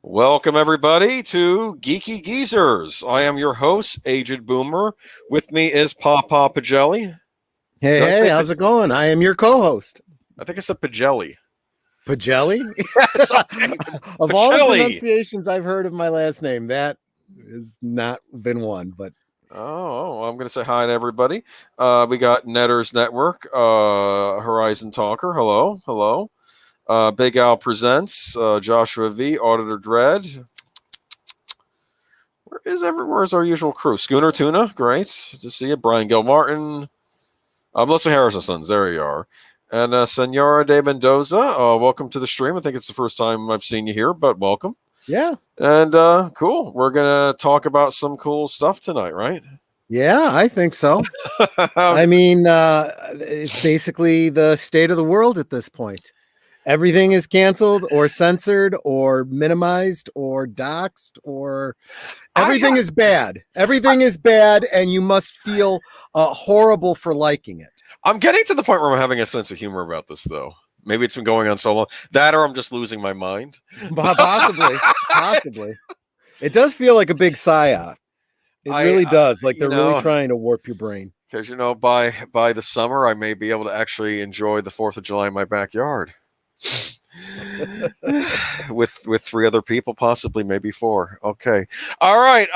Welcome, everybody, to Geeky Geezers. I am your host, Aged Boomer. With me is PaPa Pacelli. Hey, how's it going? I am your co-host. I think it's a Pacelli. Pacelli? Yes, okay. Of all the Pacelli. pronunciations I've heard of my last name, that has not been one, but I'm going to say hi to everybody. We got Netters Network, Horizon Talker. Hello. Big Al Presents, Joshua V, Auditor Dread. Where's our usual crew? Schooner Tuna, great to see you. Brian Gilmartin, Melissa Harris' sons, there you are. And Senora de Mendoza, welcome to the stream. I think it's the first time I've seen you here, but welcome. yeah. And cool. We're going to talk about some cool stuff tonight, right? Yeah, I think so. I mean, it's basically the state of the world at this point. Everything is canceled or censored or minimized or doxxed or everything is bad. Everything is bad, and you must feel horrible for liking it. I'm getting to the point where I'm having a sense of humor about this, though. Maybe it's been going on so long. That or I'm just losing my mind. Possibly. It does feel like a big psyop. It really does. Like they're really trying to warp your brain. Because, by the summer, I may be able to actually enjoy the 4th of July in my backyard. with 3 other people, possibly maybe 4. Okay. All right.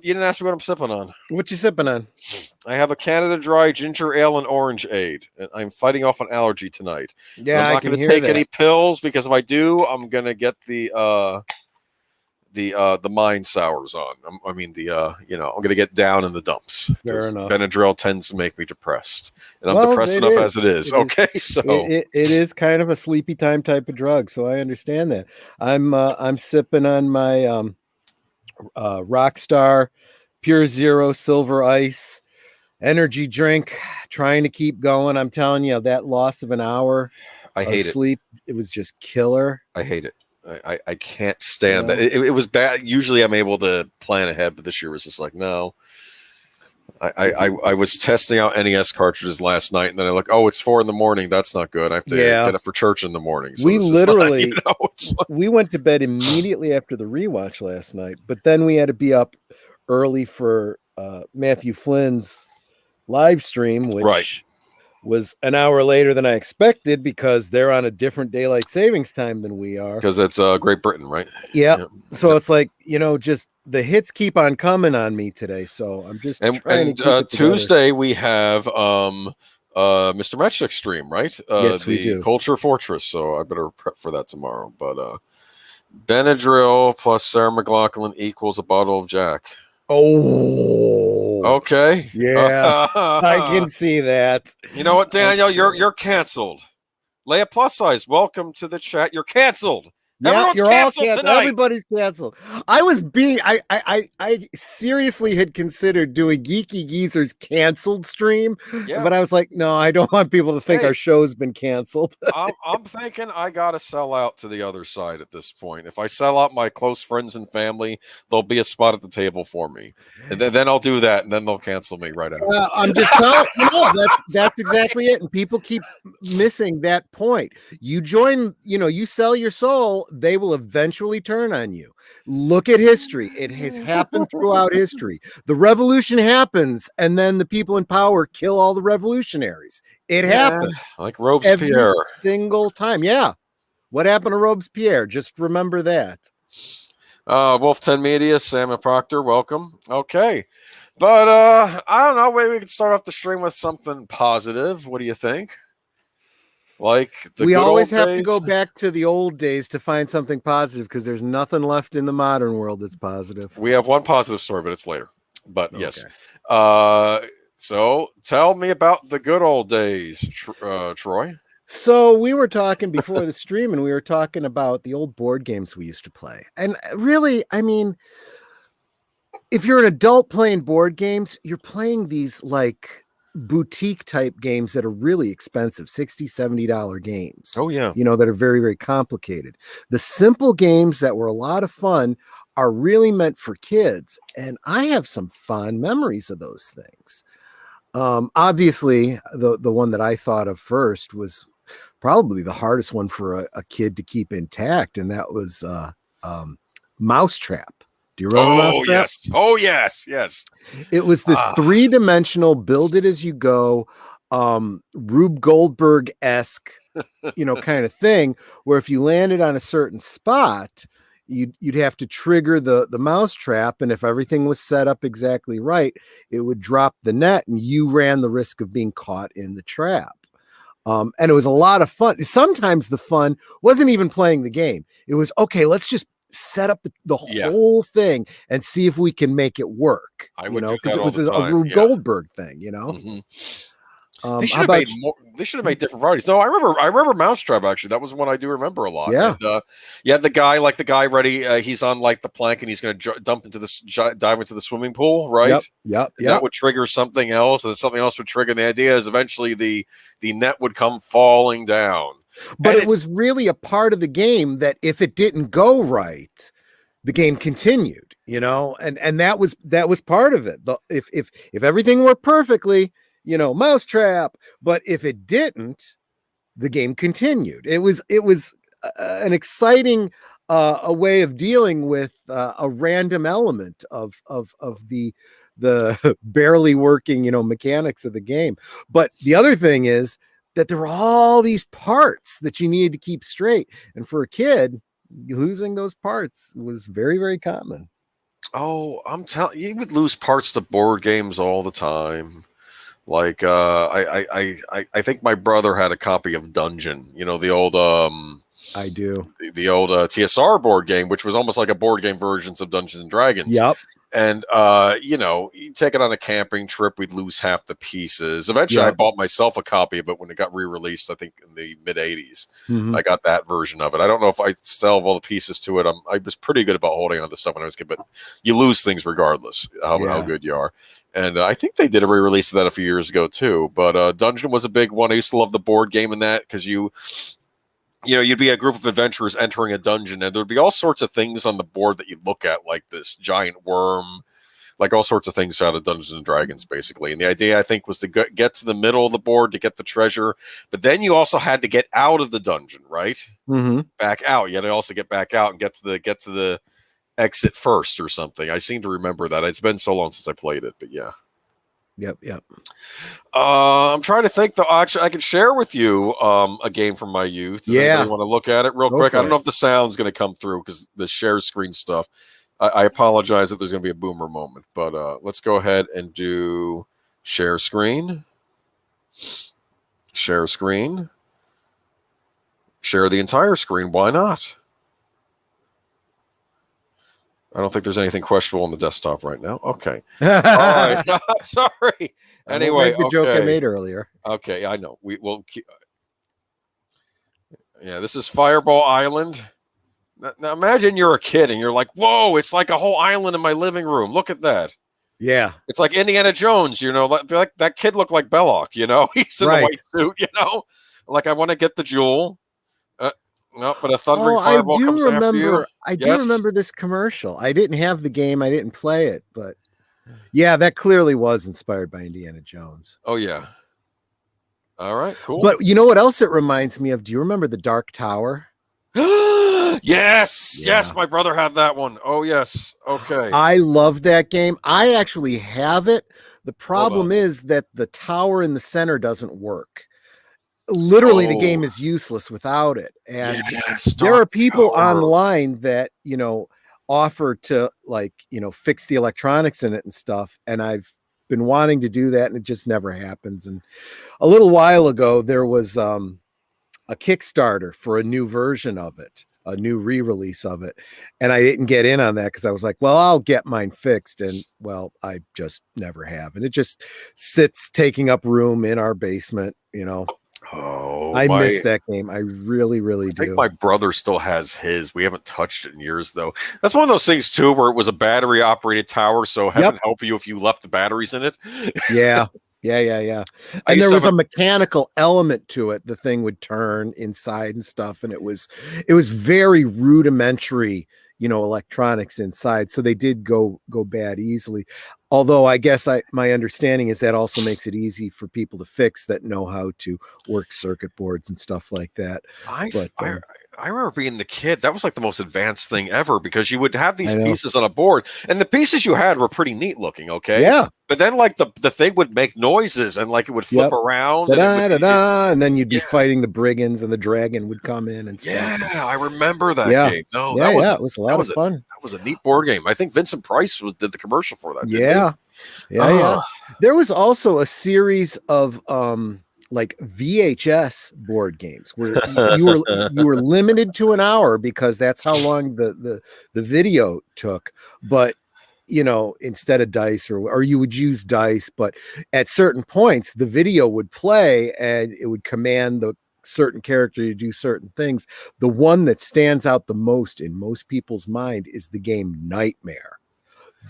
You didn't ask me what I'm sipping on. What you sipping on? I have a Canada Dry ginger ale and orangeade. I'm fighting off an allergy tonight. Yeah, I'm not going to take any pills because if I do, I'm going to get the mind sours on. I'm going to get down in the dumps. Fair enough. Benadryl tends to make me depressed, and I'm depressed enough as it is. Okay, so it is kind of a sleepy time type of drug, so I understand that. I'm sipping on my Rockstar Pure Zero Silver Ice energy drink, trying to keep going. I'm telling you, that loss of an hour I hate sleep, it was just killer. I hate it. I can't stand that. It was bad. Usually I'm able to plan ahead, but this year was just like, no. I was testing out NES cartridges last night, and then I look, it's 4 a.m. That's not good. I have to get it for church in the morning. So we literally, we went to bed immediately after the rewatch last night, but then we had to be up early for Matthew Flynn's live stream, which was an hour later than I expected because they're on a different daylight savings time than we are. Because it's Great Britain, right? Yeah. So it's like, just the hits keep on coming on me today. So I'm just trying to keep it Tuesday we have Mr. Matchstick stream, right? Yes, we do. Culture Fortress. So I better prep for that tomorrow. But Benadryl plus Sarah McLachlan equals a bottle of Jack. Oh, okay. Yeah, I can see that. You know what, Daniel? You're canceled. Leia Plus Size, welcome to the chat. You're canceled. Yeah, you're all canceled tonight. Everybody's canceled. I seriously had considered doing Geeky Geezers canceled stream, but I was like, no, I don't want people to think our show's been canceled. I'm thinking I gotta sell out to the other side at this point. If I sell out my close friends and family, there'll be a spot at the table for me, and then I'll do that, and then they'll cancel me right after. I'm just telling that's exactly it, and people keep missing that point. You join, you sell your soul. They will eventually turn on you. Look at history. It has happened throughout history. The revolution happens, and then the people in power kill all the revolutionaries. It happened. Like Robespierre. Every single time. Yeah. What happened to Robespierre? Just remember that. Wolf 10 Media, Sam and Proctor, welcome. Okay. But I don't know. Maybe we could start off the stream with something positive. What do you think? Like we always have to go back to the old days to find something positive because there's nothing left in the modern world that's positive. We have one positive story, but it's later. But yes. So tell me about the good old days, Troy. So we were talking before the stream, and we were talking about the old board games we used to play. And really, I mean, if you're an adult playing board games, you're playing these like boutique type games that are really expensive, $60-$70 games. Oh yeah. That are very, very complicated. The simple games that were a lot of fun are really meant for kids. And I have some fond memories of those things. Obviously the one that I thought of first was probably the hardest one for a kid to keep intact. And that was Mousetrap. Do you remember Mousetrap? Yes. Oh yes. It was this 3-dimensional build it as you go, Rube Goldberg-esque, kind of thing, where if you landed on a certain spot, you'd have to trigger the mousetrap, and if everything was set up exactly right, it would drop the net, and you ran the risk of being caught in the trap. And it was a lot of fun. Sometimes the fun wasn't even playing the game. It was, okay, let's just set up the whole thing and see if we can make it work. I would do because that it was all the a time. Rube Goldberg thing, Mm-hmm. They They should have made different varieties. No, I remember Mousetrap actually. That was one I do remember a lot. Yeah. And, you had the guy ready. He's on like the plank and he's going to dive into the swimming pool, right? Yep. That would trigger something else, and then something else would trigger. The idea is eventually the net would come falling down. But it was really a part of the game that if it didn't go right, the game continued, and that was part of it. If everything worked perfectly, mousetrap, but if it didn't, the game continued. It was an exciting a way of dealing with a random element of the barely working, mechanics of the game. But the other thing is that there were all these parts that you needed to keep straight. And for a kid, losing those parts was very, very common. Oh, I'm telling you, you would lose parts to board games all the time. Like I think my brother had a copy of Dungeon, the old I do. The old TSR board game, which was almost like a board game versions of Dungeons and Dragons. Yep. And you take it on a camping trip, we'd lose half the pieces. Eventually, I bought myself a copy of it when it got re-released. I think in the mid '80s, I got that version of it. I don't know if I still have all the pieces to it. I was pretty good about holding on to stuff when I was a kid, but you lose things regardless how good you are. And I think they did a re-release of that a few years ago too. But Dungeon was a big one. I used to love the board game in that because you'd be a group of adventurers entering a dungeon, and there'd be all sorts of things on the board that you'd look at, like this giant worm, like all sorts of things out of Dungeons and Dragons, basically. And the idea, I think, was to get to the middle of the board to get the treasure, but then you also had to get out of the dungeon, right? Mm-hmm. Back out. You had to also get back out and get to the exit first or something. I seem to remember that. It's been so long since I played it, but yeah. Yep. I'm trying to think though. Actually, I can share with you a game from my youth. Does anybody want to look at it real quick? I don't know if the sound's going to come through because the share screen stuff. I apologize if there's going to be a boomer moment, but let's go ahead and do share screen. Share screen. Share the entire screen. Why not? I don't think there's anything questionable on the desktop right now. Okay. All right. Sorry. Anyway, the joke I made earlier. Okay, I know. We will keep. Yeah, this is Fireball Island. Now imagine you're a kid and you're like, "Whoa! It's like a whole island in my living room. Look at that." Yeah, it's like Indiana Jones. Like that kid looked like Belloc. He's in the white suit. Like I want to get the jewel. No, but a thundering fireball comes after you. I do remember this commercial. I didn't have the game. I didn't play it, but yeah, that clearly was inspired by Indiana Jones. Oh yeah. All right, cool. But you know what else it reminds me of? Do you remember the Dark Tower? Yes. My brother had that one. Oh yes. Okay. I loved that game. I actually have it. The problem is that the tower in the center doesn't work. Literally, the game is useless without it. And there are people online that, offer to fix the electronics in it and stuff. And I've been wanting to do that and it just never happens. And a little while ago, there was a Kickstarter for a new version of it, a new re-release of it. And I didn't get in on that because I was like, well, I'll get mine fixed. And well, I just never have. And it just sits taking up room in our basement, Oh, I miss that game. I really, really do. I think my brother still has his. We haven't touched it in years, though. That's one of those things, too, where it was a battery-operated tower, so heaven help you if you left the batteries in it. Yeah. And there was a mechanical element to it. The thing would turn inside and stuff, and it was very rudimentary, electronics inside. So they did go bad easily. Although I guess my understanding is that also makes it easy for people to fix that know how to work circuit boards and stuff like that. I I remember being the kid. That was like the most advanced thing ever because you would have these I know. pieces on a board, and the pieces you had were pretty neat looking. Okay, Yeah. but then like the thing would make noises and like it would flip Yep. around, and, Da-da, da-da, and then you'd be yeah. fighting the brigands, and the dragon would come in and stuff. Yeah, I remember that Yeah. game. No, Yeah, that was it was a lot of fun. that was a neat board game. I think Vincent Price did the commercial for that. Didn't Yeah. he? Yeah. There was also a series of like VHS board games where you were limited to an hour because that's how long the video took. But you know, instead of dice or you would use dice, but at certain points the video would play and it would command the certain character to do certain things. The one that stands out the most in most people's mind is the game Nightmare.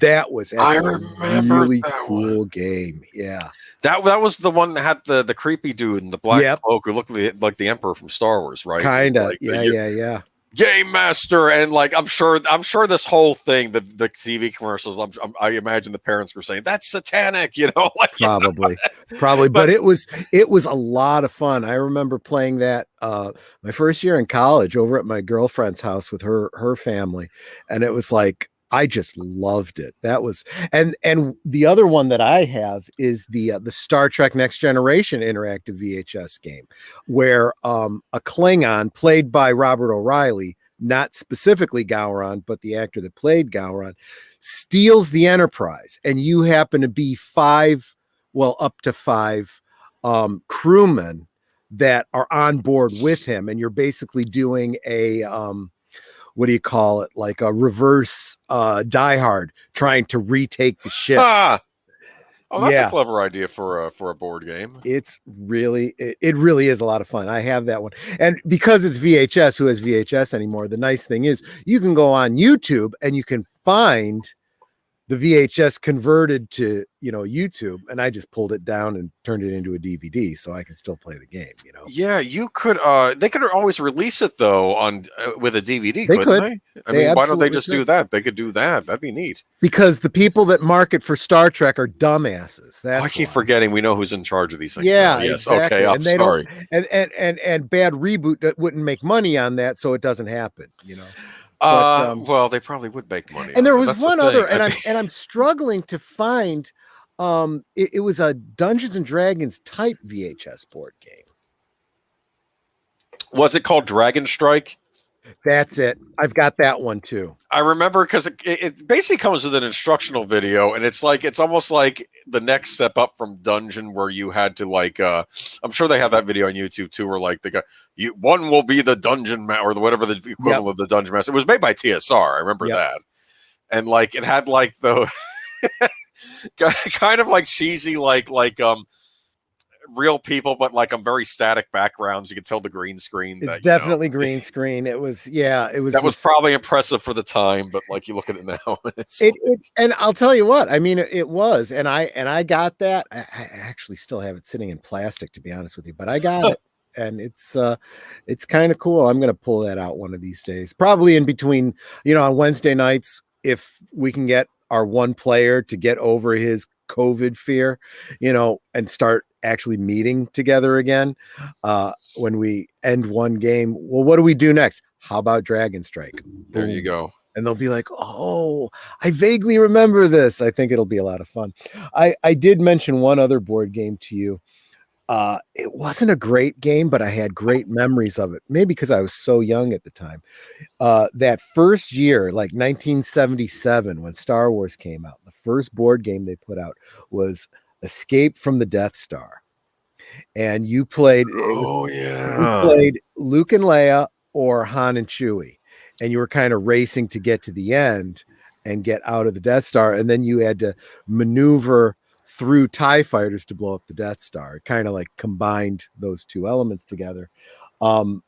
That was I remember a really that cool game. Yeah. That was the one that had the creepy dude in the black cloak who looked like the Emperor from Star Wars, right? Kind of. Like Yeah. Game Master, and like I'm sure this whole thing, the TV commercials, I imagine the parents were saying that's satanic, you know, like probably, but it was a lot of fun. I remember playing that my first year in college over at my girlfriend's house with her family, and it was like I just loved it. That was and the other one that I have is the Star Trek Next Generation interactive VHS game, where a Klingon played by Robert O'Reilly, not specifically Gowron, but the actor that played Gowron, steals the Enterprise, and you happen to be up to five crewmen that are on board with him, and you're basically doing a what do you call it? Like a reverse Die Hard, trying to retake the ship. Oh, that's a clever idea for a board game. It's really, it really is a lot of fun. I have that one. And because it's VHS, who has VHS anymore? The nice thing is you can go on YouTube and you can find the VHS converted to, you know, YouTube, and I just pulled it down and turned it into a DVD so I can still play the game, you know. Yeah, you could they could always release it though on with a DVD, they couldn't could. they? I mean, why don't they just do that? They could do that. That'd be neat. Because the people that market for Star Trek are dumbasses. That's I keep forgetting we know who's in charge of these things. Yeah, yes. exactly. Okay, I'm sorry. And bad reboot that wouldn't make money on that, so it doesn't happen, you know. Well, they probably would make money. And there was one other, and I'm struggling to find. It was a Dungeons and Dragons type VHS board game. Was it called Dragon Strike? That's it. I've got that one too. I remember because it basically comes with an instructional video, and it's almost like the next step up from Dungeon, where you had to like I'm sure they have that video on YouTube too, where like the guy one will be the dungeon or whatever the equivalent of the dungeon master. It was made by TSR. I remember that, and like it had like the kind of like cheesy like real people, but like very static backgrounds. You can tell the green screen. It's definitely green screen. It was that was probably impressive for the time, but like you look at it now, and I'll tell you what, I mean, it was, and I got that. I actually still have it sitting in plastic, to be honest with you, but I got it, and it's kind of cool. I'm gonna pull that out one of these days, probably in between, you know, on Wednesday nights, if we can get our one player to get over his COVID fear, you know, and start actually meeting together again when we end one game. Well, what do we do next? How about Dragon Strike? There you go. And they'll be like, oh, I vaguely remember this. I think it'll be a lot of fun. I did mention one other board game to you. It wasn't a great game, but I had great memories of it. Maybe because I was so young at the time. That first year, like 1977, when Star Wars came out, the first board game they put out was Escape from the Death Star. And you played, you played Luke and Leia or Han and Chewie. And you were kind of racing to get to the end and get out of the Death Star. And then you had to maneuver through TIE fighters to blow up the Death Star. It kind of like combined those two elements together. And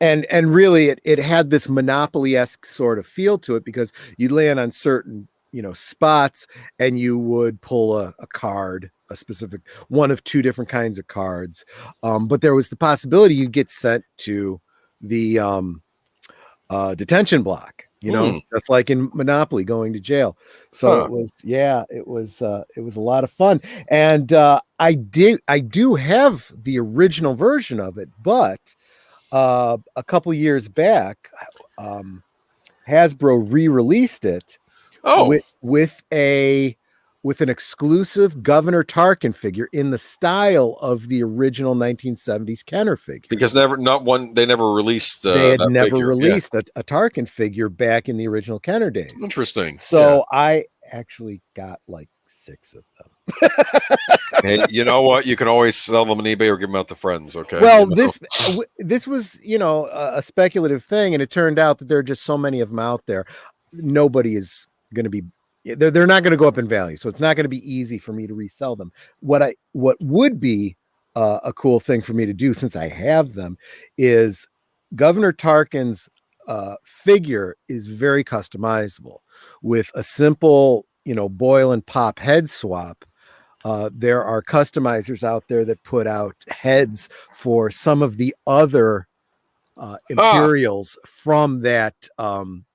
really it had this Monopoly-esque sort of feel to it, because you'd land on certain, you know, spots and you would pull a card, a specific one of two different kinds of cards. But there was the possibility you'd get sent to the detention block, you know, just like in Monopoly, going to jail. So it was a lot of fun. And I do have the original version of it, but A couple years back, Hasbro re-released it Oh, with an exclusive Governor Tarkin figure in the style of the original 1970s Kenner figure. because they never released They had that never figure. released a Tarkin figure back in the original Kenner days. Interesting. So I actually got like 6 of them. Hey, you know what? You can always sell them on eBay or give them out to friends. Okay. Well, this was, a speculative thing, and it turned out that there are just so many of them out there. Nobody is going to be. They're not going to go up in value, so it's not going to be easy for me to resell them. What would be a cool thing for me to do, since I have them, is Governor Tarkin's figure is very customizable with a simple, boil and pop head swap. There are customizers out there that put out heads for some of the other Imperials from that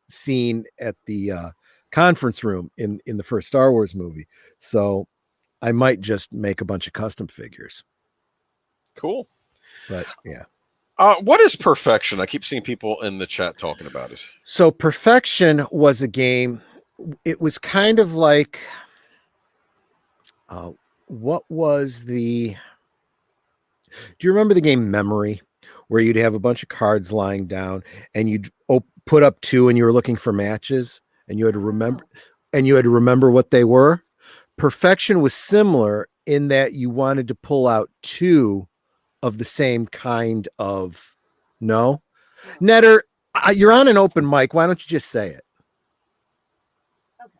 scene at the conference room in the first Star Wars movie. So I might just make a bunch of custom figures. Cool. But yeah. What is Perfection? I keep seeing people in the chat talking about it. So Perfection was a game. It was kind of like, what was do you remember the game Memory, where you'd have a bunch of cards lying down and you'd put up 2 and you were looking for matches and you had to remember what they were? Perfection was similar in that you wanted to pull out 2 of the same kind of. No, Netter, you're on an open mic. Why don't you just say it? Okay.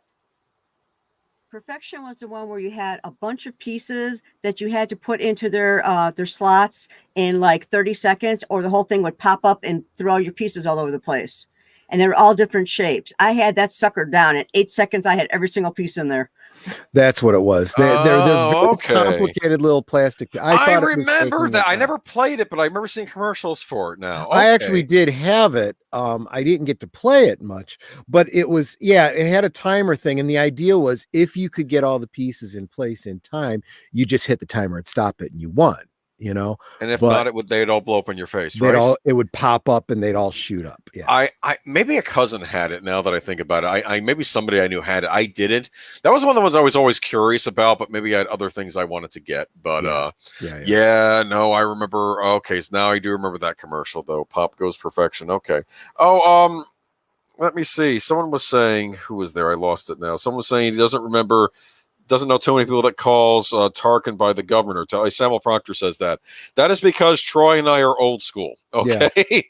Perfection was the one where you had a bunch of pieces that you had to put into their slots in like 30 seconds, or the whole thing would pop up and throw your pieces all over the place. And they were all different shapes. I had that sucker down. In 8 seconds, I had every single piece in there. That's what it was. They're very okay. complicated little plastic. I remember that. I never played it, but I remember seeing commercials for it now. Okay. I actually did have it. I didn't get to play it much, but it was, it had a timer thing. And the idea was if you could get all the pieces in place in time, you just hit the timer and stop it and you won. And if not, they'd all blow up in your face, right? It would pop up and they'd all shoot up. Yeah. I maybe a cousin had it. Now that I think about it, I maybe somebody I knew had it. I didn't. That was one of the ones I was always curious about, but maybe I had other things I wanted to get. But no, I remember. Okay, so now I do remember that commercial though. Pop goes Perfection. Okay. Oh, let me see. Someone was saying, who was there? I lost it now. Someone was saying he doesn't know too many people that calls Tarkin by the governor. Samuel Proctor says that. That is because Troy and I are old school. Okay. Yeah.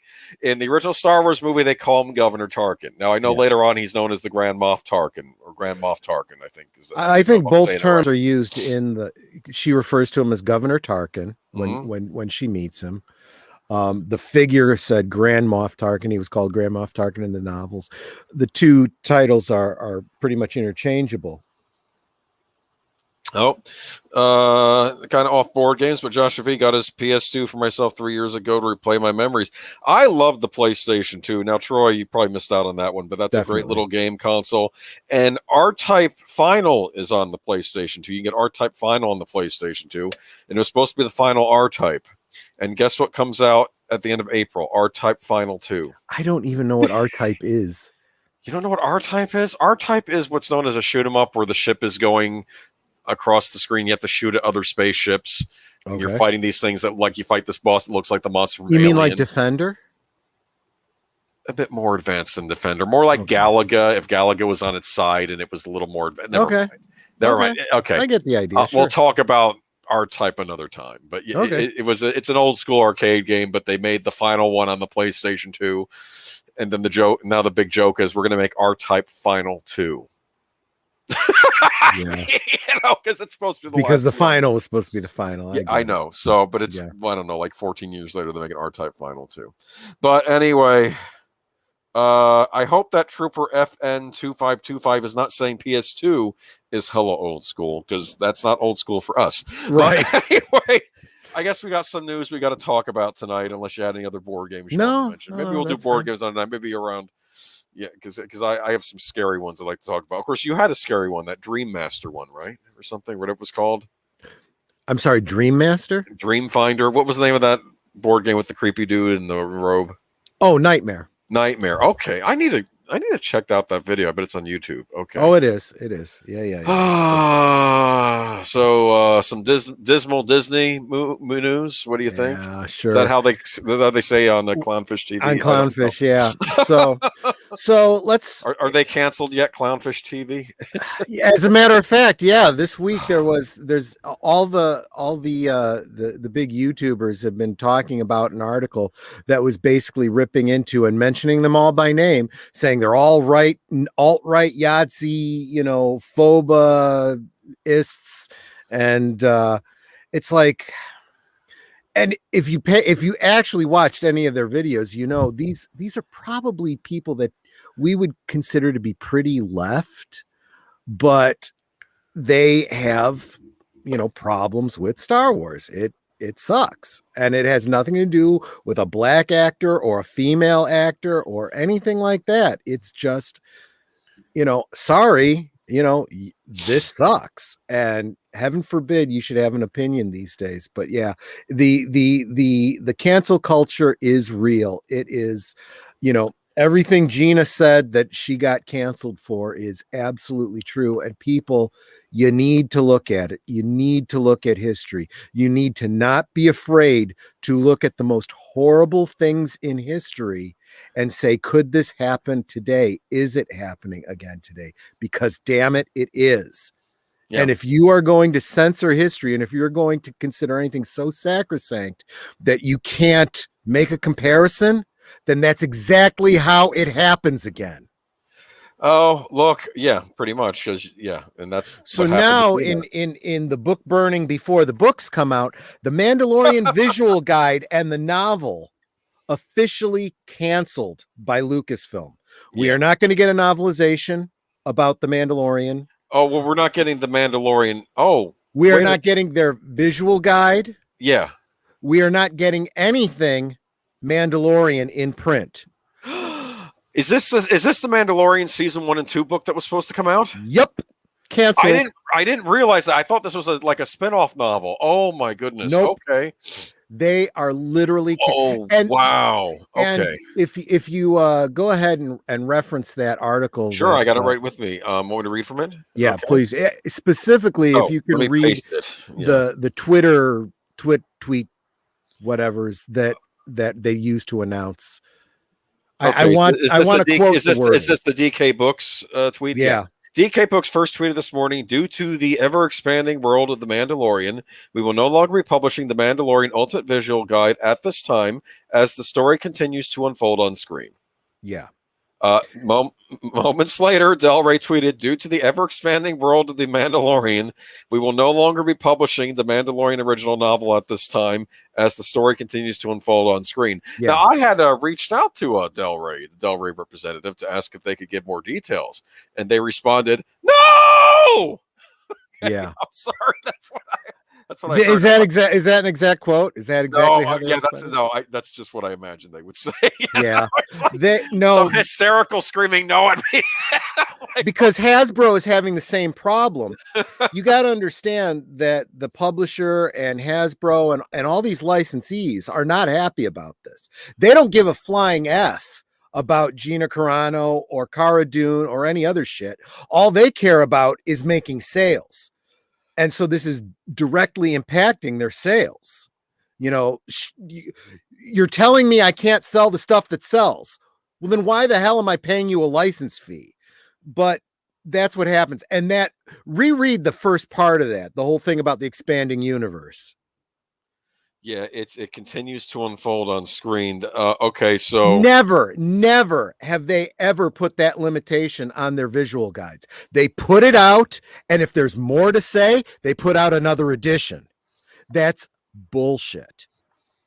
In the original Star Wars movie, they call him Governor Tarkin. Now, I know later on he's known as the Grand Moff Tarkin, or Grand Moff Tarkin, I think. I think both terms are used she refers to him as Governor Tarkin when she meets him. The figure said Grand Moff Tarkin. He was called Grand Moff Tarkin in the novels. The two titles are pretty much interchangeable. Oh, kind of off board games, but Joshua V got his PS2 for myself 3 years ago to replay my memories. I love the PlayStation 2. Now, Troy, you probably missed out on that one, but that's Definitely. A great little game console. And R-Type Final is on the PlayStation 2. You can get R-Type Final on the PlayStation 2, and it was supposed to be the final R-Type. And guess what comes out at the end of April? R-Type Final 2. I don't even know what R-Type is. You don't know what R-Type is? R-Type is what's known as a shoot 'em up, where the ship is going across the screen. You have to shoot at other spaceships. And you're fighting these things that, like, you fight this boss that looks like the monster from Alien. You mean like Defender? A bit more advanced than Defender. More like Galaga, if Galaga was on its side and it was a little more advanced. Never mind. Okay. I get the idea. We'll talk about R-Type another time. But it's an old school arcade game, but they made the final one on the PlayStation 2. And then the big joke is we're going to make R-Type Final 2. Because it's supposed to be the final was supposed to be the final. I know. So, but it's I don't know, like 14 years later they make an R-Type Final 2. But anyway, I hope that Trooper FN2525 is not saying PS2 is hella old school, because that's not old school for us. Right. But anyway, I guess we got some news we got to talk about tonight, unless you had any other board games you want to mention. Maybe we'll do board games on that. Maybe around. Yeah, because I have some scary ones I'd like to talk about. Of course, you had a scary one, that Dream Master one, right? Or something, what it was called? I'm sorry, Dream Master? Dream Finder. What was the name of that board game with the creepy dude in the robe? Oh, Nightmare. Nightmare. Okay, I need to check out that video. I bet it's on YouTube. Okay. Oh, it is. It is. Yeah. So some dismal Disney news. What do you think? Yeah, Is sure. that how they say on the Clownfish TV? On Clownfish, yeah. So let's. Are they canceled yet? Clownfish TV. As a matter of fact, yeah. This week there's all the big YouTubers have been talking about an article that was basically ripping into and mentioning them all by name, saying they're all right, alt-right Yahtzee, phobaists, and it's like. And if you actually watched any of their videos, these are probably people that we would consider to be pretty left, but they have, problems with Star Wars. It sucks. And it has nothing to do with a black actor or a female actor or anything like that. It's just, sorry, this sucks, and heaven forbid you should have an opinion these days. But yeah, the cancel culture is real. It is, everything Gina said that she got canceled for is absolutely true. And people, you need to look at it. You need to look at history. You need to not be afraid to look at the most horrible things in history and say, could this happen today? Is it happening again today? Because damn it, it is. Yeah. And if you are going to censor history, and if you're going to consider anything so sacrosanct that you can't make a comparison, then that's exactly how it happens again. Oh, look, yeah, pretty much, because and that's so now in the book burning before the books come out, the Mandalorian visual guide and the novel officially canceled by Lucasfilm. We are not going to get a novelization about the Mandalorian. Oh, well, we're not getting the Mandalorian. Oh, we are not getting their visual guide. Yeah, we are not getting anything Mandalorian in print. Is this the Mandalorian season 1 and 2 book that was supposed to come out? Yep. Canceled. I didn't realize that. I thought this was like a spinoff novel. Oh my goodness. Nope. Okay. They are literally. Wow. Okay. And if you go ahead and reference that article. Sure, I got it right with me. Want me to read from it? Yeah, okay. Please. Specifically, if you can read the Twitter tweet, whatever's that they used to announce. Okay. I want to quote is this the DK Books tweet? Yeah. DK Books first tweeted this morning, due to the ever-expanding world of The Mandalorian, we will no longer be publishing The Mandalorian Ultimate Visual Guide at this time as the story continues to unfold on screen. Yeah. Moments later, Del Rey tweeted, due to the ever-expanding world of The Mandalorian, we will no longer be publishing the Mandalorian original novel at this time as the story continues to unfold on screen. Yeah. Now, I had reached out to Del Rey, the Del Rey representative, to ask if they could give more details, and they responded, no! Yeah. I'm sorry, that's what I is that an exact quote? Is that exactly how? Yeah, that's just what I imagine they would say. Yeah, like, some hysterical screaming no at me. Like, because Hasbro is having the same problem. You got to understand that the publisher and Hasbro and all these licensees are not happy about this. They don't give a flying F about Gina Carano or Cara Dune or any other shit. All they care about is making sales. And so this is directly impacting their sales. You're telling me I can't sell the stuff that sells. Well, then why the hell am I paying you a license fee? But that's what happens. And that reread the first part of that, the whole thing about the expanding universe. Yeah, it continues to unfold on screen. Okay, so never have they ever put that limitation on their visual guides. They put it out, and if there's more to say, they put out another edition. That's bullshit.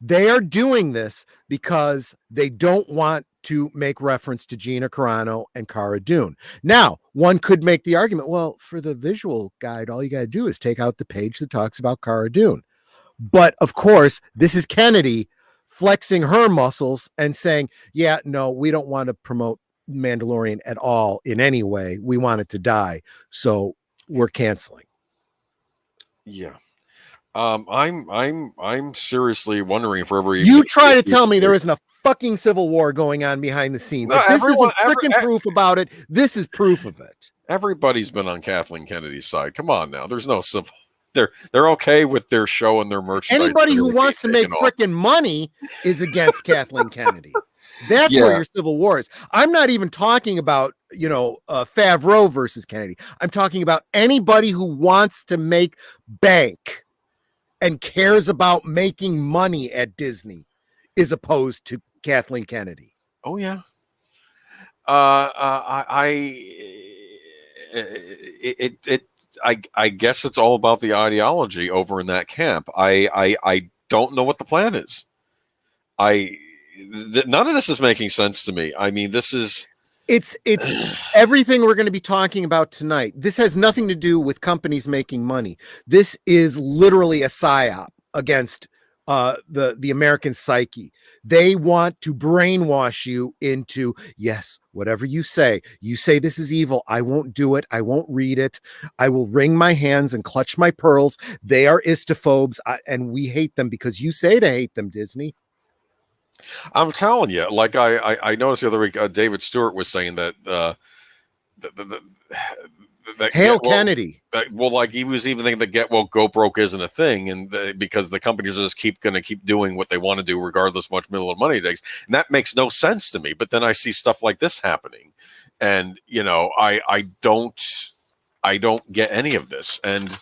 They are doing this because they don't want to make reference to Gina Carano and Cara Dune. Now, one could make the argument, well, for the visual guide, all you got to do is take out the page that talks about Cara Dune. But of course, this is Kennedy flexing her muscles and saying, yeah, no, we don't want to promote Mandalorian at all in any way. We want it to die. So we're canceling. Yeah. I'm seriously wondering if we're ever even You gonna try see to this tell me there movie. isn't a fucking civil war going on behind the scenes. No, If this everyone, isn't freaking proof about it, this is proof of it. everybody's been on Kathleen Kennedy's side. Come on now. There's no civil. They're okay with their show and their merchandise. Anybody who wants to make freaking money is against Kathleen Kennedy. That's where your civil war is. I'm not even talking about, Favreau versus Kennedy. I'm talking about anybody who wants to make bank and cares about making money at Disney is opposed to Kathleen Kennedy. Oh yeah. I guess it's all about the ideology over in that camp. I don't know what the plan is. None of this is making sense to me. I mean, it's everything we're going to be talking about tonight. This has nothing to do with companies making money. This is literally a psyop against the American psyche. They want to brainwash you into, yes, whatever you say this is evil. I won't do it. I won't read it. I will wring my hands and clutch my pearls. They are istophobes, and we hate them because you say to hate them, Disney. I'm telling you, like I noticed the other week, David Stewart was saying that Hail Kennedy. Like he was even thinking that get woke, go broke isn't a thing, and because the companies are just going to keep doing what they want to do, regardless of how much middle money it takes, and that makes no sense to me. But then I see stuff like this happening, and I don't get any of this, and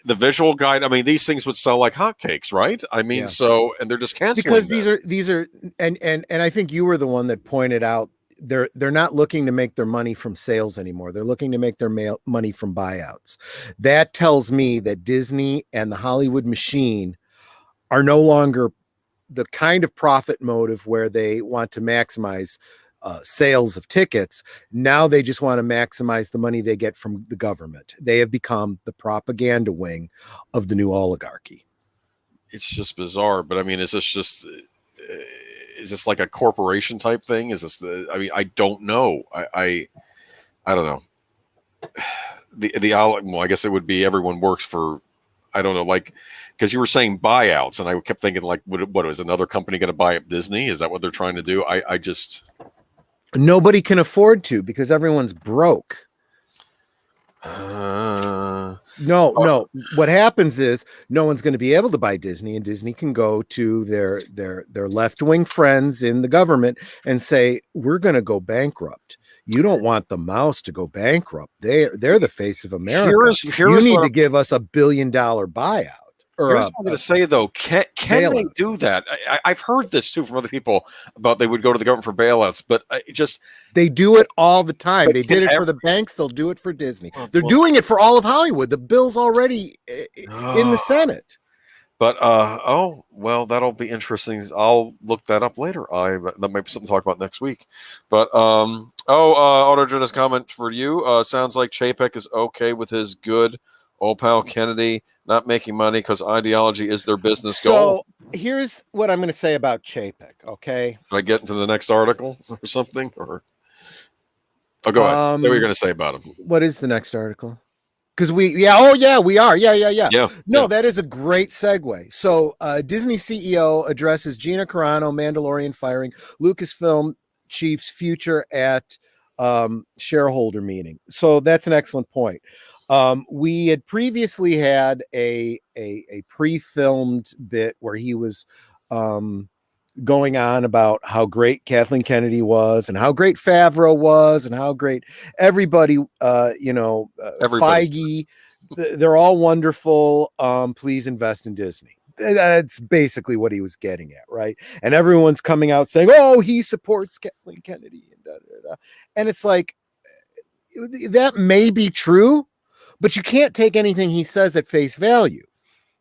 the visual guide. I mean, these things would sell like hotcakes, right? I mean, so and they're just canceling because these are and I think you were the one that pointed out they're not looking to make their money from sales anymore. They're looking to make their money from buyouts. That tells me that Disney and the Hollywood machine are no longer the kind of profit motive where they want to maximize sales of tickets. Now they just want to maximize the money they get from the government. They have become the propaganda wing of the new oligarchy. It's just bizarre. But I mean, is this like a corporation type thing? Is this I mean, I don't know. I don't know. Well, I guess it would be everyone works for, I don't know, like, because you were saying buyouts, and I kept thinking, like, what is another company going to buy up Disney? Is that what they're trying to do? I just, nobody can afford to because everyone's broke. No. What happens is no one's going to be able to buy Disney, and Disney can go to their left-wing friends in the government and say, "We're going to go bankrupt. You don't want the mouse to go bankrupt. They're the face of America. You need to give us $1 billion buyout." Here's what I'm going to say, though. Can they do that? I've heard this, too, from other people about they would go to the government for bailouts, but they do it all the time. They did it for the banks. They'll do it for Disney. They're doing it for all of Hollywood. The bill's already in the Senate. But, well, that'll be interesting. I'll look that up later. That might be something to talk about next week. But, Autogenous comment for you. Sounds like Chapek is okay with his good old pal Kennedy not making money because ideology is their business goal. So here's what I'm going to say about Chapek, okay? Should I get into the next article or something? Or go ahead. Say what you're going to say about him. What is the next article? Because we are. Yeah. No, that is a great segue. So Disney CEO addresses Gina Carano, Mandalorian firing, Lucasfilm chief's future at shareholder meeting. So that's an excellent point. We had previously had a pre-filmed bit where he was going on about how great Kathleen Kennedy was and how great Favreau was and how great everybody, Feige, they're all wonderful. Please invest in Disney. That's basically what he was getting at, right? And everyone's coming out saying, "Oh, he supports Kathleen Kennedy," and it's like, that may be true, but you can't take anything he says at face value.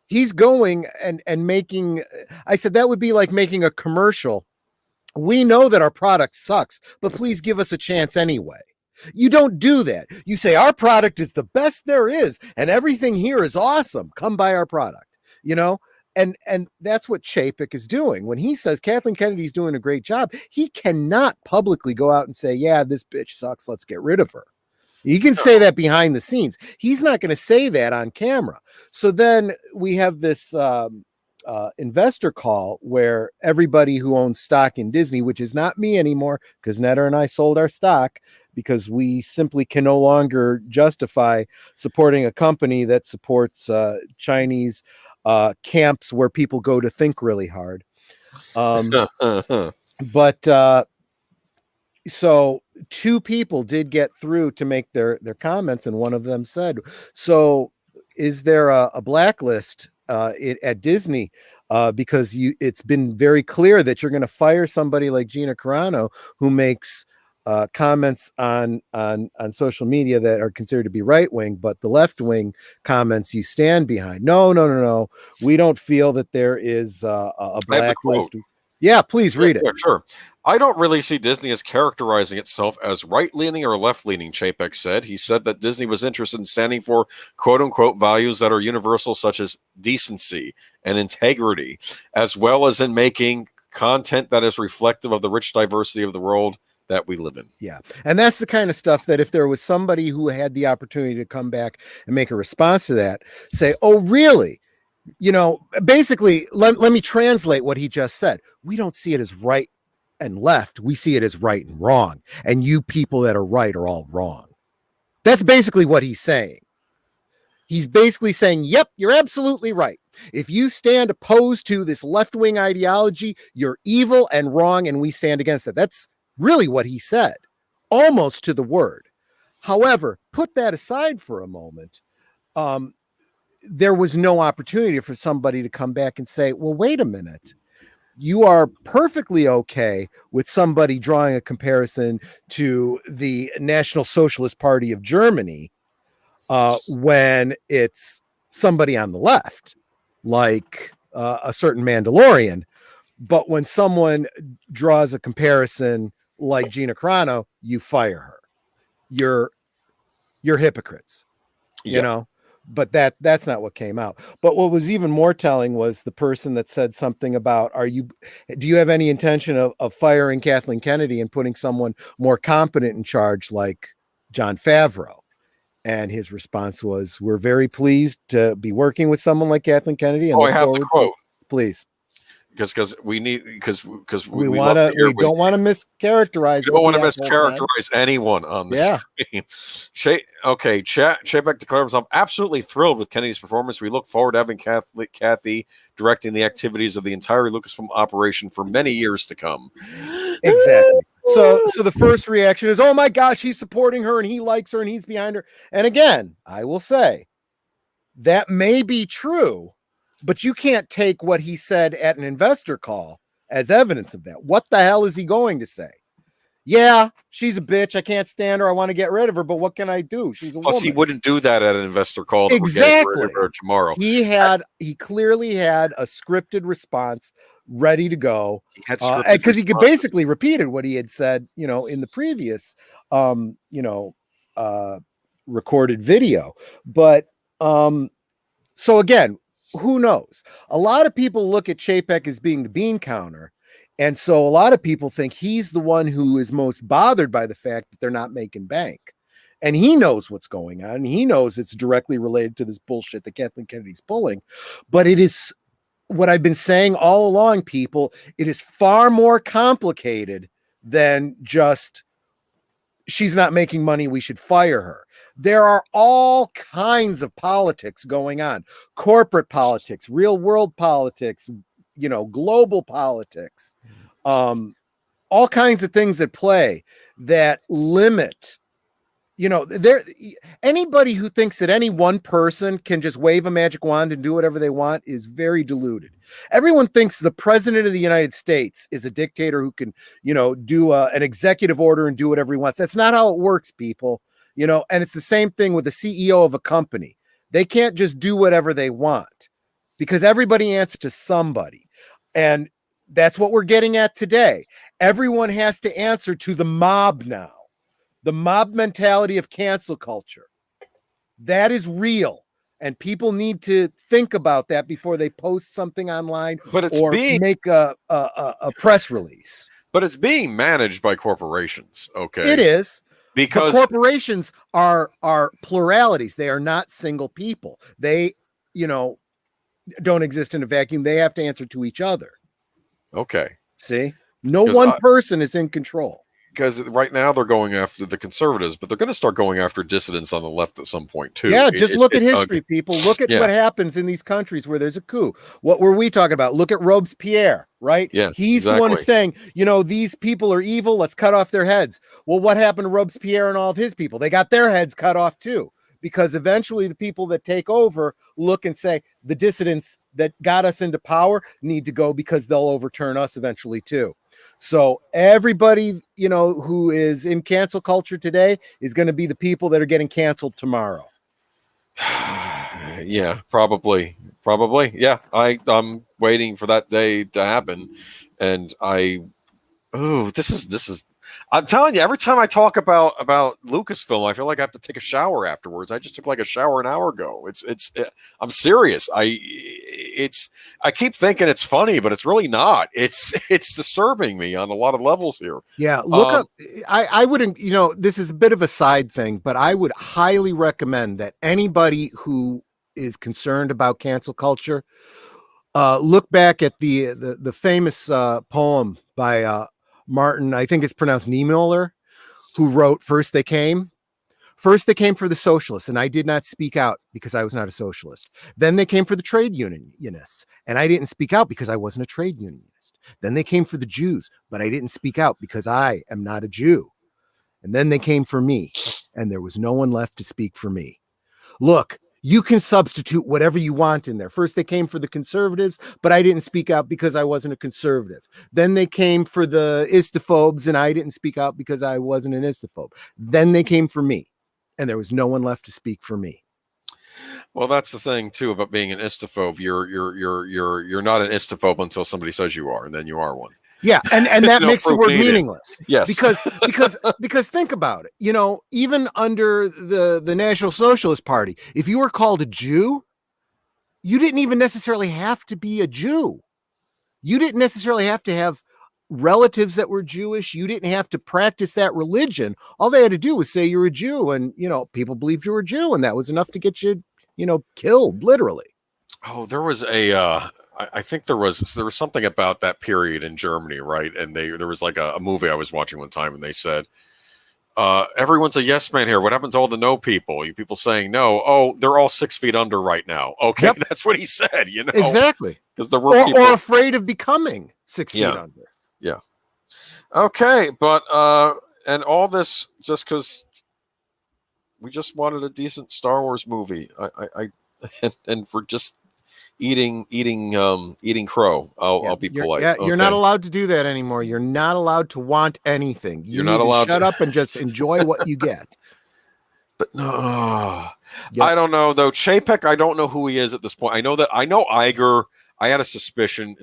He's going and making, I said that would be like making a commercial. We know that our product sucks, but please give us a chance anyway. You don't do that. You say our product is the best there is and everything here is awesome. Come buy our product, And that's what Chapek is doing. When he says Kathleen Kennedy's doing a great job, he cannot publicly go out and say, "Yeah, this bitch sucks. Let's get rid of her." You can say that behind the scenes. He's not going to say that on camera. So then we have this investor call where everybody who owns stock in Disney, which is not me anymore, because Netta and I sold our stock because we simply can no longer justify supporting a company that supports Chinese camps where people go to think really hard. But so two people did get through to make their comments, and one of them said, so is there a blacklist at Disney? Because it's been very clear that you're going to fire somebody like Gina Carano, who makes comments on social media that are considered to be right-wing, but the left-wing comments you stand behind. No. We don't feel that there is a blacklist. Yeah, please read it. Yeah, sure. I don't really see Disney as characterizing itself as right-leaning or left-leaning, Chapek said. He said that Disney was interested in standing for quote-unquote values that are universal, such as decency and integrity, as well as in making content that is reflective of the rich diversity of the world that we live in. Yeah. And that's the kind of stuff that if there was somebody who had the opportunity to come back and make a response to that, say, oh, really? You know, basically, let me translate what he just said. We don't see it as right and left. We see it as right and wrong. And you people that are right are all wrong. That's basically what he's saying. He's basically saying, yep, you're absolutely right. If you stand opposed to this left-wing ideology, you're evil and wrong, and we stand against it. That's really what he said, almost to the word. However, put that aside for a moment. There was no opportunity for somebody to come back and say, well, wait a minute. You are perfectly okay with somebody drawing a comparison to the National Socialist Party of Germany when it's somebody on the left, like a certain Mandalorian. But when someone draws a comparison like Gina Carano, you fire her. You're hypocrites, you know? But that's not what came out. But what was even more telling was the person that said something about, do you have any intention of firing Kathleen Kennedy and putting someone more competent in charge like Jon Favreau? And his response was, we're very pleased to be working with someone like Kathleen Kennedy. And I have the quote. Please. Because we don't want to mischaracterize. We don't want to mischaracterize anyone on the stream. Chapek declared himself absolutely thrilled with Kennedy's performance. We look forward to having Kathy directing the activities of the entire Lucasfilm operation for many years to come. Exactly. So the first reaction is, oh my gosh, he's supporting her and he likes her and he's behind her. And again, I will say that may be true, but you can't take what he said at an investor call as evidence of that. What the hell is he going to say? Yeah, she's a bitch. I can't stand her. I want to get rid of her, but what can I do? She's a woman. He wouldn't do that at an investor call. Exactly. We're getting rid of her tomorrow. He clearly had a scripted response ready to go because he could basically repeated what he had said, in the previous, recorded video. But so again, who knows? A lot of people look at Chapek as being the bean counter. And so a lot of people think he's the one who is most bothered by the fact that they're not making bank. And he knows what's going on. And he knows it's directly related to this bullshit that Kathleen Kennedy's pulling. But it is what I've been saying all along, people. It is far more complicated than just she's not making money, we should fire her. There are all kinds of politics going on. Corporate politics, real world politics, global politics, all kinds of things at play that limit, anybody who thinks that any one person can just wave a magic wand and do whatever they want is very deluded. Everyone thinks the president of the United States is a dictator who can, do an executive order and do whatever he wants. That's not how it works, people. And it's the same thing with the CEO of a company. They can't just do whatever they want because everybody answers to somebody. And that's what we're getting at today. Everyone has to answer to the mob now. The mob mentality of cancel culture. That is real. And people need to think about that before they post something online or make a press release. But it's being managed by corporations. Okay. It is. because corporations are pluralities. They are not single people. They, don't exist in a vacuum. They have to answer to each other. okay. See, no one person is in control. Because right now they're going after the conservatives, but they're going to start going after dissidents on the left at some point too. Yeah, just look at history, people. Look at what happens in these countries where there's a coup. What were we talking about? Look at Robespierre, right? Yeah, he's the one who's saying, these people are evil. Let's cut off their heads. Well, what happened to Robespierre and all of his people? They got their heads cut off too, because eventually the people that take over look and say the dissidents that got us into power need to go because they'll overturn us eventually too. So everybody, who is in cancel culture today is going to be the people that are getting canceled tomorrow. Yeah, probably. Yeah. I'm waiting for that day to happen. And this is, I'm telling you, every time I talk about Lucasfilm, I feel like I have to take a shower afterwards. I just took like a shower an hour ago. I'm serious. I keep thinking it's funny, but it's really not. It's disturbing me on a lot of levels here. Yeah. Look up. I wouldn't, this is a bit of a side thing, but I would highly recommend that anybody who is concerned about cancel culture, look back at the famous poem by Martin, I think it's pronounced Niemöller, who wrote First They Came for the socialists, and I did not speak out because I was not a socialist. Then they came for the trade unionists, and I didn't speak out because I wasn't a trade unionist. Then they came for the Jews, but I didn't speak out because I am not a Jew. And then they came for me, and there was no one left to speak for me. Look, you can substitute whatever you want in there. First, they came for the conservatives, but I didn't speak out because I wasn't a conservative. Then they came for the istophobes, and I didn't speak out because I wasn't an istophobe. Then they came for me, and there was no one left to speak for me. Well, that's the thing too about being an istophobe. You're not an istophobe until somebody says you are, and then you are one. Yeah, and that makes the word meaningless. Yes, because think about it. Even under the National Socialist Party, if you were called a Jew, you didn't even necessarily have to be a Jew. You didn't necessarily have to have relatives that were Jewish. You didn't have to practice that religion. All they had to do was say you're a Jew, and people believed you were a Jew, and that was enough to get you, killed, literally. Oh, there was I think there was something about that period in Germany, right? And there was like a movie I was watching one time, and they said, everyone's a yes man here. What happened to all the no people? You people saying no. Oh, they're all 6 feet under right now. Okay, yep. That's what he said, Exactly. Because there were people or afraid of becoming 6 feet under. Yeah. Okay, but and all this just because we just wanted a decent Star Wars movie. And for just eating crow. I'll be polite. Yeah, you're not allowed to do that anymore. You're not allowed to want anything. You're not allowed to shut up and just enjoy what you get. But no, I don't know though. Chapek, I don't know who he is at this point. I know Iger. I had a suspicion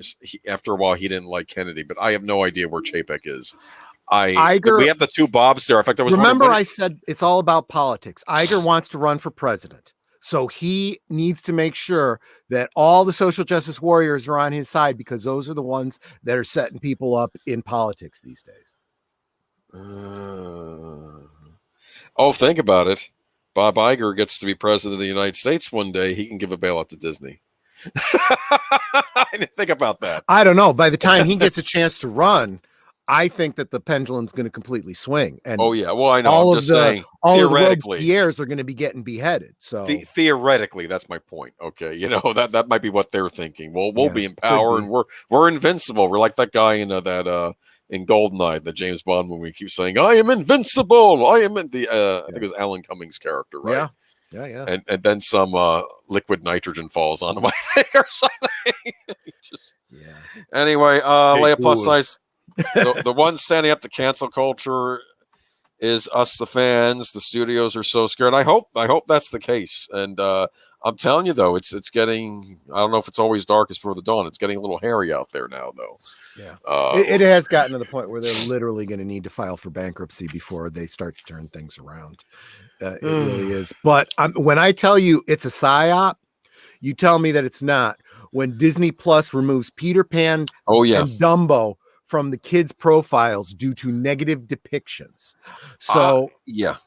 after a while he didn't like Kennedy, but I have no idea where Chapek is. Iger, we have the two Bobs there. In fact, I said it's all about politics. Iger wants to run for president. So he needs to make sure that all the social justice warriors are on his side, because those are the ones that are setting people up in politics these days. Think about it. Bob Iger gets to be president of the United States one day. He can give a bailout to Disney. I didn't think about that. I don't know. By the time he gets a chance to run, I think that the pendulum's going to completely swing. And I know. I'm just saying, theoretically, the heirs are going to be getting beheaded. So theoretically, that's my point. Okay, that might be what they're thinking. Well, we'll be in power, and we're invincible. We're like that guy in in Goldeneye, the James Bond movie. Keeps saying, "I am invincible." I think it was Alan Cummings' character, right? Yeah. And then some liquid nitrogen falls on him, I think, or something. Anyway, lay a plus size. The one standing up to cancel culture is us, the fans. The studios are so scared. I hope that's the case. And I'm telling you, though, it's getting. I don't know if it's always darkest before the dawn. It's getting a little hairy out there now, though. Yeah, it has gotten to the point where they're literally going to need to file for bankruptcy before they start to turn things around. It really is. But when I tell you it's a psyop, you tell me that it's not. When Disney Plus removes Peter Pan and Dumbo from the kids' profiles due to negative depictions. So yeah.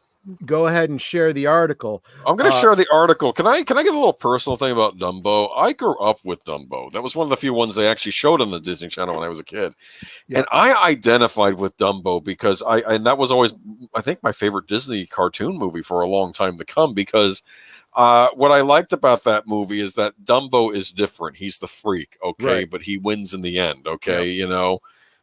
Go ahead and share the article. I'm going to share the article. Can I give a little personal thing about Dumbo? I grew up with Dumbo. That was one of the few ones they actually showed on the Disney Channel when I was a kid. And I identified with Dumbo because and that was always, I think, my favorite Disney cartoon movie for a long time to come, because what I liked about that movie is that Dumbo is different. He's the freak, okay, but he wins in the end, okay, you know.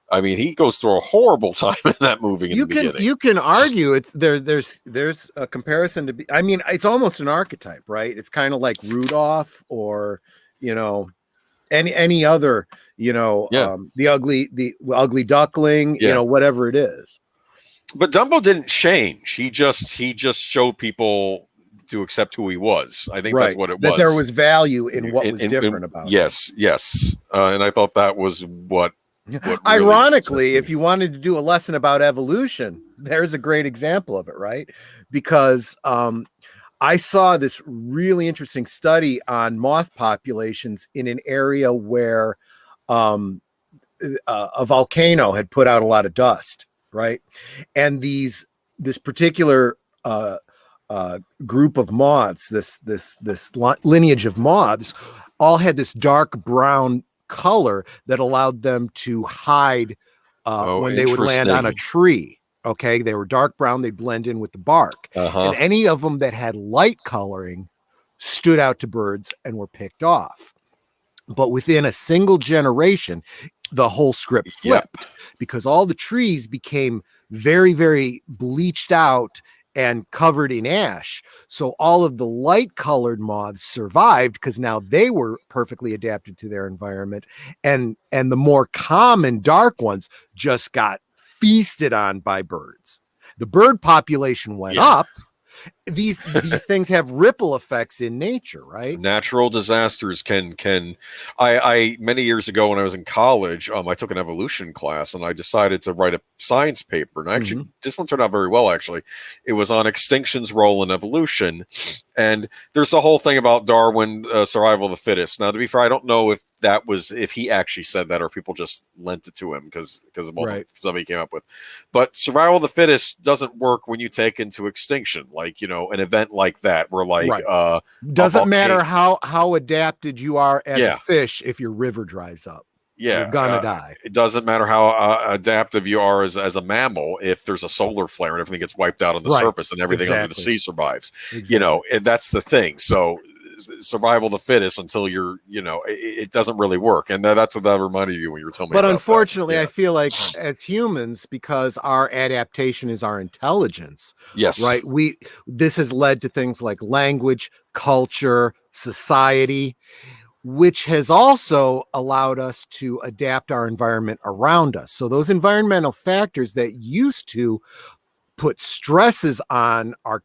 I mean, he goes through a horrible time in that movie in the beginning. You can argue it's there's a comparison to be. I mean, it's almost an archetype, right? It's kind of like Rudolph, or you know, any other, you know, the ugly duckling, you know, whatever it is. But Dumbo didn't change. He just showed people to accept who he was. I think that's what it was. That there was value in what was different about him. Yes. And I thought that was what ironically, really, if you wanted to do a lesson about evolution, there's a great example of it, right? Because I saw this really interesting study on moth populations in an area where a volcano had put out a lot of dust, right? And this particular group of moths, this lineage of moths, all had this dark brown color that allowed them to hide when they would land on a tree. Okay, they were dark brown, they'd blend in with the bark. And any of them that had light coloring stood out to birds and were picked off. But within a single generation, the whole script flipped, because all the trees became very, very bleached out and covered in ash. So all of the light colored moths survived because now they were perfectly adapted to their environment. And the more common dark ones just got feasted on by birds. The bird population went up. These things have ripple effects in nature, right? Natural disasters can I many years ago when I was in college, I took an evolution class and I decided to write a science paper. And actually this one turned out very well, actually. It was on extinction's role in evolution. And there's the whole thing about Darwin, survival of the fittest. Now, to be fair, I don't know if he actually said that or if people just lent it to him because of all the stuff he came up with. But survival of the fittest doesn't work when you take into extinction, like, you know, an event like that where doesn't matter how adapted you are as a fish. If your river dries up, you're gonna die. It doesn't matter how adaptive you are as a mammal. If there's a solar flare and everything gets wiped out on the surface and everything under the sea survives, you know, and that's the thing. So survival of the fittest until you're, you know, it doesn't really work. And that's what that reminded you when you were telling me but about unfortunately that. I feel like as humans, because our adaptation is our intelligence, right, this has led to things like language, culture, society, which has also allowed us to adapt our environment around us. So those environmental factors that used to put stresses on our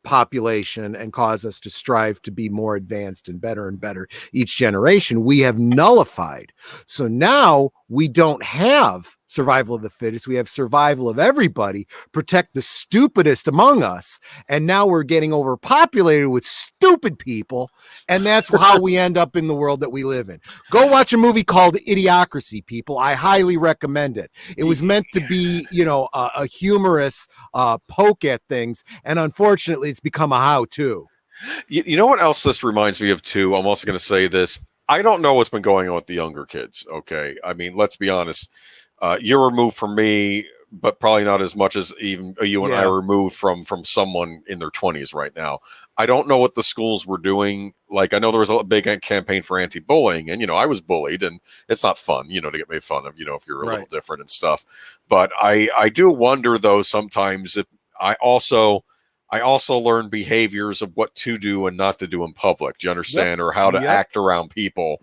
population and cause us to strive to be more advanced and better each generation, we have nullified. So now we don't have survival of the fittest. We have survival of everybody, protect the stupidest among us. And now we're getting overpopulated with stupid people. And that's how we end up in the world that we live in. Go watch a movie called Idiocracy, people. I highly recommend it. It was meant to be, you know, a humorous poke at things. And unfortunately, it's become a how-to. You know what else this reminds me of too? I'm also going to say this. I don't know what's been going on with the younger kids. Okay. I mean, let's be honest. You're removed from me, but probably not as much as even you and I are removed from someone in their 20s right now. I don't know what the schools were doing. Like, I know there was a big campaign for anti-bullying, and, you know, I was bullied, and it's not fun, you know, to get made fun of, you know, if you're a little different and stuff. But I do wonder, though, sometimes if I also learn behaviors of what to do and not to do in public. Do you understand? Or how to act around people,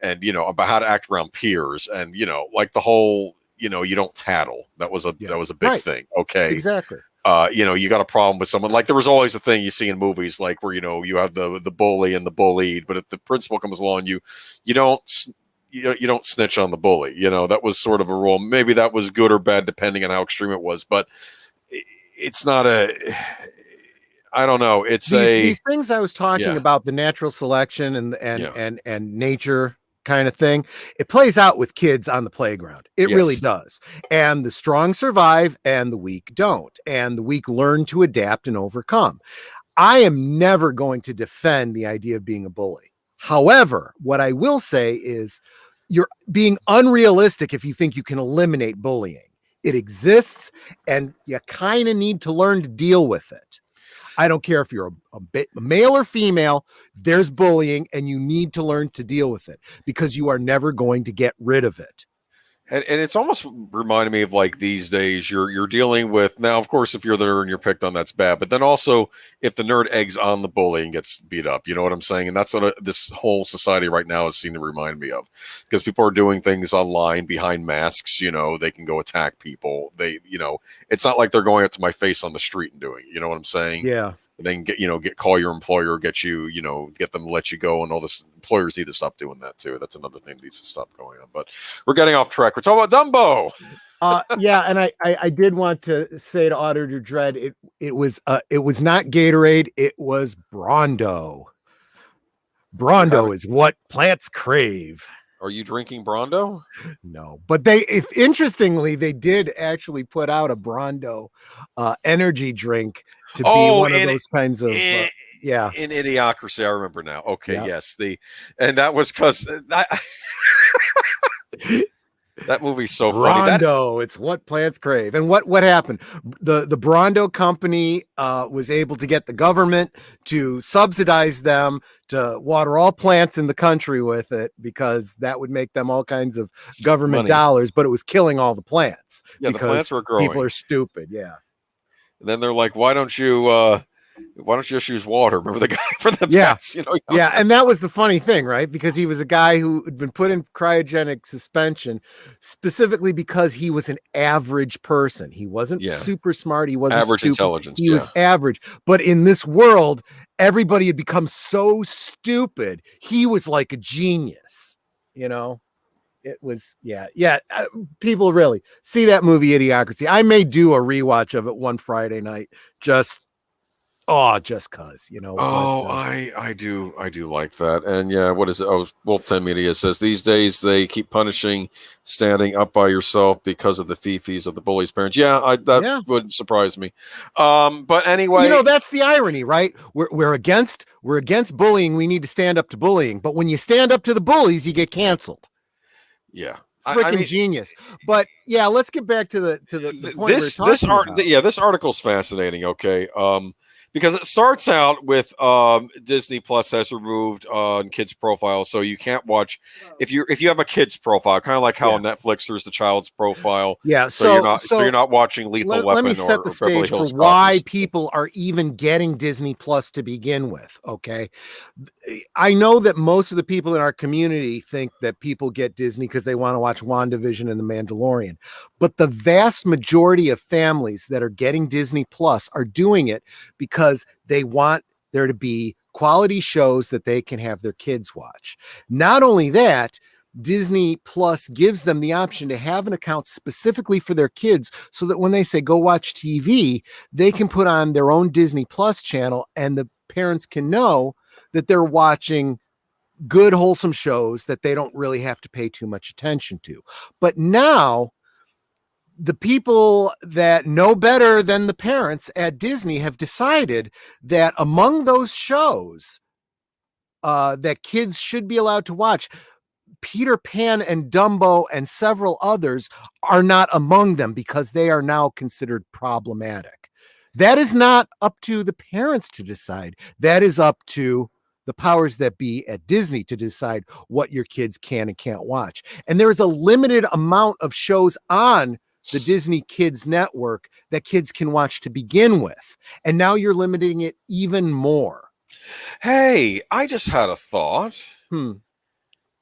and, you know, about how to act around peers, and, you know, like the whole, you know, you don't tattle. That was a big thing. Okay. Exactly. You know, you got a problem with someone. Like, there was always a thing you see in movies, like where, you know, you have the bully and the bullied, but if the principal comes along, you don't snitch on the bully. You know, that was sort of a rule. Maybe that was good or bad depending on how extreme it was, but it's not I don't know. It's these things I was talking about, the natural selection and nature kind of thing. It plays out with kids on the playground. It really Yes. does. And the strong survive and the weak don't. And the weak learn to adapt and overcome. I am never going to defend the idea of being a bully. However, what I will say is you're being unrealistic if you think you can eliminate bullying. It exists, and you kind of need to learn to deal with it. I don't care if you're a male or female, there's bullying, and you need to learn to deal with it because you are never going to get rid of it. And it's almost reminding me of like these days you're dealing with now, of course, if you're the nerd and you're picked on, that's bad. But then also if the nerd eggs on the bully and gets beat up, you know what I'm saying? And that's what this whole society right now is seen to remind me of, because people are doing things online behind masks. You know, they can go attack people. They, you know, it's not like they're going up to my face on the street and doing it. You know what I'm saying? Yeah. And then call your employer, get them to let you go, and all this. Employers need to stop doing that too. That's another thing that needs to stop going on. But we're getting off track. We're talking about Dumbo. Yeah, and I did want to say to Auditor Dread, it was not Gatorade, it was Brondo. Brondo is what plants crave. Are you drinking Brondo? No, but interestingly, they did actually put out a Brondo energy drink to be one of those kinds of yeah. In Idiocracy, I remember now. Okay, yeah. Yes, and that was because that movie's so funny. Brondo, it's what plants crave. And what happened? The Brondo company was able to get the government to subsidize them to water all plants in the country with it, because that would make them all kinds of government dollars, but it was killing all the plants. Yeah, the plants were growing. People are stupid. Yeah. And then they're like, why don't you just use water? Remember the guy for the pets? Yeah, and that was the funny thing, right? Because he was a guy who had been put in cryogenic suspension specifically because he was an average person. He wasn't super smart. He wasn't average stupid. Intelligence. He was average. But in this world, everybody had become so stupid. He was like a genius, you know? It was, people really see that movie Idiocracy. I may do a rewatch of it one Friday night, just cause, you know. I do like that. And yeah, what is it? Oh, Wolf 10 Media says these days they keep punishing standing up by yourself because of the fifis of the bully's parents. That wouldn't surprise me. But anyway, you know, that's the irony, right? We're against bullying. We need to stand up to bullying, but when you stand up to the bullies, you get canceled. Yeah. Freaking genius. But yeah, let's get back to the point this article's fascinating. Okay. Because it starts out with Disney Plus has removed kids profile, so you can't watch if you have a kids profile, kind of like how on Netflix there's the child's profile. Yeah, so you're not watching Lethal Weapon. Let me set the stage for why people are even getting Disney Plus to begin with. Okay, I know that most of the people in our community think that people get Disney because they want to watch WandaVision and The Mandalorian, but the vast majority of families that are getting Disney Plus are doing it because they want there to be quality shows that they can have their kids watch. Not only that, Disney Plus gives them the option to have an account specifically for their kids so that when they say go watch TV, they can put on their own Disney Plus channel and the parents can know that they're watching good, wholesome shows that they don't really have to pay too much attention to. But now the people that know better than the parents at Disney have decided that among those shows that kids should be allowed to watch, Peter Pan and Dumbo and several others are not among them because they are now considered problematic. That is not up to the parents to decide. That is up to the powers that be at Disney to decide what your kids can and can't watch. And there is a limited amount of shows on the Disney Kids Network that kids can watch to begin with. And now you're limiting it even more. Hey, I just had a thought.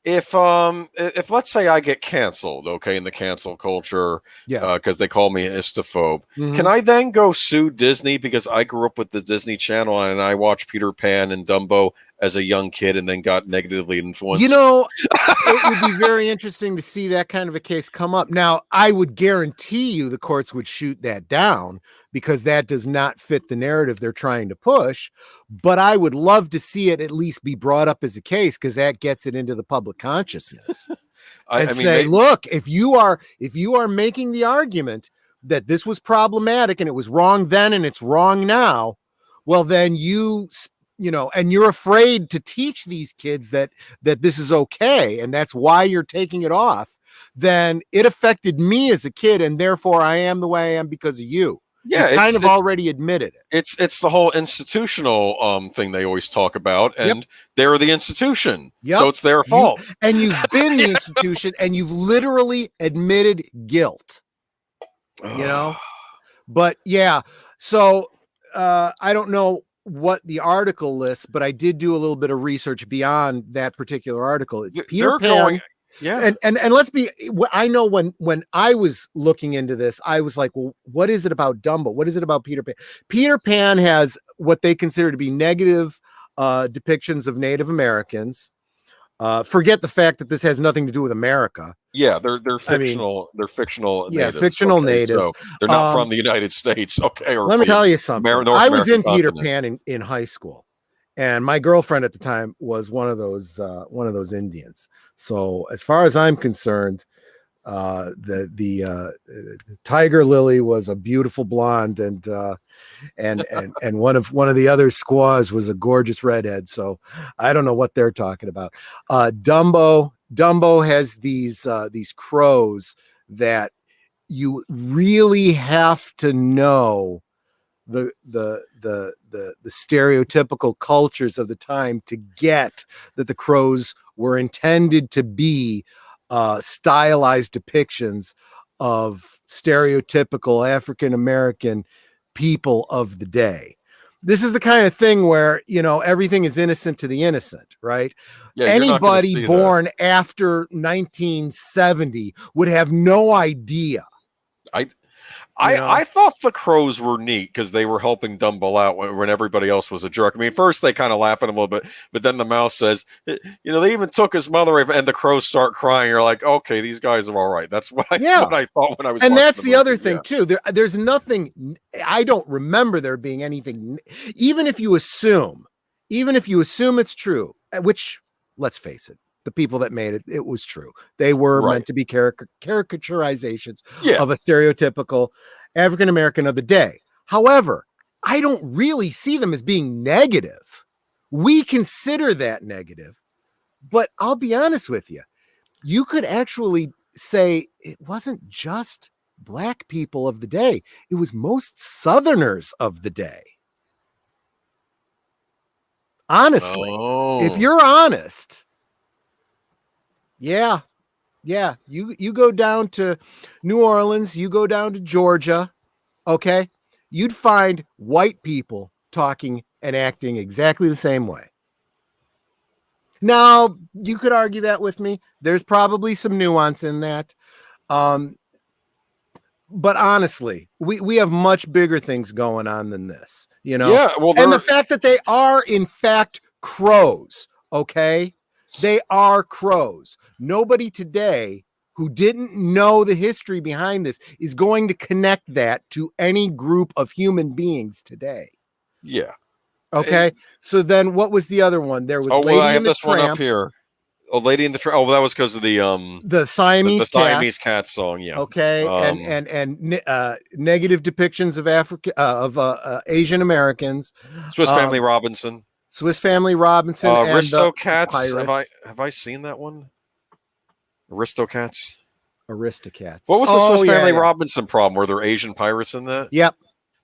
If let's say I get canceled, okay, in the cancel culture, because they call me an istophobe, can I then go sue Disney because I grew up with the Disney Channel and I watch Peter Pan and Dumbo as a young kid and then got negatively influenced. You know, it would be very interesting to see that kind of a case come up. Now, I would guarantee you the courts would shoot that down because that does not fit the narrative they're trying to push. But I would love to see it at least be brought up as a case because that gets it into the public consciousness. Look, if you are making the argument that this was problematic and it was wrong then and it's wrong now, well, then and you're afraid to teach these kids that this is okay and that's why you're taking it off, then it affected me as a kid and therefore I am the way I am because of you. Yeah, you kind of already admitted it. It's the whole institutional thing they always talk about, and they're the institution, so it's their fault. And you've been the institution, and you've literally admitted guilt. But yeah, so I don't know what the article lists, but I did do a little bit of research beyond that particular article. It's Peter Pan. And let's be, I know when I was looking into this, I was like, well, what is it about Dumbo? What is it about Peter Pan? Peter Pan has what they consider to be negative depictions of Native Americans. Forget the fact that this has nothing to do with America. Yeah, they're fictional. They're fictional. Yeah, natives. Fictional natives. So they're not from the United States. Okay. Or let me tell you something. I was in Peter continent. Pan in high school. And my girlfriend at the time was one of those Indians. So as far as I'm concerned, the Tiger Lily was a beautiful blonde, and one of the other squaws was a gorgeous redhead. So I don't know what they're talking about. Dumbo has these crows that you really have to know the stereotypical cultures of the time to get that the crows were intended to be stylized depictions of stereotypical African American people of the day. This is the kind of thing where, everything is innocent to the innocent, right? Yeah, anybody born after 1970 would have no idea. I thought the crows were neat because they were helping Dumbo out when everybody else was a jerk. I mean, first they kind of laugh at him a little bit, but then the mouse says, they even took his mother, and the crows start crying. You're like, okay, these guys are all right. That's what I thought when I was. And that's the other thing too. There's nothing. I don't remember there being anything. Even if you assume it's true, which, let's face it, the people that made it was true. They were meant to be caricaturizations of a stereotypical African American of the day. However, I don't really see them as being negative. We consider that negative, but I'll be honest with you. You could actually say it wasn't just Black people of the day. It was most Southerners of the day. Honestly, if you're honest. Yeah. You go down to New Orleans, you go down to Georgia, okay? You'd find white people talking and acting exactly the same way. Now, you could argue that with me. There's probably some nuance in that. But honestly, we have much bigger things going on than this, Yeah, well, and the fact that they are, in fact, crows, okay? They are crows. Nobody today who didn't know the history behind this is going to connect that to any group of human beings today. Yeah. Okay. So then what was the other one? There was I have this one up here. Oh, Lady in the Tramp. Oh, that was because of the Siamese Siamese cat song. Yeah. Okay. And negative depictions of Asian Americans. Swiss Family Robinson. Aristocats. Have I seen that one? Aristocats. What was the Swiss Family Robinson problem? Were there Asian pirates in that? Yep.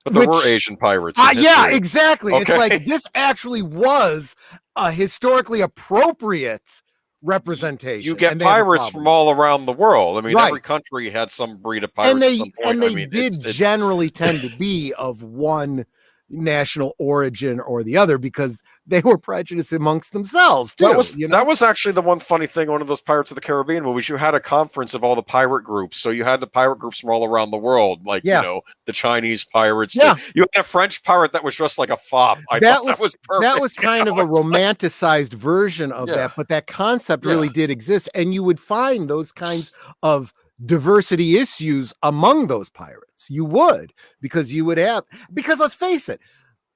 But there were Asian pirates. Yeah, exactly. Okay. It's like this actually was a historically appropriate representation. You get pirates from all around the world. I mean, every country had some breed of pirates. And they did generally tend to be of one national origin or the other, because they were prejudiced amongst themselves too. That was actually the one funny thing. One of those Pirates of the Caribbean movies, you had a conference of all the pirate groups. So you had the pirate groups from all around the world, like the Chinese pirates. Yeah. You had a French pirate that was dressed like a fop. I thought that was perfect. That was kind of a romanticized version of that, but that concept really did exist, and you would find those kinds of diversity issues among those pirates. You would, because let's face it,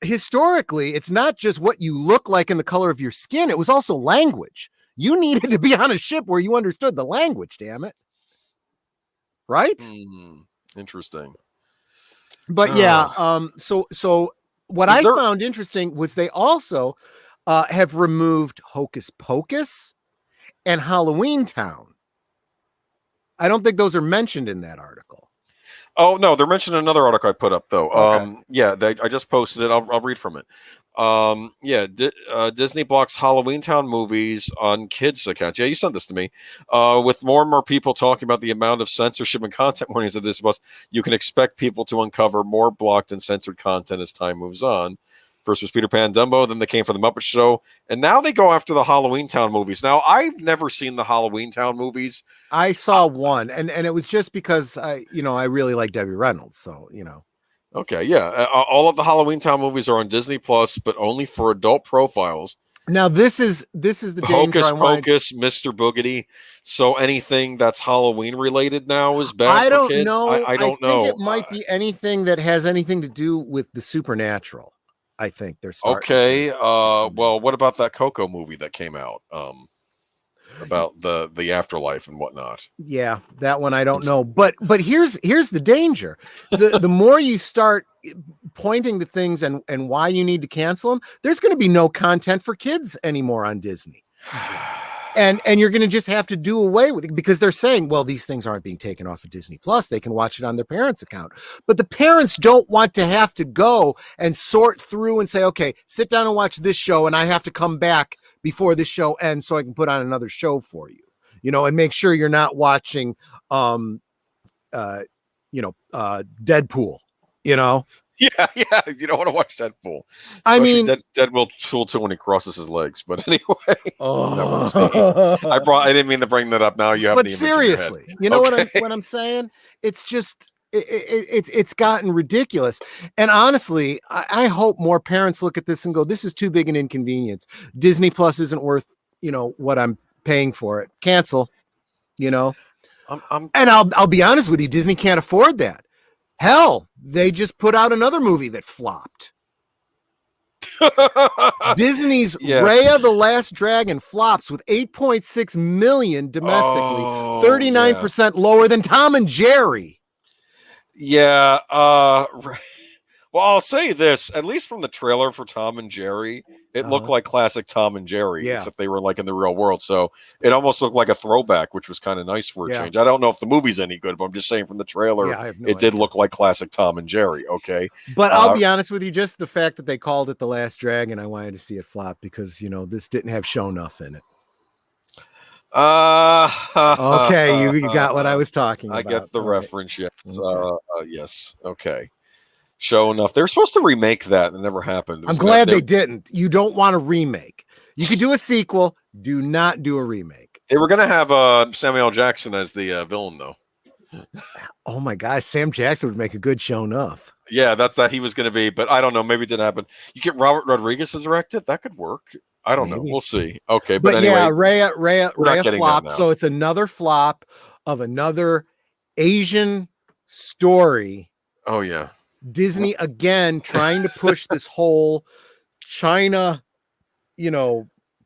historically, it's not just what you look like and the color of your skin. It was also language. You needed to be on a ship where you understood the language, damn it. Right? Interesting. But so what I found interesting was they also have removed Hocus Pocus and Halloween Town. I don't think those are mentioned in that article. Oh no, they're mentioning another article I put up though. Okay. I just posted it. I'll read from it. Disney blocks Halloween Town movies on kids' accounts. Yeah, you sent this to me. With more and more people talking about the amount of censorship and content warnings of this bus, you can expect people to uncover more blocked and censored content as time moves on. First was Peter Pan, Dumbo, then they came for the Muppet Show, and now they go after the Halloween Town movies. Now, I've never seen the Halloween Town movies. I saw one, and it was just because I really like Debbie Reynolds, so Okay, yeah, all of the Halloween Town movies are on Disney Plus, but only for adult profiles. Now, this is the Hocus Pocus, Mr. Boogedy. So anything that's Halloween related now is bad. I don't for kids. know. I don't know. Think it might be anything that has anything to do with the supernatural. I think they're starting. Okay. Well, what about that Coco movie that came out about the afterlife and whatnot? Yeah, that one I don't know. But here's the danger. The more you start pointing to things and why you need to cancel them, there's going to be no content for kids anymore on Disney. And you're going to just have to do away with it, because they're saying, well, these things aren't being taken off of Disney Plus. They can watch it on their parents' account. But the parents don't want to have to go and sort through and say, okay, sit down and watch this show, and I have to come back before this show ends so I can put on another show for you, and make sure you're not watching, Deadpool, Yeah, you don't want to watch Deadpool. I mean, Deadpool 2 when he crosses his legs. But anyway, I didn't mean to bring that up. Now you have. But seriously, what I'm saying? It's just it's gotten ridiculous. And honestly, I hope more parents look at this and go, "This is too big an inconvenience. Disney Plus isn't worth what I'm paying for it. Cancel." And I'll be honest with you, Disney can't afford that. Hell, they just put out another movie that flopped. Disney's Raya the Last Dragon flops with 8.6 million domestically, 39% lower than Tom and Jerry. Yeah. Well, I'll say this, at least from the trailer for Tom and Jerry, it looked like classic Tom and Jerry, except they were like in the real world. So it almost looked like a throwback, which was kind of nice for a change. I don't know if the movie's any good, but I'm just saying from the trailer, it did look like classic Tom and Jerry. Okay. But I'll be honest with you, just the fact that they called it The Last Dragon, I wanted to see it flop because, this didn't have show enough in it. Okay, you got what I was talking about. I get the reference, yes. Okay. Yes. Okay. Show enough. They were supposed to remake that, and it never happened. I'm glad they didn't. You don't want a remake. You could do a sequel. Do not do a remake. They were going to have Samuel L. Jackson as the villain, though. Oh my gosh, Sam Jackson would make a good Show Enough. Yeah, that's that he was going to be, but I don't know. Maybe it didn't happen. You get Robert Rodriguez to direct it. That could work. I don't know. We'll see. Okay, but anyway, Raya flop. So it's another flop of another Asian story. Oh yeah. Disney again trying to push this whole China,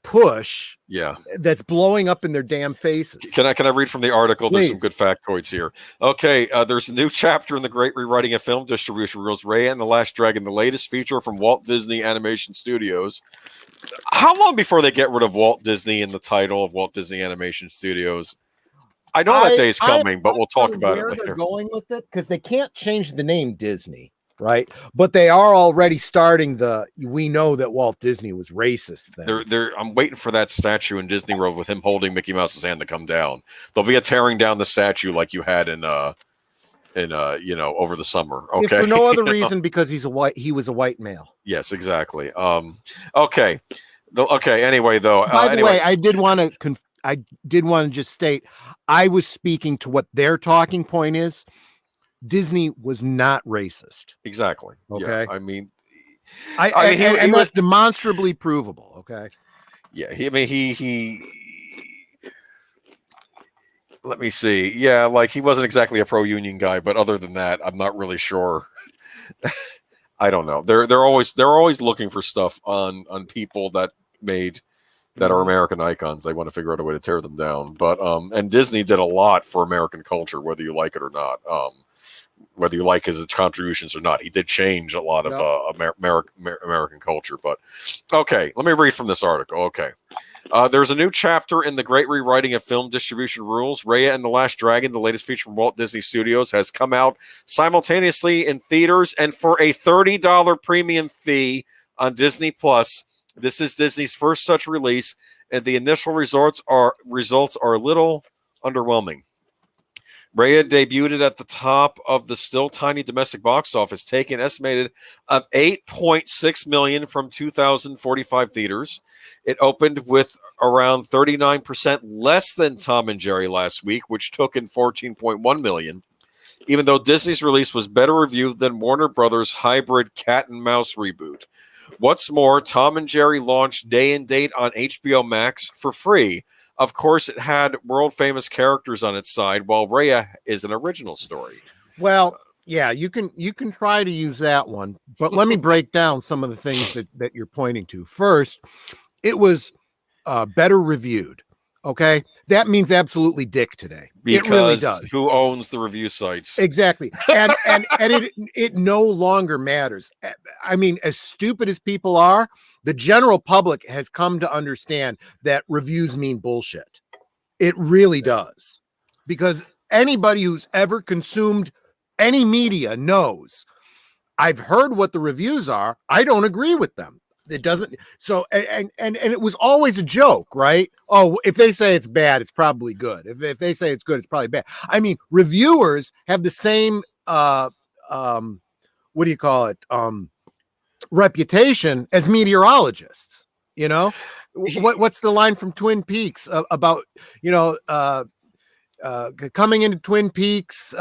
push. Yeah, that's blowing up in their damn faces. Can I read from the article? Please. There's some good factoids here. Okay, there's a new chapter in the Great Rewriting of Film Distribution Rules. Raya and the Last Dragon, the latest feature from Walt Disney Animation Studios. How long before they get rid of Walt Disney in the title of Walt Disney Animation Studios? I know that day's coming, but we'll talk about it later. They're going with it because they can't change the name Disney, right? But they are already starting we know that Walt Disney was racist thing. I'm waiting for that statue in Disney World with him holding Mickey Mouse's hand to come down. There'll be a tearing down the statue like you had in over the summer. If Okay. for no other reason, because he was a white male. Yes, exactly. Okay. Okay. Anyway, though. By the anyway. way, I did want to just state, I was speaking to what their talking point is. Disney was not racist. Exactly. Okay. Yeah, I mean, and that's demonstrably provable. Okay. Yeah. He. Let me see. Yeah, like he wasn't exactly a pro-union guy, but other than that, I'm not really sure. I don't know. They're always looking for stuff on people that are American icons. They want to figure out a way to tear them down. But and Disney did a lot for American culture, whether you like it or not. Whether you like his contributions or not, he did change a lot of American culture. But okay, let me read from this article. Okay. There's a new chapter in the great rewriting of film distribution rules. Raya and the Last Dragon, the latest feature from Walt Disney Studios, has come out simultaneously in theaters and for a $30 premium fee on Disney Plus. This is Disney's first such release, and the initial results are a little underwhelming. Raya debuted at the top of the still tiny domestic box office, taking an estimated of $8.6 million from 2,045 theaters. It opened with around 39% less than Tom and Jerry last week, which took in $14.1 million. Even though Disney's release was better reviewed than Warner Brothers' hybrid cat and mouse reboot. What's more, Tom and Jerry launched day and date on HBO Max for free. Of course, it had world-famous characters on its side, while Raya is an original story. Well, yeah, you can try to use that one, but let me break down some of the things that you're pointing to. First, it was better reviewed. Okay, that means absolutely dick today. Because it really does. Who owns the review sites? Exactly, and it no longer matters. I mean, as stupid as people are, the general public has come to understand that reviews mean bullshit. It really does, because anybody who's ever consumed any media knows. I've heard what the reviews are. I don't agree with them. It doesn't. So, and it was always a joke, right? Oh, if they say it's bad, it's probably good. If they say it's good, it's probably bad. I mean, reviewers have the same, what do you call it? Reputation as meteorologists, you know? What's the line from Twin Peaks about, coming into Twin Peaks,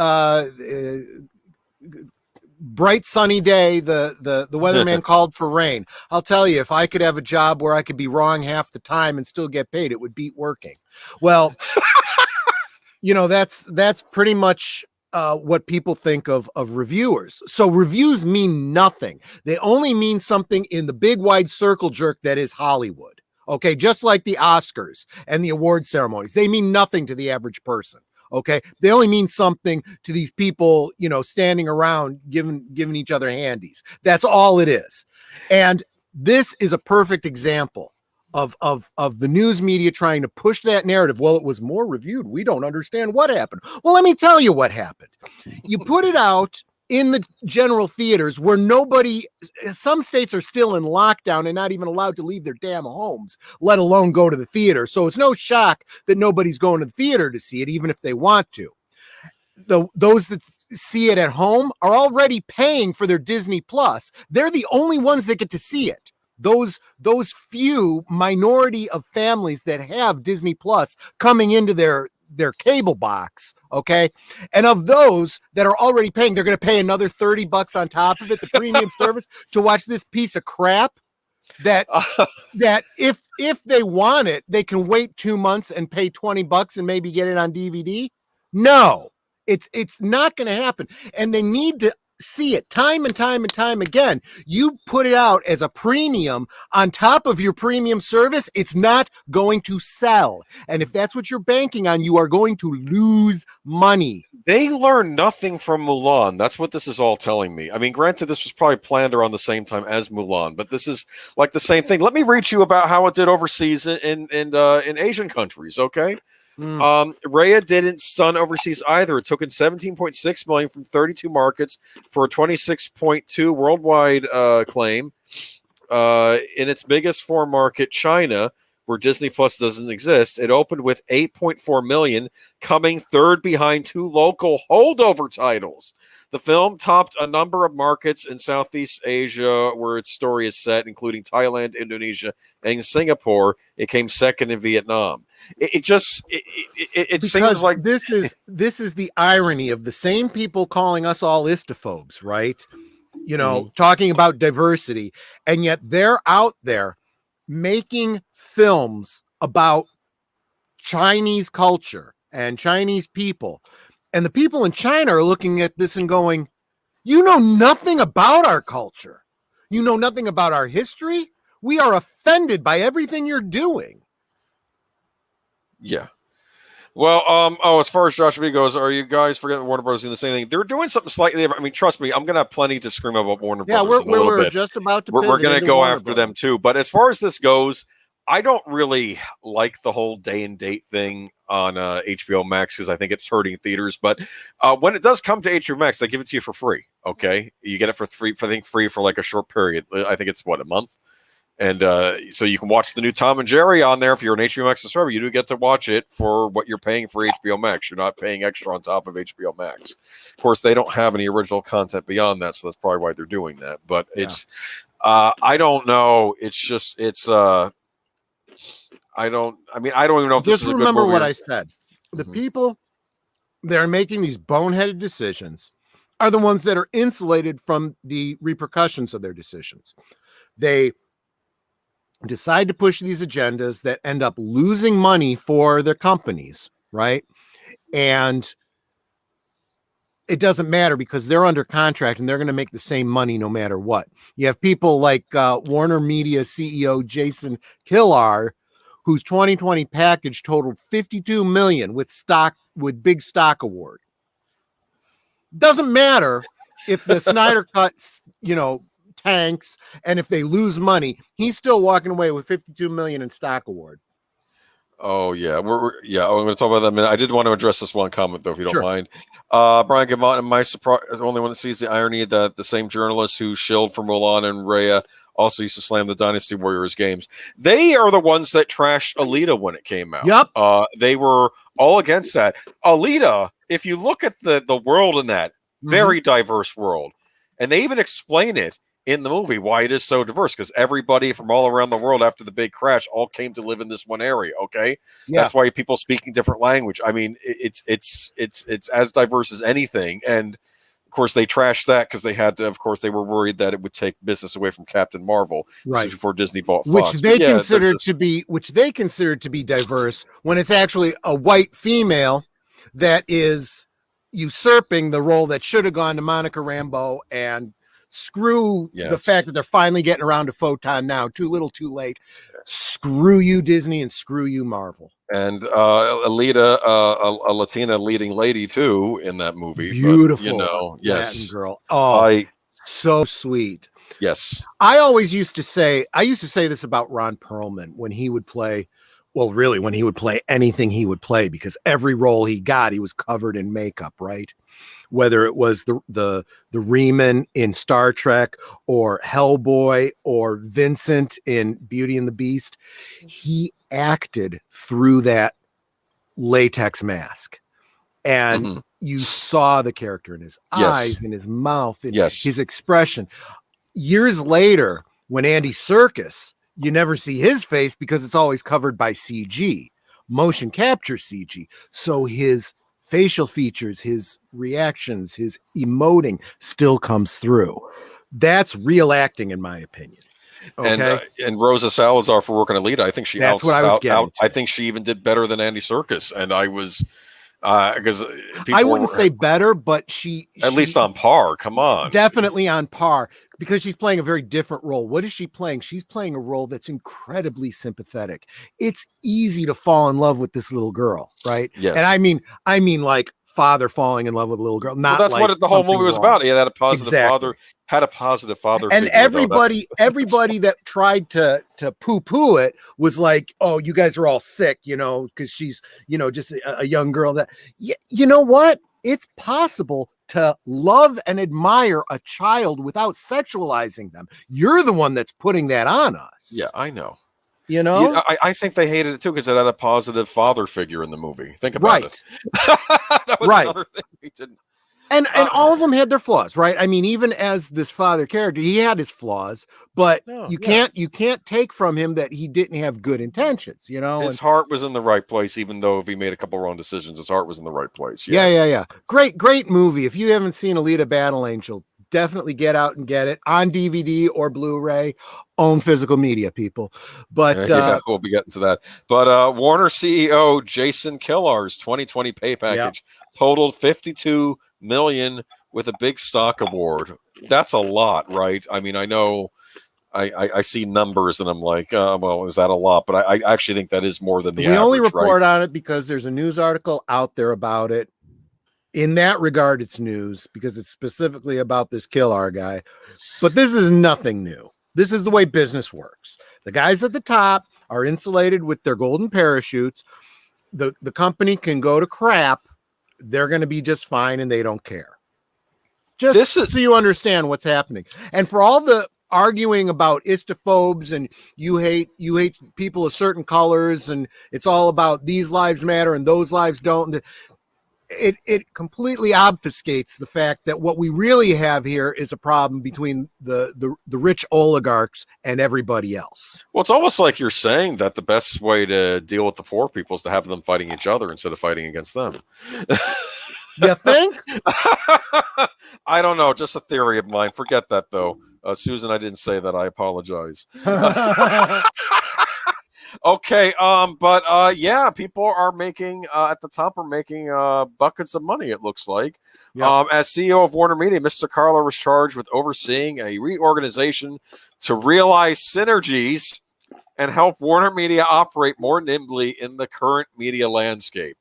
bright sunny day, the weatherman called for rain. I'll tell you, if I could have a job where I could be wrong half the time and still get paid, it would beat working. Well, that's pretty much what people think of reviewers. So reviews mean nothing. They only mean something in the big wide circle jerk that is Hollywood. Okay, just like the Oscars and the award ceremonies, they mean nothing to the average person. Okay, they only mean something to these people, standing around giving each other handies. That's all it is. And this is a perfect example of the news media trying to push that narrative. Well, it was more reviewed. We don't understand what happened. Well, let me tell you what happened. You put it out in the general theaters where some states are still in lockdown and not even allowed to leave their damn homes, let alone go to the theater. So it's no shock that nobody's going to the theater to see it, even if they want to. Those that see it at home are already paying for their Disney Plus. They're the only ones that get to see it. Those few minority of families that have Disney Plus coming into their cable box, okay? And of those that are already paying, they're going to pay another $30 on top of it, the premium service, to watch this piece of crap that if they want it, they can wait 2 months and pay $20 and maybe get it on DVD. No, it's not going to happen. And they need to see it time and time and time again. You put it out as a premium on top of your premium service, it's not going to sell. And if that's what you're banking on, you are going to lose money. They learned nothing from Mulan. That's what this is all telling me. I mean, granted, this was probably planned around the same time as Mulan, but this is like the same thing. Let me read to you about how it did overseas in Asian countries, okay? Raya didn't stun overseas either. It took in $17.6 million from 32 markets for a 26.2 worldwide claim. In its biggest foreign market, China, where Disney Plus doesn't exist. It opened with 8.4 million, coming third behind 2 local holdover titles. The film topped a number of markets in Southeast Asia where its story is set, including Thailand, Indonesia, and Singapore. It came second in Vietnam. It seems like this is the irony of the same people calling us all istophobes, right? Talking about diversity, and yet they're out there making films about Chinese culture and Chinese people. And the people in China are looking at this and going, you know nothing about our culture. You know nothing about our history. We are offended by everything you're doing. Yeah. Well, as far as Josh V goes, are you guys forgetting Warner Brothers doing the same thing? They're doing something slightly different. I mean, trust me, I'm going to have plenty to scream about Warner Brothers in a little bit. Just about to we're going to go after them too. But as far as this goes, I don't really like the whole day and date thing on HBO Max because I think it's hurting theaters. But when it does come to HBO Max, they give it to you for free. Okay, you get it for free for like a short period. I think it's a month. And so you can watch the new Tom and Jerry on there. If you're an HBO Max subscriber, you do get to watch it for what you're paying for HBO Max. You're not paying extra on top of HBO Max. Of course, they don't have any original content beyond that, so that's probably why they're doing that. But it's, I don't know. I don't even know if this is a good movie. Just remember what I said. The people that are making these boneheaded decisions are the ones that are insulated from the repercussions of their decisions. They decide to push these agendas that end up losing money for their companies, right? And it doesn't matter because they're under contract and they're going to make the same money no matter what. You have people like Warner Media CEO Jason Kilar, whose 2020 package totaled $52 million with big stock award. Doesn't matter if the Snyder Cut, tanks, and if they lose money, he's still walking away with $52 million in stock award. Oh yeah, I'm going to talk about that in a minute. I did want to address this one comment though, if you don't mind. Brian Gimont, am I surprised? The only one that sees the irony that the same journalist who shilled for Mulan and Raya also used to slam the Dynasty Warriors games. They are the ones that trashed Alita when it came out. Yep. They were all against that. Alita, if you look at the world in that, very diverse world, and they even explain it in the movie why it is so diverse, because everybody from all around the world after the big crash all came to live in this one area. Okay, that's why people speaking different language. I mean, it's as diverse as anything, and of course they trashed that because they had to. Of course, they were worried that it would take business away from Captain Marvel, right? Before Disney bought Fox, which they considered to be diverse when it's actually a white female that is usurping the role that should have gone to Monica Rambeau. And screw the fact that they're finally getting around to Photon now. Too little, too late. Screw you, Disney, and screw you, Marvel. And Alita, a Latina leading lady too in that movie. Beautiful, but, Latin girl. Oh, so sweet. Yes. I used to say this about Ron Perlman when he would play. Well, really, when he would play anything he would play, because every role he got, he was covered in makeup, right? Whether it was the Riemann in Star Trek or Hellboy or Vincent in Beauty and the Beast, he acted through that latex mask. And you saw the character in his eyes, in his mouth, in his expression. Years later, when Andy Serkis, you never see his face because it's always covered by CG, motion capture CG. So his facial features, his reactions, his emoting still comes through. That's real acting, in my opinion. Okay. And Rosa Salazar for working Alita, I think she That's what I was getting to. I think she even did better than Andy Serkis, and I was because I wouldn't say better, but she at least on par. Come on, definitely on par, because she's playing a very different role. What is she playing? She's playing a role that's incredibly sympathetic. It's easy to fall in love with this little girl, right? Yes. And I mean like father falling in love with a little girl. Not that's like what the whole movie was about. He had a positive father. Had a positive father, and everybody that tried to poo-poo it was like, "Oh, you guys are all sick," because she's, just a young girl. That you know what? It's possible to love and admire a child without sexualizing them. You're the one that's putting that on us. Yeah, I know. You know, I think they hated it too because it had a positive father figure in the movie. Think about it. That was another thing we didn't. And all of them had their flaws, right? I mean, even as this father character, he had his flaws, but you can't take from him that he didn't have good intentions, you know. His heart was in the right place, even though if he made a couple wrong decisions, his heart was in the right place. Yes. Yeah. Great movie. If you haven't seen Alita Battle Angel, definitely get out and get it on DVD or Blu-ray. Own physical media, people. But we'll be getting to that. But Warner CEO Jason Killar's 2020 pay package totaled $52 million with a big stock award. That's a lot, right? I mean, I know I see numbers and I'm like, well, is that a lot? But I actually think that is more than the average. We only report on it because there's a news article out there about it. In that regard, it's news because it's specifically about this Killar guy. But this is nothing new. This is the way business works. The guys at the top are insulated with their golden parachutes. The company can go to crap. They're going to be just fine and they don't care. Just so you understand what's happening. And for all the arguing about istophobes and you hate people of certain colors and it's all about these lives matter and those lives don't. It completely obfuscates the fact that what we really have here is a problem between the rich oligarchs and everybody else. Well, it's almost like you're saying that the best way to deal with the poor people is to have them fighting each other instead of fighting against them. You think? I don't know. Just a theory of mine. Forget that, though. Susan, I didn't say that. I apologize. Okay, but yeah, people are making at the top are making buckets of money, it looks like. Yep. As CEO of Warner Media, Mr. Carlo was charged with overseeing a reorganization to realize synergies and help Warner Media operate more nimbly in the current media landscape.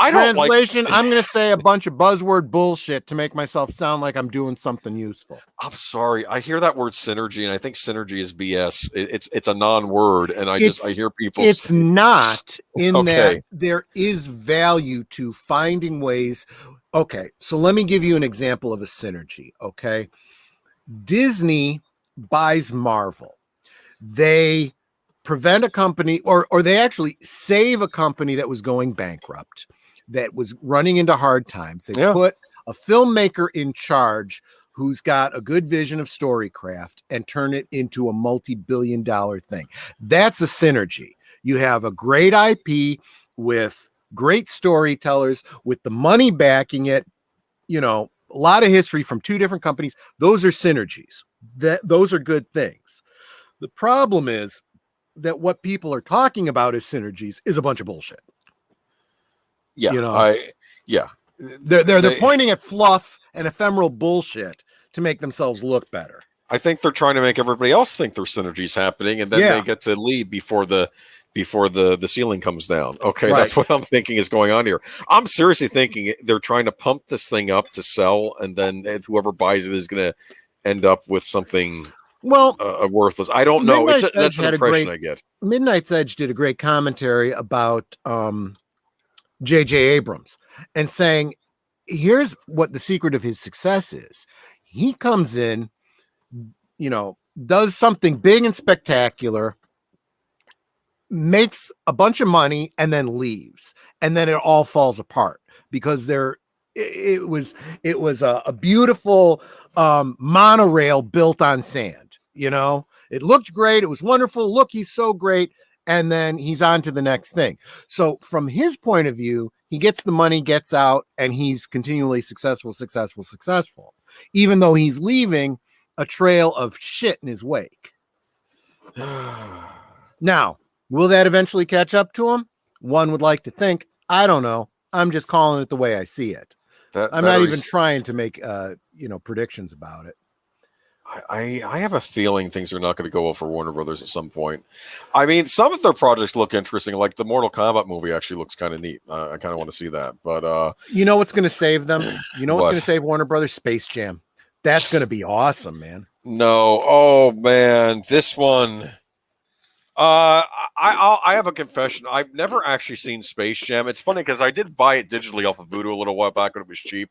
Translation, I'm going to say a bunch of buzzword bullshit to make myself sound like I'm doing something useful. I'm sorry. I hear that word synergy, and I think synergy is BS. It's a non-word, and I hear people. It's not in that there is value to finding ways. Okay, so let me give you an example of a synergy. Okay, Disney buys Marvel. They prevent a company, or they actually save a company that was going bankrupt, that was running into hard times. They put a filmmaker in charge who's got a good vision of storycraft and turn it into a multi-billion-dollar thing. That's a synergy. You have a great IP with great storytellers, with the money backing it, you know, a lot of history from two different companies. Those are synergies. Those are good things. The problem is that what people are talking about as synergies is a bunch of bullshit. Yeah, you know, they're pointing at fluff and ephemeral bullshit to make themselves look better. I think they're trying to make everybody else think there's synergies happening, and then they get to leave before the ceiling comes down. Okay, that's what I'm thinking is going on here. I'm seriously thinking they're trying to pump this thing up to sell, and then whoever buys it is going to end up with something worthless. I don't know. That's an impression I get. Midnight's Edge did a great commentary about J.J. Abrams and saying, here's what the secret of his success is. He comes in, you know, does something big and spectacular, makes a bunch of money, and then leaves. And then it all falls apart because it was a beautiful monorail built on sand. You know, it looked great. It was wonderful. Look, he's so great. And then he's on to the next thing. So from his point of view, he gets the money, gets out, and he's continually successful, even though he's leaving a trail of shit in his wake. Now, will that eventually catch up to him? One would like to think. I don't know. I'm just calling it the way I see it. I'm not even trying to make predictions about it. I have a feeling things are not going to go well for Warner Brothers at some point. I mean, some of their projects look interesting, like the Mortal Kombat movie actually looks kind of neat. I kind of want to see that. But you know what's going to save them? You know what's going to save Warner Brothers? Space Jam. That's going to be awesome, man. No. Oh, man. This one. I have a confession. I've never actually seen Space Jam. It's funny because I did buy it digitally off of Voodoo a little while back when it was cheap.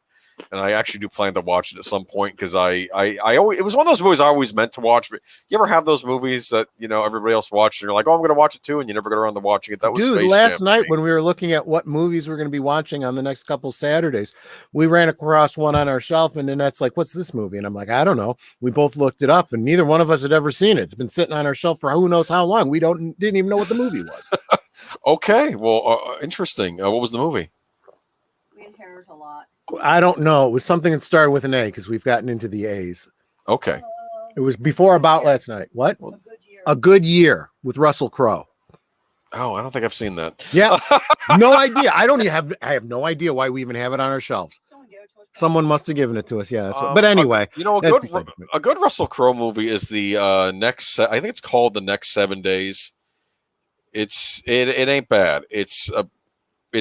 and I actually do plan to watch it at some point because I always, it was one of those movies I always meant to watch. But you ever have those movies that everybody else watched, and you're like, oh, I'm going to watch it too, and you never get around to watching it? That was Dude, Space last Jam night when we were looking at what movies we're going to be watching on the next couple Saturdays, we ran across one on our shelf, and Annette's like, what's this movie? And I'm like, I don't know. We both looked it up, and neither one of us had ever seen it. It's been sitting on our shelf for who knows how long. We didn't even know what the movie was. Okay, well, interesting. What was the movie? We inherit a lot. I don't know. It was something that started with an A because we've gotten into the A's. Okay. It was before About Last Night. What? A good year. A Good Year with Russell Crowe. Oh, I don't think I've seen that. Yeah. No idea. I have no idea why we even have it on our shelves. Someone must have given it to us. Yeah. But anyway, a good Russell Crowe movie is the next. I think it's called The Next 7 Days. It ain't bad. It's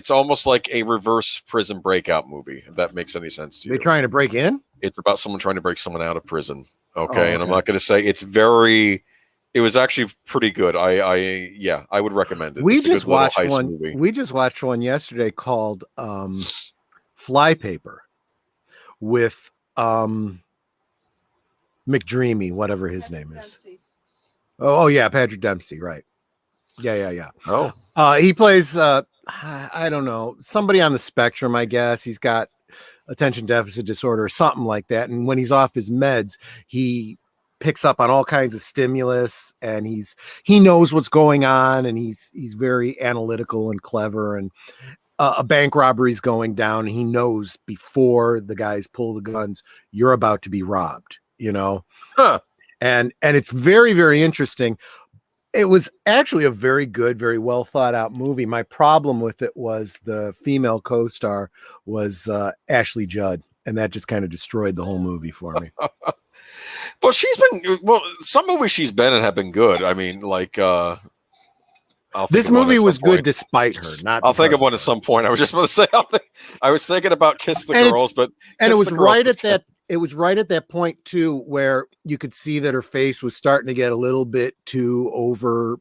almost like a reverse prison breakout movie, if that makes any sense to you. They're trying to break in? It's about someone trying to break someone out of prison. Okay. And I'm not going to say it was actually pretty good. I would recommend it. We just watched one. Movie. We just watched one yesterday called Flypaper with McDreamy, whatever his name is. Oh yeah, Patrick Dempsey, right. Yeah. Oh. He plays I don't know, somebody on the spectrum, I guess. He's got attention deficit disorder or something like that. And when he's off his meds, he picks up on all kinds of stimulus, and he knows what's going on, and he's very analytical and clever. And a bank robbery's going down, and he knows before the guys pull the guns, you're about to be robbed, Huh. And it's very, very interesting. It was actually a very good, very well thought out movie. My problem with it was the female co-star was Ashley Judd, and that just kind of destroyed the whole movie for me. Well, some movies she's been in have been good. I mean, like this movie was good despite her. I'll think of one at some point. I was just going to say, I was thinking about Kiss the Girls, but it was right at that. It was right at that point too, where you could see that her face was starting to get a little bit too over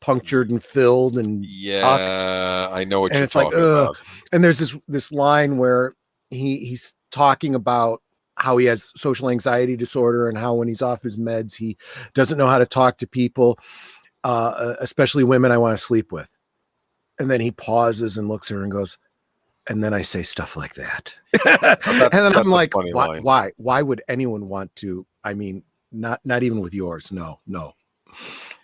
punctured and filled and tucked. I know what you're talking about. And there's this line where he's talking about how he has social anxiety disorder and how when he's off his meds, he doesn't know how to talk to people, especially women I want to sleep with. And then he pauses and looks at her and goes, and then I say stuff like that. And then I'm like, why would anyone want to? I mean, not even with yours. No.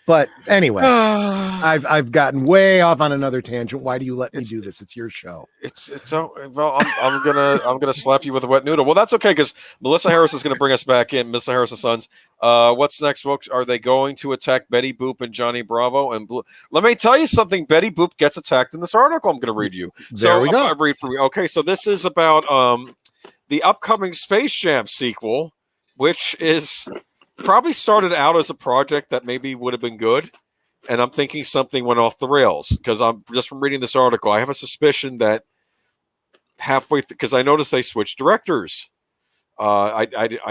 But anyway, I've gotten way off on another tangent. Why do you let me do this? It's your show. I'm gonna slap you with a wet noodle. Well, that's okay because Melissa Harris is gonna bring us back in. Melissa Harris and Sons. What's next, folks? Are they going to attack Betty Boop and Johnny Bravo and Blue? Let me tell you something. Betty Boop gets attacked in this article. I'm gonna read you. There we go. I'll read for you. Okay, so this is about the upcoming Space Jam sequel, which is probably started out as a project that maybe would have been good, and I'm thinking something went off the rails because I'm just from reading this article. I have a suspicion that halfway because I noticed they switched directors. I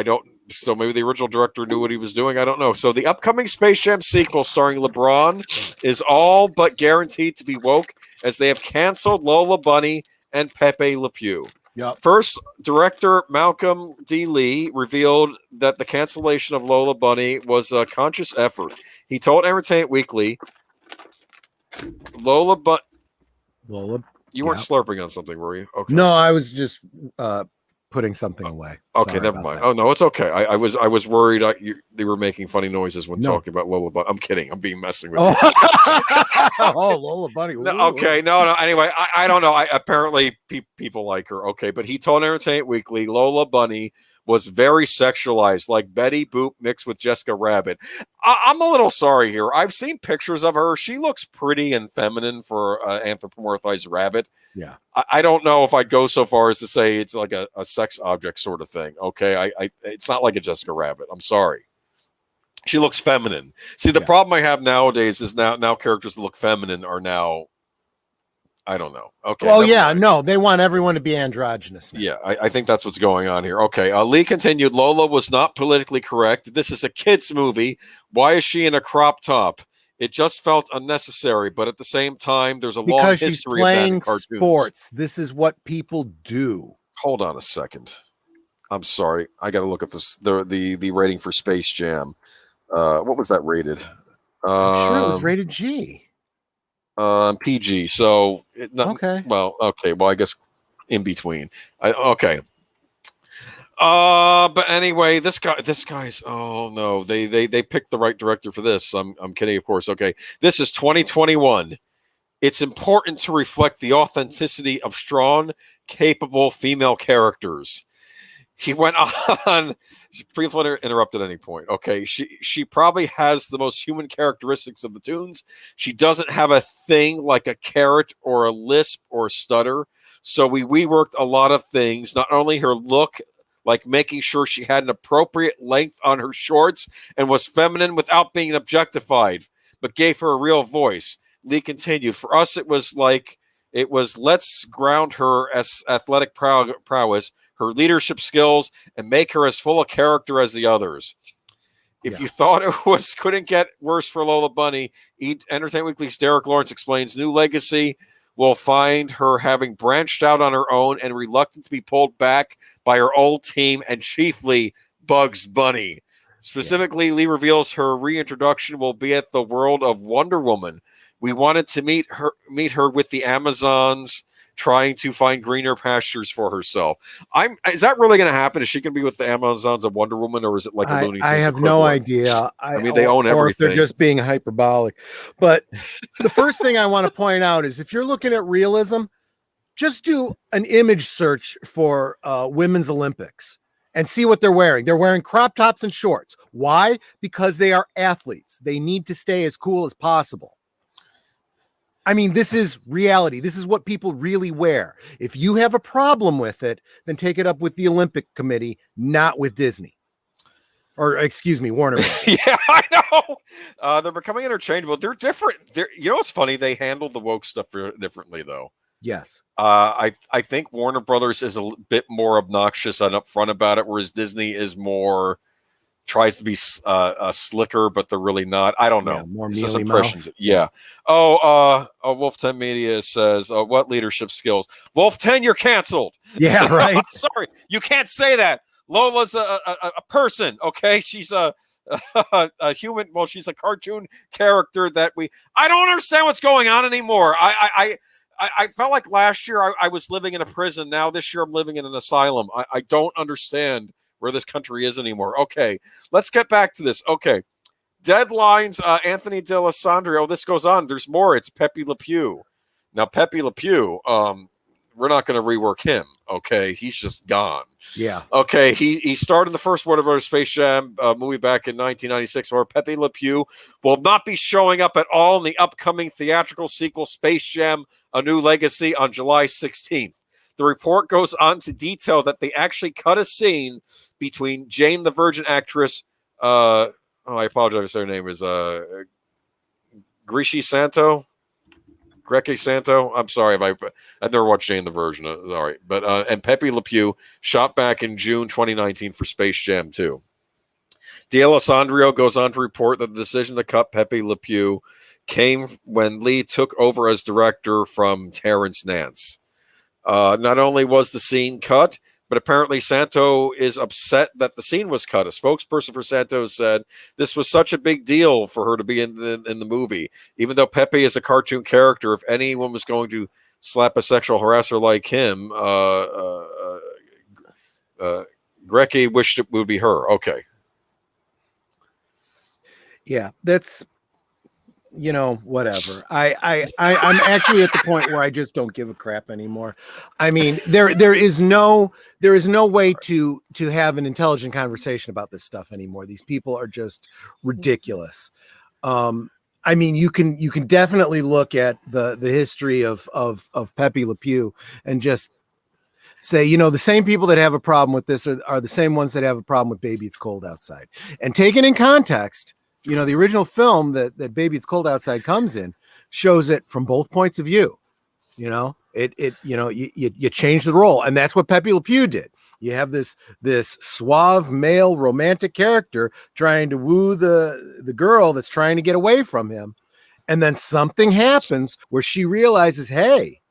don't. So maybe the original director knew what he was doing. I don't know. So the upcoming Space Jam sequel starring LeBron is all but guaranteed to be woke as they have canceled Lola Bunny and Pepe Le Pew. Yep. First, director Malcolm D. Lee revealed that the cancellation of Lola Bunny was a conscious effort. He told Entertainment Weekly, Lola, you weren't slurping on something, were you? Okay. No, I was just putting something away. Okay, Sorry never mind. that. Oh no, it's okay. I was worried they were making funny noises when talking about Lola Bunny. I'm kidding. I'm being messing with you. Oh, Lola Bunny. No, okay, no. Anyway, I don't know. Apparently people like her. Okay, but he told Entertainment Weekly Lola Bunny was very sexualized, like Betty Boop mixed with Jessica Rabbit. I'm a little sorry here. I've seen pictures of her. She looks pretty and feminine for anthropomorphized rabbit. Yeah. I don't know if I'd go so far as to say it's like a sex object sort of thing. Okay. It's not like a Jessica Rabbit. I'm sorry. She looks feminine. See, the problem I have nowadays is now characters that look feminine are now, I don't know. Okay. Well, yeah, no, they want everyone to be androgynous now. Yeah, I think that's what's going on here. Okay. Lee continued, Lola was not politically correct. This is a kid's movie. Why is she in a crop top? It just felt unnecessary, but at the same time, there's a long history of that in cartoons. Sports. This is what people do. Hold on a second. I'm sorry. I got to look up the rating for Space Jam. What was that rated? I'm sure it was rated G. PG. So Okay. Well, okay. Well, I guess in between. Okay. But anyway, this guy's. Oh no, they picked the right director for this. I'm kidding, of course. Okay, this is 2021. It's important to reflect the authenticity of strong, capable female characters. He went on. Please let her interrupt at any point. Okay, she probably has the most human characteristics of the tunes. She doesn't have a thing like a carrot or a lisp or a stutter. So we reworked a lot of things. Not only her look, like making sure she had an appropriate length on her shorts and was feminine without being objectified, but gave her a real voice. Lee continued. For us, it was let's ground her as athletic prowess, her leadership skills, and make her as full of character as the others. If you thought it couldn't get worse for Lola Bunny, Entertainment Weekly's Derek Lawrence explains New Legacy will find her having branched out on her own and reluctant to be pulled back by her old team and chiefly Bugs Bunny. Specifically, Lee reveals her reintroduction will be at the world of Wonder Woman. We wanted to meet her with the Amazons, trying to find greener pastures for herself. Is that really going to happen? Is she going to be with the Amazons of Wonder Woman, or is it like a Looney Tunes? I have no idea. I mean, they own everything. Or if they're just being hyperbolic. But the first thing I want to point out is if you're looking at realism, just do an image search for Women's Olympics and see what they're wearing. They're wearing crop tops and shorts. Why? Because they are athletes. They need to stay as cool as possible. I mean, this is reality. This is what people really wear. If you have a problem with it, then take it up with the Olympic Committee, not with Disney. Or, excuse me, Warner. Yeah, I know. They're becoming interchangeable. They're different. You know what's funny? They handle the woke stuff differently, though. Yes. I think Warner Brothers is a bit more obnoxious and upfront about it, whereas Disney is more... tries to be slicker, but they're really not. I don't know. Yeah, more it's just mealy impressions. mouth. Yeah. Wolf 10 Media says, what leadership skills? Wolf 10, you're canceled. Yeah, right. I'm sorry. You can't say that. Lola's a person, okay? She's a human. Well, she's a cartoon character that I don't understand what's going on anymore. I felt like last year I was living in a prison. Now this year I'm living in an asylum. I don't understand where this country is anymore. Okay, let's get back to this. Okay, deadlines. Anthony D'Alessandro. This goes on. There's more. It's Pepe Le Pew. Now, Pepe Le Pew. We're not going to rework him. Okay, he's just gone. Yeah. Okay, he starred in the first Warner Bros. Space Jam movie back in 1996, where Pepe Le Pew will not be showing up at all in the upcoming theatrical sequel Space Jam: A New Legacy on July 16th. The report goes on to detail that they actually cut a scene between Jane the Virgin actress. I apologize if her name is Greci Santo. I'm sorry if I've never watched Jane the Virgin. Sorry, but and Pepe Le Pew shot back in June 2019 for Space Jam 2. D'Alessandro goes on to report that the decision to cut Pepe Le Pew came when Lee took over as director from Terrence Nance. Not only was the scene cut, but apparently Santo is upset that the scene was cut. A spokesperson for Santo said this was such a big deal for her to be in the movie. Even though Pepe is a cartoon character, if anyone was going to slap a sexual harasser like him, Grecki wished it would be her. Okay. Yeah, that's... whatever. I'm actually at the point where I just don't give a crap anymore. I mean, there is no way to have an intelligent conversation about this stuff anymore. These people are just ridiculous. I mean, you can definitely look at the history of Pepe Le Pew and just say, the same people that have a problem with this are the same ones that have a problem with Baby It's Cold Outside. And taken in context, the original film that Baby It's Cold Outside comes in shows it from both points of view. You change the role, and that's what Pepe Le Pew did. You have this suave male romantic character trying to woo the girl that's trying to get away from him, and then something happens where she realizes, hey,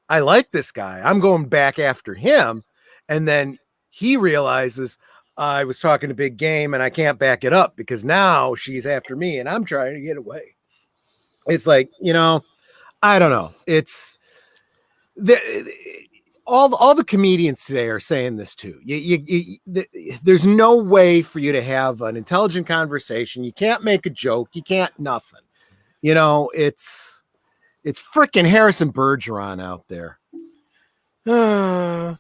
I like this guy. I'm going back after him. And then he realizes I was talking to big game and I can't back it up because now she's after me and I'm trying to get away. It's like, I don't know. It's all the comedians today are saying this too. There's no way for you to have an intelligent conversation. You can't make a joke. You can't nothing. It's freaking Harrison Bergeron out there. Leia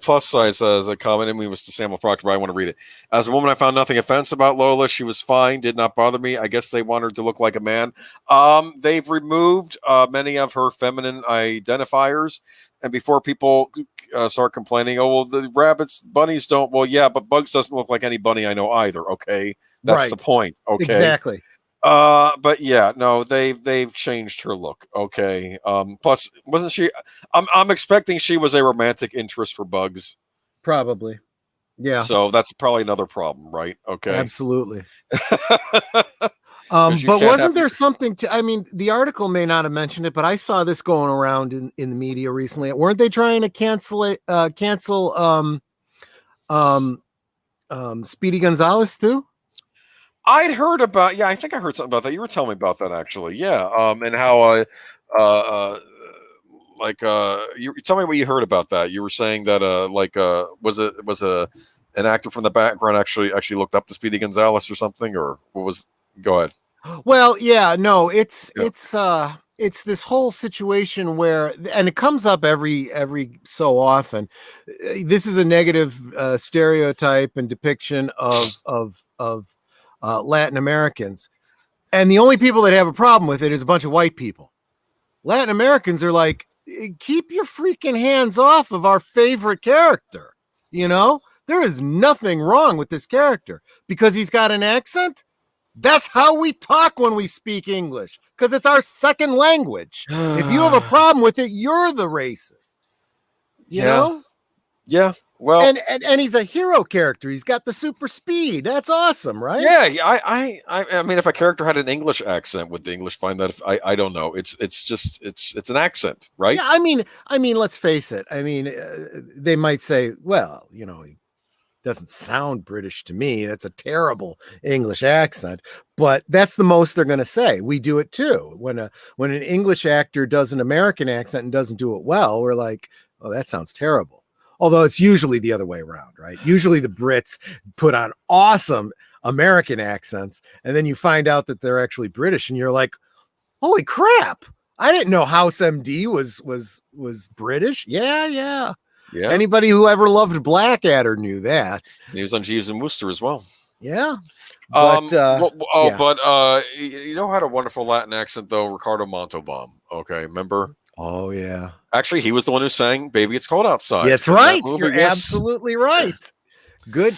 plus size as a comment, and we was to Samuel Proctor, but I want to read it. As a woman, I found nothing offensive about Lola. She was fine, did not bother me. I guess they want her to look like a man. They've removed many of her feminine identifiers, and before people start complaining, oh well, the rabbits, bunnies don't. Well, yeah, but Bugs doesn't look like any bunny I know either. Okay, that's right. The point. Okay, exactly. But yeah, no, they've changed her look. Okay. Plus, wasn't she? I'm expecting she was a romantic interest for Bugs. Probably. Yeah. So that's probably another problem, right? Okay. Absolutely. But wasn't there something to? I mean, the article may not have mentioned it, but I saw this going around in the media recently. Weren't they trying to cancel Speedy Gonzalez too? I'd heard about, yeah, I think I heard something about that. You were telling me about that actually, yeah. And how, you tell me what you heard about that. You were saying that, was an actor from the background actually looked up to Speedy Gonzalez or something, or what was? Go ahead. Well, yeah, no, it's this whole situation where, and it comes up every so often. This is a negative stereotype and depiction of Latin Americans, and the only people that have a problem with it is a bunch of white people. Latin Americans are like, keep your freaking hands off of our favorite character. There is nothing wrong with this character because he's got an accent. That's how we talk when we speak English, because it's our second language. If you have a problem with it, you're the racist. You know? Yeah. Well, and he's a hero character. He's got the super speed. That's awesome, right? Yeah. I mean, if a character had an English accent, would the English find that? I don't know. It's just an accent, right? Yeah. I mean, let's face it. I mean, they might say, well, he doesn't sound British to me. That's a terrible English accent. But that's the most they're going to say. We do it too. When an English actor does an American accent and doesn't do it well, we're like, oh, that sounds terrible. Although it's usually the other way around, right? Usually the Brits put on awesome American accents, and then you find out that they're actually British, and you're like, holy crap. I didn't know House MD was British. Yeah. Anybody who ever loved Blackadder knew that. He was on Jeeves and Wooster as well. Yeah. But you had a wonderful Latin accent though, Ricardo Montalban. Okay, remember? Oh yeah. Actually, he was the one who sang "Baby It's Cold Outside." That's right. You're absolutely right. Good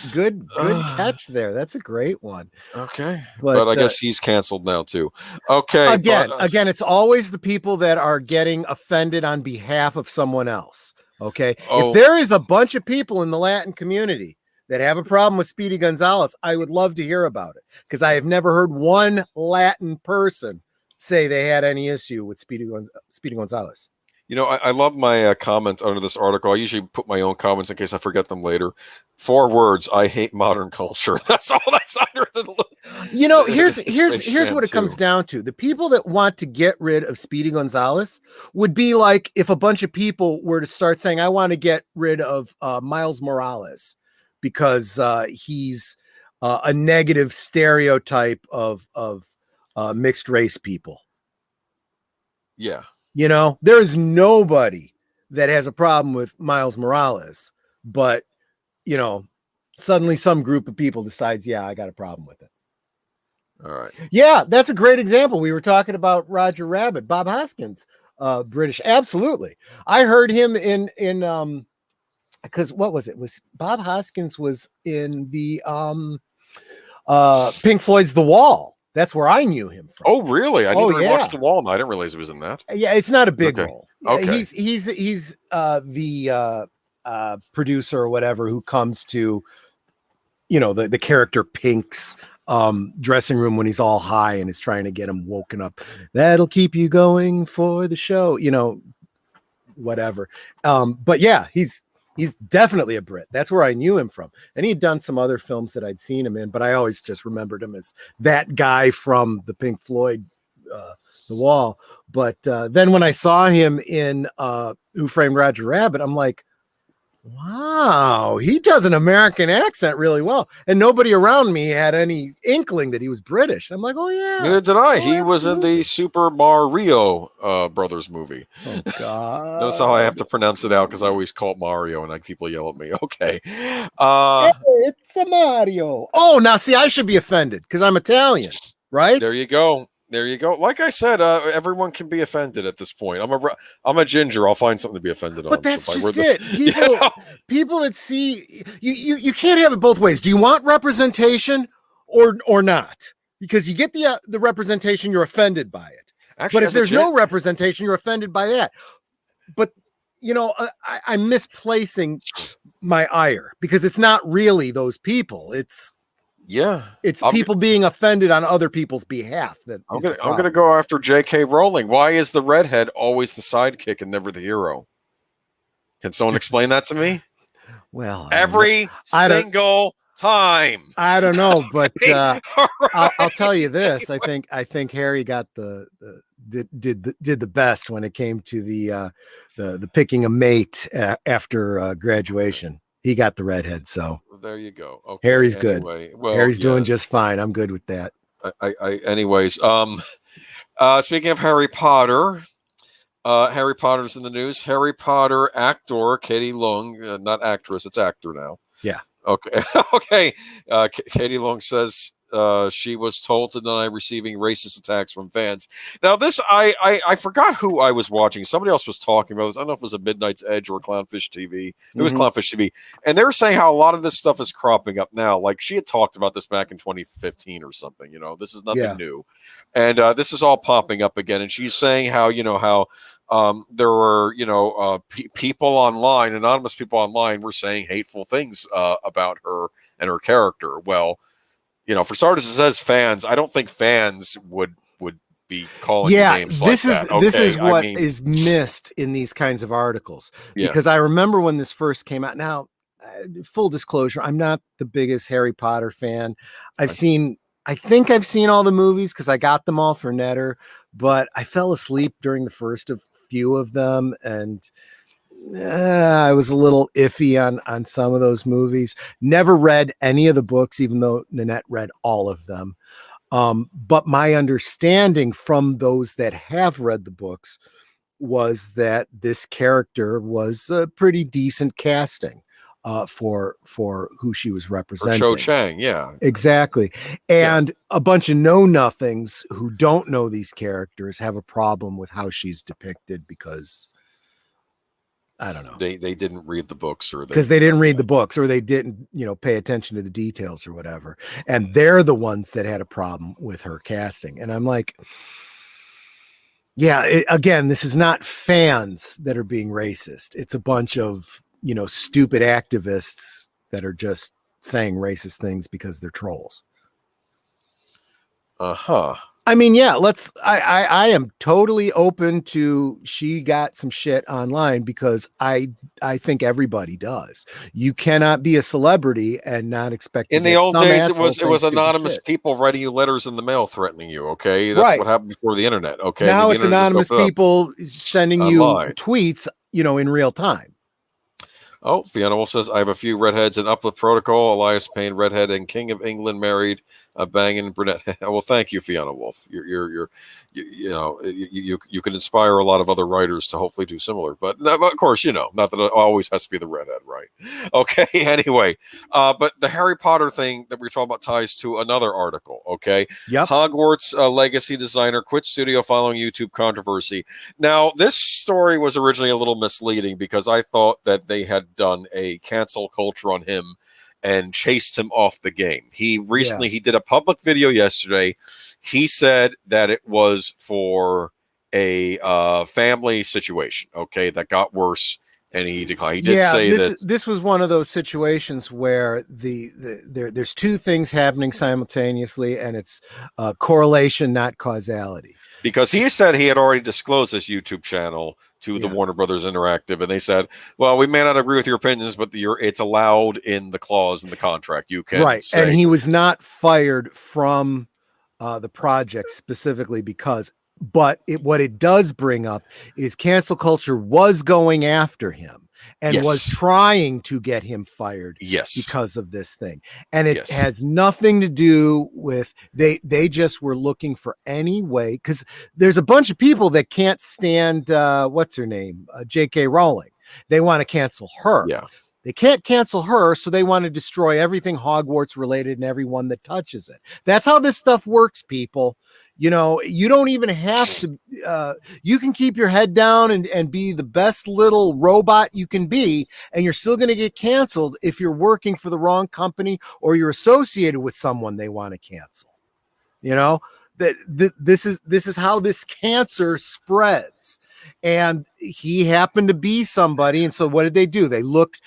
catch there. That's a great one. Okay, but I guess he's canceled now too. Okay. Again, it's always the people that are getting offended on behalf of someone else. Okay. If there is a bunch of people in the Latin community that have a problem with Speedy Gonzalez, I would love to hear about it, because I have never heard one Latin person say they had any issue with Speedy Gonzalez. I love my comment under this article. I usually put my own comments in case I forget them later. 4 words: I hate modern culture. That's all that's under the. Here's what it comes down to. The people that want to get rid of Speedy Gonzalez would be like if a bunch of people were to start saying, I want to get rid of Miles Morales because he's a negative stereotype of mixed race people. Yeah. There is nobody that has a problem with Miles Morales, but suddenly some group of people decides, yeah, I got a problem with it. All right. Yeah, that's a great example. We were talking about Roger Rabbit, Bob Hoskins, British. Absolutely. I heard him in because what was it? Was Bob Hoskins was in the Pink Floyd's The Wall. That's where I knew him from. Oh, really? I didn't watch The Wall. I didn't realize he was in that. Yeah, it's not a big role. Okay. He's the producer or whatever who comes to, the character Pink's dressing room when he's all high and is trying to get him woken up. That'll keep you going for the show, whatever. But yeah, he's definitely a Brit. That's where I knew him from. And he'd done some other films that I'd seen him in, but I always just remembered him as that guy from the Pink Floyd, The Wall. But then when I saw him in Who Framed Roger Rabbit, I'm like, wow, he does an American accent really well. And nobody around me had any inkling that he was British. I'm like, oh yeah. Neither did I. Oh, He was in the Super Mario Brothers movie. Oh God. Notice how I have to pronounce it out because I always call it Mario and people yell at me. Okay. Hey, it's a Mario. Oh, now see, I should be offended because I'm Italian, right? There you go. There you go. Like I said, everyone can be offended at this point. I'm a ginger. I'll find something to be offended on. But that's so just it. People that see you can't have it both ways. Do you want representation or not? Because you get the representation, you're offended by it. Actually, but if there's no representation, you're offended by that. But I'm misplacing my ire because it's not really those people. It's people being offended on other people's behalf. I'm gonna go after J.K. Rowling. Why is the redhead always the sidekick and never the hero? Can someone explain that to me? Well, every single time. I don't know, but I'll tell you this. I think Harry got did the best when it came to the picking a mate after graduation. He got the redhead, so there you go. Okay. Harry's good. Well, Harry's doing just fine. I'm good with that. Anyways, speaking of Harry Potter, Harry Potter's in the news. Harry Potter actor Katie Leung, not actress, it's actor now. Yeah. Okay. Okay. Katie Leung says she was told to deny receiving racist attacks from fans. Now, this I forgot who I was watching. Somebody else was talking about this. I don't know if it was a Midnight's Edge or Clownfish TV. It was Clownfish TV, and they were saying how a lot of this stuff is cropping up now. Like she had talked about this back in 2015 or something. This is nothing new, and this is all popping up again. And she's saying how there were people online, anonymous people online, were saying hateful things about her and her character. Well, for starters, it says fans. I don't think fans would be calling names like that. This is what is missed in these kinds of articles. Because I remember when this first came out. Now, full disclosure, I'm not the biggest Harry Potter fan. I think I've seen all the movies because I got them all for Netter, but I fell asleep during the first of few of them, and I was a little iffy on some of those movies. Never read any of the books, even though Nanette read all of them. But my understanding from those that have read the books was that this character was a pretty decent casting for who she was representing. Cho Chang, yeah. Exactly. And a bunch of know-nothings who don't know these characters have a problem with how she's depicted because I don't know. They didn't read the books, or because they didn't read the books, or they didn't, pay attention to the details or whatever. And they're the ones that had a problem with her casting. And I'm like, again, this is not fans that are being racist. It's a bunch of, stupid activists that are just saying racist things because they're trolls. I mean, I am totally open to she got some shit online because I think everybody does. You cannot be a celebrity and not expect. In the old days, it was anonymous people writing you letters in the mail threatening you. Okay, that's what happened before the internet. Okay, now it's anonymous people sending you tweets, in real time. Oh, Fiona Wolf says, I have a few redheads in Uplift Protocol. Elias Payne, redhead, and King of England married a banging brunette. Well, thank you, Fiona Wolf. You could inspire a lot of other writers to hopefully do similar. But of course, not that it always has to be the redhead, right? Okay, anyway. But the Harry Potter thing that we're talking about ties to another article, okay? Yep. Hogwarts legacy designer quits studio following YouTube controversy. Now, this story was originally a little misleading because I thought that they had done a cancel culture on him and chased him off the game. He recently he did a public video yesterday. He said that it was for a family situation, okay, that got worse, and he declined. He did say this was one of those situations where there's two things happening simultaneously, and it's correlation, not causality. Because he said he had already disclosed this YouTube channel to the Warner Brothers Interactive, and they said, "Well, we may not agree with your opinions, but it's allowed in the clause in the contract. You can say." And he was not fired from the project specifically because. But what it does bring up is cancel culture was going after him and was trying to get him fired because of this thing. And it has nothing to do with they just were looking for any way, because there's a bunch of people that can't stand what's her name? J.K. Rowling. They want to cancel her. Yeah. They can't cancel her, so they want to destroy everything Hogwarts related and everyone that touches it. That's how this stuff works, people. You know, you don't even have to, you can keep your head down and be the best little robot you can be, and you're still going to get canceled if you're working for the wrong company or you're associated with someone they want to cancel. You know, this is how this cancer spreads. And he happened to be somebody. And so what did they do? They looked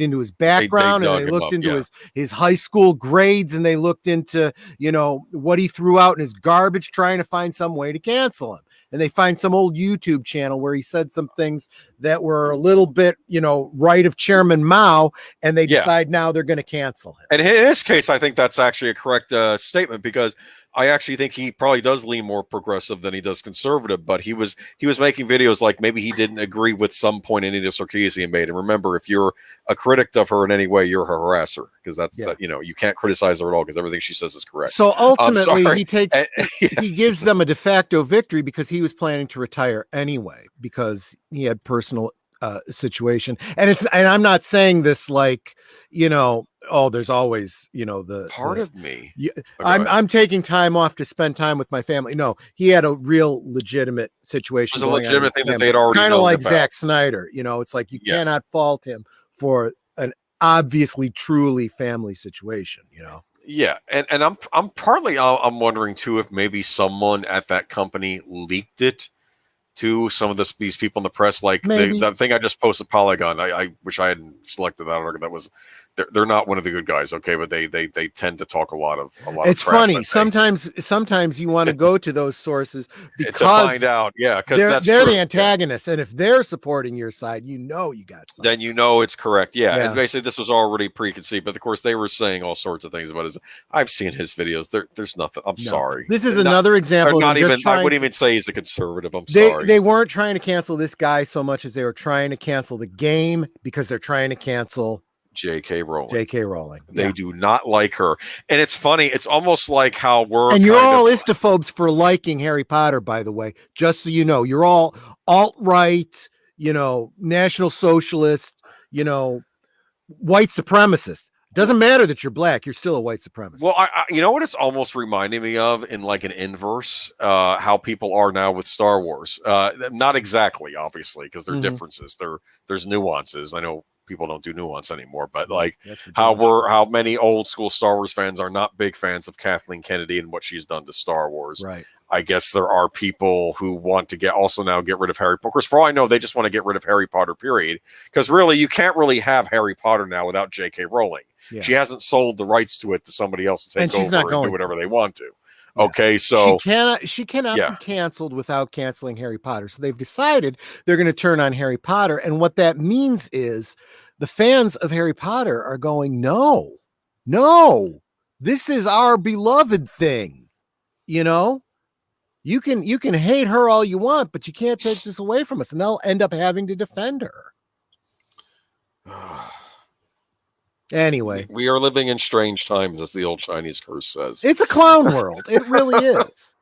into his background, and they looked into his high school grades, and they looked into, you know, what he threw out in his garbage, trying to find some way to cancel him. And they find some old YouTube channel where he said some things that were a little bit, you know, right of Chairman Mao, and they decide now they're going to cancel him. And in his case, I think that's actually a correct statement, because I actually think he probably does lean more progressive than he does conservative, but he was making videos like maybe he didn't agree with some point Anita Sarkeesian made. And remember, if you're a critic of her in any way, you're her harasser, because that's that, you know, you can't criticize her at all because everything she says is correct. So ultimately, he gives them a de facto victory because he was planning to retire anyway because he had personal situation. And I'm not saying this like, you know, oh, there's always, you know, the part of me. I'm taking time off to spend time with my family. No, he had a real legitimate situation. It was a legitimate thing that they'd already kind of like about. Zack Snyder. You know, it's like you cannot fault him for an obviously truly family situation, you know. Yeah, and I'm partly I'm wondering too if maybe someone at that company leaked it to some of these people in the press, like the thing I just posted Polygon. I wish I hadn't selected that article. That was they're not one of the good guys, okay, but they tend to talk a lot of. It's funny. Sometimes you want to go to those sources because to find out, because they're the antagonists, and if they're supporting your side, you know you got something. Then you know it's correct, And basically, this was already preconceived, but of course they were saying all sorts of things about it. I've seen his videos. There's nothing. I'm sorry. This is another example. Not even. I wouldn't even say he's a conservative. I'm sorry. They weren't trying to cancel this guy so much as they were trying to cancel the game because they're trying to cancel J.K. Rowling. They do not like her. And it's funny. It's almost like how we're. And you're all istophobes for liking Harry Potter, by the way, just so you know. You're all alt-right, you know, national socialist, you know, white supremacist. Doesn't matter that you're black. You're still a white supremacist. Well, I you know what it's almost reminding me of in like an inverse, how people are now with Star Wars. Not exactly, obviously, because there are differences. There's nuances. I know people don't do nuance anymore, but like how many old school Star Wars fans are not big fans of Kathleen Kennedy and what she's done to Star Wars. Right. I guess there are people who want to get rid of Harry Potter. Of course, for all I know, they just want to get rid of Harry Potter, period. Because really, you can't really have Harry Potter now without J.K. Rowling. Yeah. She hasn't sold the rights to it to somebody else to take over and do whatever they want to. Yeah. Okay, so she cannot be canceled without canceling Harry Potter. So they've decided they're going to turn on Harry Potter, and what that means is the fans of Harry Potter are going, no, this is our beloved thing. You know, you can hate her all you want, but you can't take this away from us, and they'll end up having to defend her. Anyway, we are living in strange times, as the old Chinese curse says. It's a clown world. It really is.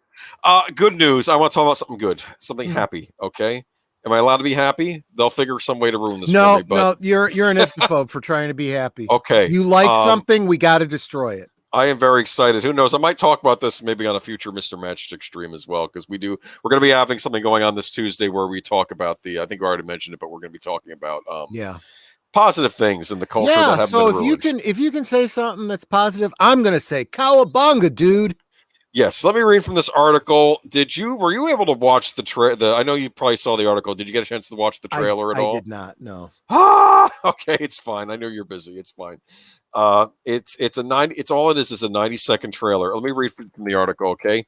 Good news. I want to talk about something good, something happy. Okay. Am I allowed to be happy? They'll figure some way to ruin this for me. But... No, you're an istophobe for trying to be happy. Okay. You like something, we got to destroy it. I am very excited. Who knows? I might talk about this maybe on a future Mr. Matchstick stream as well, because we're going to be having something going on this Tuesday where we talk about I think we already mentioned it, but we're going to be talking about positive things in the culture that have been ruined. If you can say something that's positive, I'm going to say cowabunga, dude. Yes, let me read from this article. Were you able to watch I know you probably saw the article. Did you get a chance to watch the trailer at all? I did not. No. Okay, it's fine. I know you're busy. It's fine. It's all it is a 90-second trailer. Let me read from the article, okay?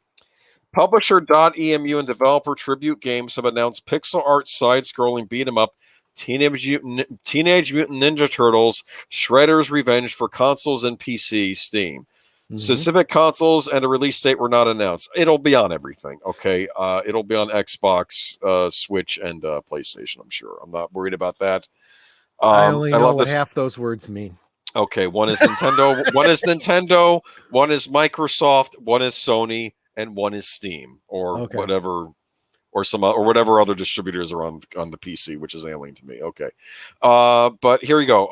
Publisher.emu and developer Tribute Games have announced pixel art side-scrolling beat 'em up Teenage Mutant Ninja Turtles Shredder's Revenge for consoles and PC Steam. Mhm. Specific consoles and a release date were not announced. It'll be on everything, okay? It'll be on Xbox, Switch, and PlayStation, I'm sure. I'm not worried about that. I only know what this. half those words mean. Okay, one is Nintendo, one is Nintendo, one is Microsoft, one is Sony, and one is Steam, or whatever, or whatever other distributors are on the PC, which is alien to me. Okay, but here we go.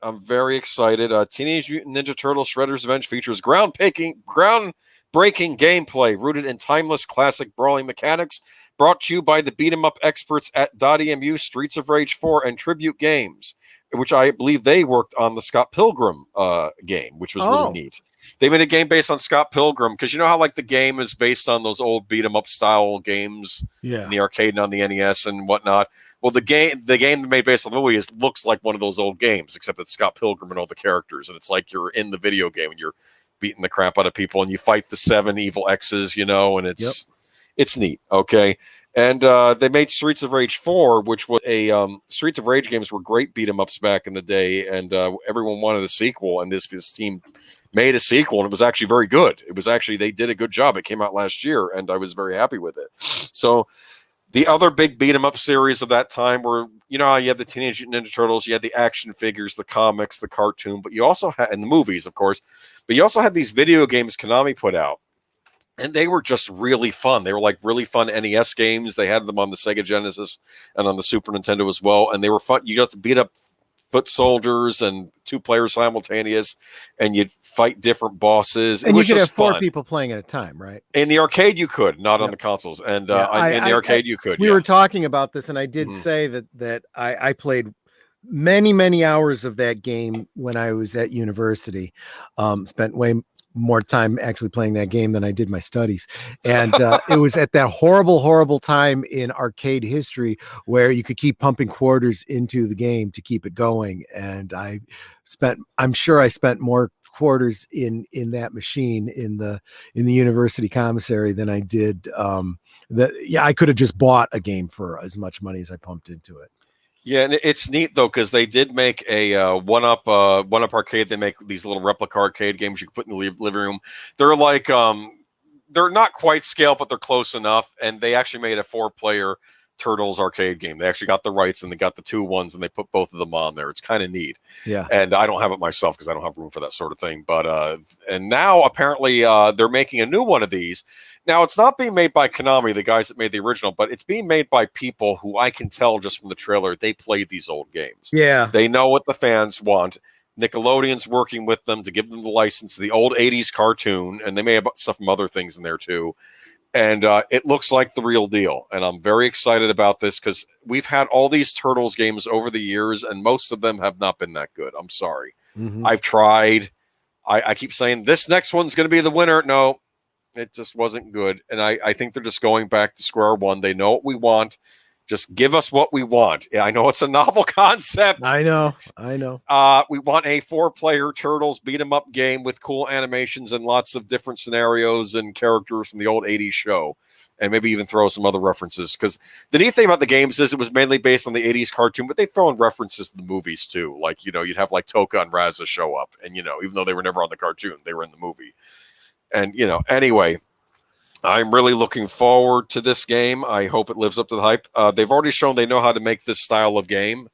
I'm very excited. Teenage Mutant Ninja Turtles Shredder's Revenge features groundbreaking gameplay rooted in timeless classic brawling mechanics, brought to you by the beat 'em up experts at .emu, Streets of Rage 4, and Tribute Games, which I believe they worked on the Scott Pilgrim game, which was really neat. They made a game based on Scott Pilgrim, because you know how like the game is based on those old beat 'em up style games in the arcade and on the NES and whatnot. Well, the game made based on the movie looks like one of those old games, except it's Scott Pilgrim and all the characters, and it's like you're in the video game and you're beating the crap out of people and you fight the 7 evil X's, and it's neat. Okay. And they made Streets of Rage 4, which was Streets of Rage games were great beat 'em ups back in the day, and everyone wanted a sequel, and this team made a sequel, and it was actually very good. They did a good job. It came out last year, and I was very happy with it. So the other big beat 'em up series of that time were, you had the Teenage Mutant Ninja Turtles, you had the action figures, the comics, the cartoon, but you also had, and the movies, of course, but you also had these video games Konami put out. And they were just really fun. They were like really fun NES games. They had them on the Sega Genesis and on the Super Nintendo as well. And they were fun. You got to beat up foot soldiers and 2 players simultaneous, and you'd fight different bosses. And you could have 4 people playing at a time, right? In the arcade, you could, not on the consoles. And in the arcade, you could. We were talking about this, and I did say that I played many, many hours of that game when I was at university. Spent way more time actually playing that game than I did my studies. And it was at that horrible, horrible time in arcade history where you could keep pumping quarters into the game to keep it going. And I'm sure I spent more quarters in that machine in the university commissary than I did. I could have just bought a game for as much money as I pumped into it. Yeah, and it's neat though, because they did make a one-up arcade. They make these little replica arcade games you can put in the living room. They're like they're not quite scale, but they're close enough. And they actually made a 4-player Turtles arcade game. They actually got the rights, and they got the 2 ones, and they put both of them on there. It's kind of neat. Yeah. And I don't have it myself because I don't have room for that sort of thing. But and now apparently they're making a new one of these. Now, it's not being made by Konami, the guys that made the original, but it's being made by people who I can tell just from the trailer, they played these old games. Yeah. They know what the fans want. Nickelodeon's working with them to give them the license to the old 80s cartoon, and they may have stuff from other things in there too. And it looks like the real deal. And I'm very excited about this because we've had all these Turtles games over the years, and most of them have not been that good. I'm sorry. I've tried. I keep saying this next one's going to be the winner. No. It just wasn't good. And I think they're just going back to square one. They know what we want. Just give us what we want. Yeah, I know it's a novel concept. I know. We want a 4-player Turtles beat 'em up game with cool animations and lots of different scenarios and characters from the old 80s show. And maybe even throw some other references. Because the neat thing about the games is it was mainly based on the 80s cartoon, but they throw in references to the movies too. Like, you'd have like Toka and Razza show up. And, even though they were never on the cartoon, they were in the movie. And, anyway, I'm really looking forward to this game. I hope it lives up to the hype. They've already shown they know how to make this style of game.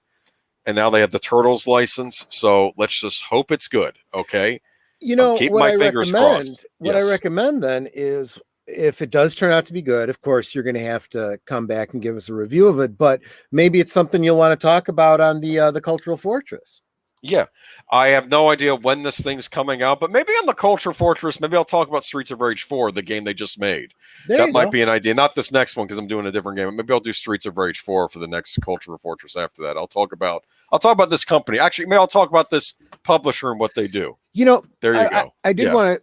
And now they have the Turtles license. So let's just hope it's good. Okay. Keep my fingers crossed. What I recommend then is, if it does turn out to be good, of course, you're going to have to come back and give us a review of it. But maybe it's something you'll want to talk about on the Cultural Fortress. Yeah, I have no idea when this thing's coming out, but maybe on the Culture Fortress, maybe I'll talk about Streets of Rage 4, the game they just made. That might be an idea. Not this next one because I'm doing a different game. Maybe I'll do Streets of Rage 4 for the next Culture Fortress after that. I'll talk about this company. Actually, maybe I'll talk about this publisher and what they do. There you go. I did want to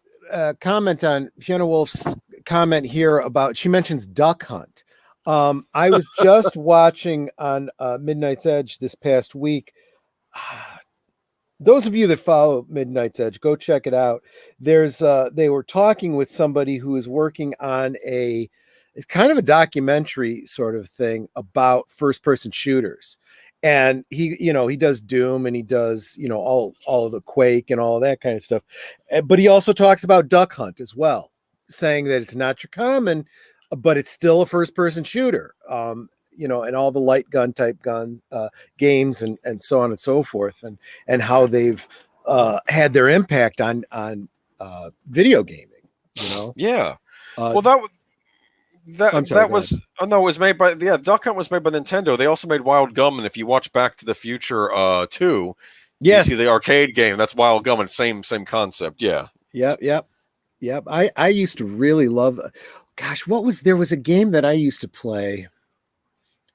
comment on Fiona Wolf's comment here about, she mentions Duck Hunt. I was just watching on Midnight's Edge this past week. Those of you that follow Midnight's Edge, go check it out. They were talking with somebody who is working on it's kind of a documentary sort of thing about first-person shooters. And he does Doom, and he does, all of the Quake and all of that kind of stuff. But he also talks about Duck Hunt as well, saying that it's not your common, but it's still a first-person shooter. And all the light gun type guns, games, and so on and so forth, and how they've had their impact on video gaming. Yeah. Well, that was it was made by Duck Hunt was made by Nintendo. They also made Wild Gum, and if you watch Back to the Future 2, yes, you see the arcade game. That's Wild Gum, and same concept. Yeah. Yep. I used to really love. Gosh, there was a game that I used to play.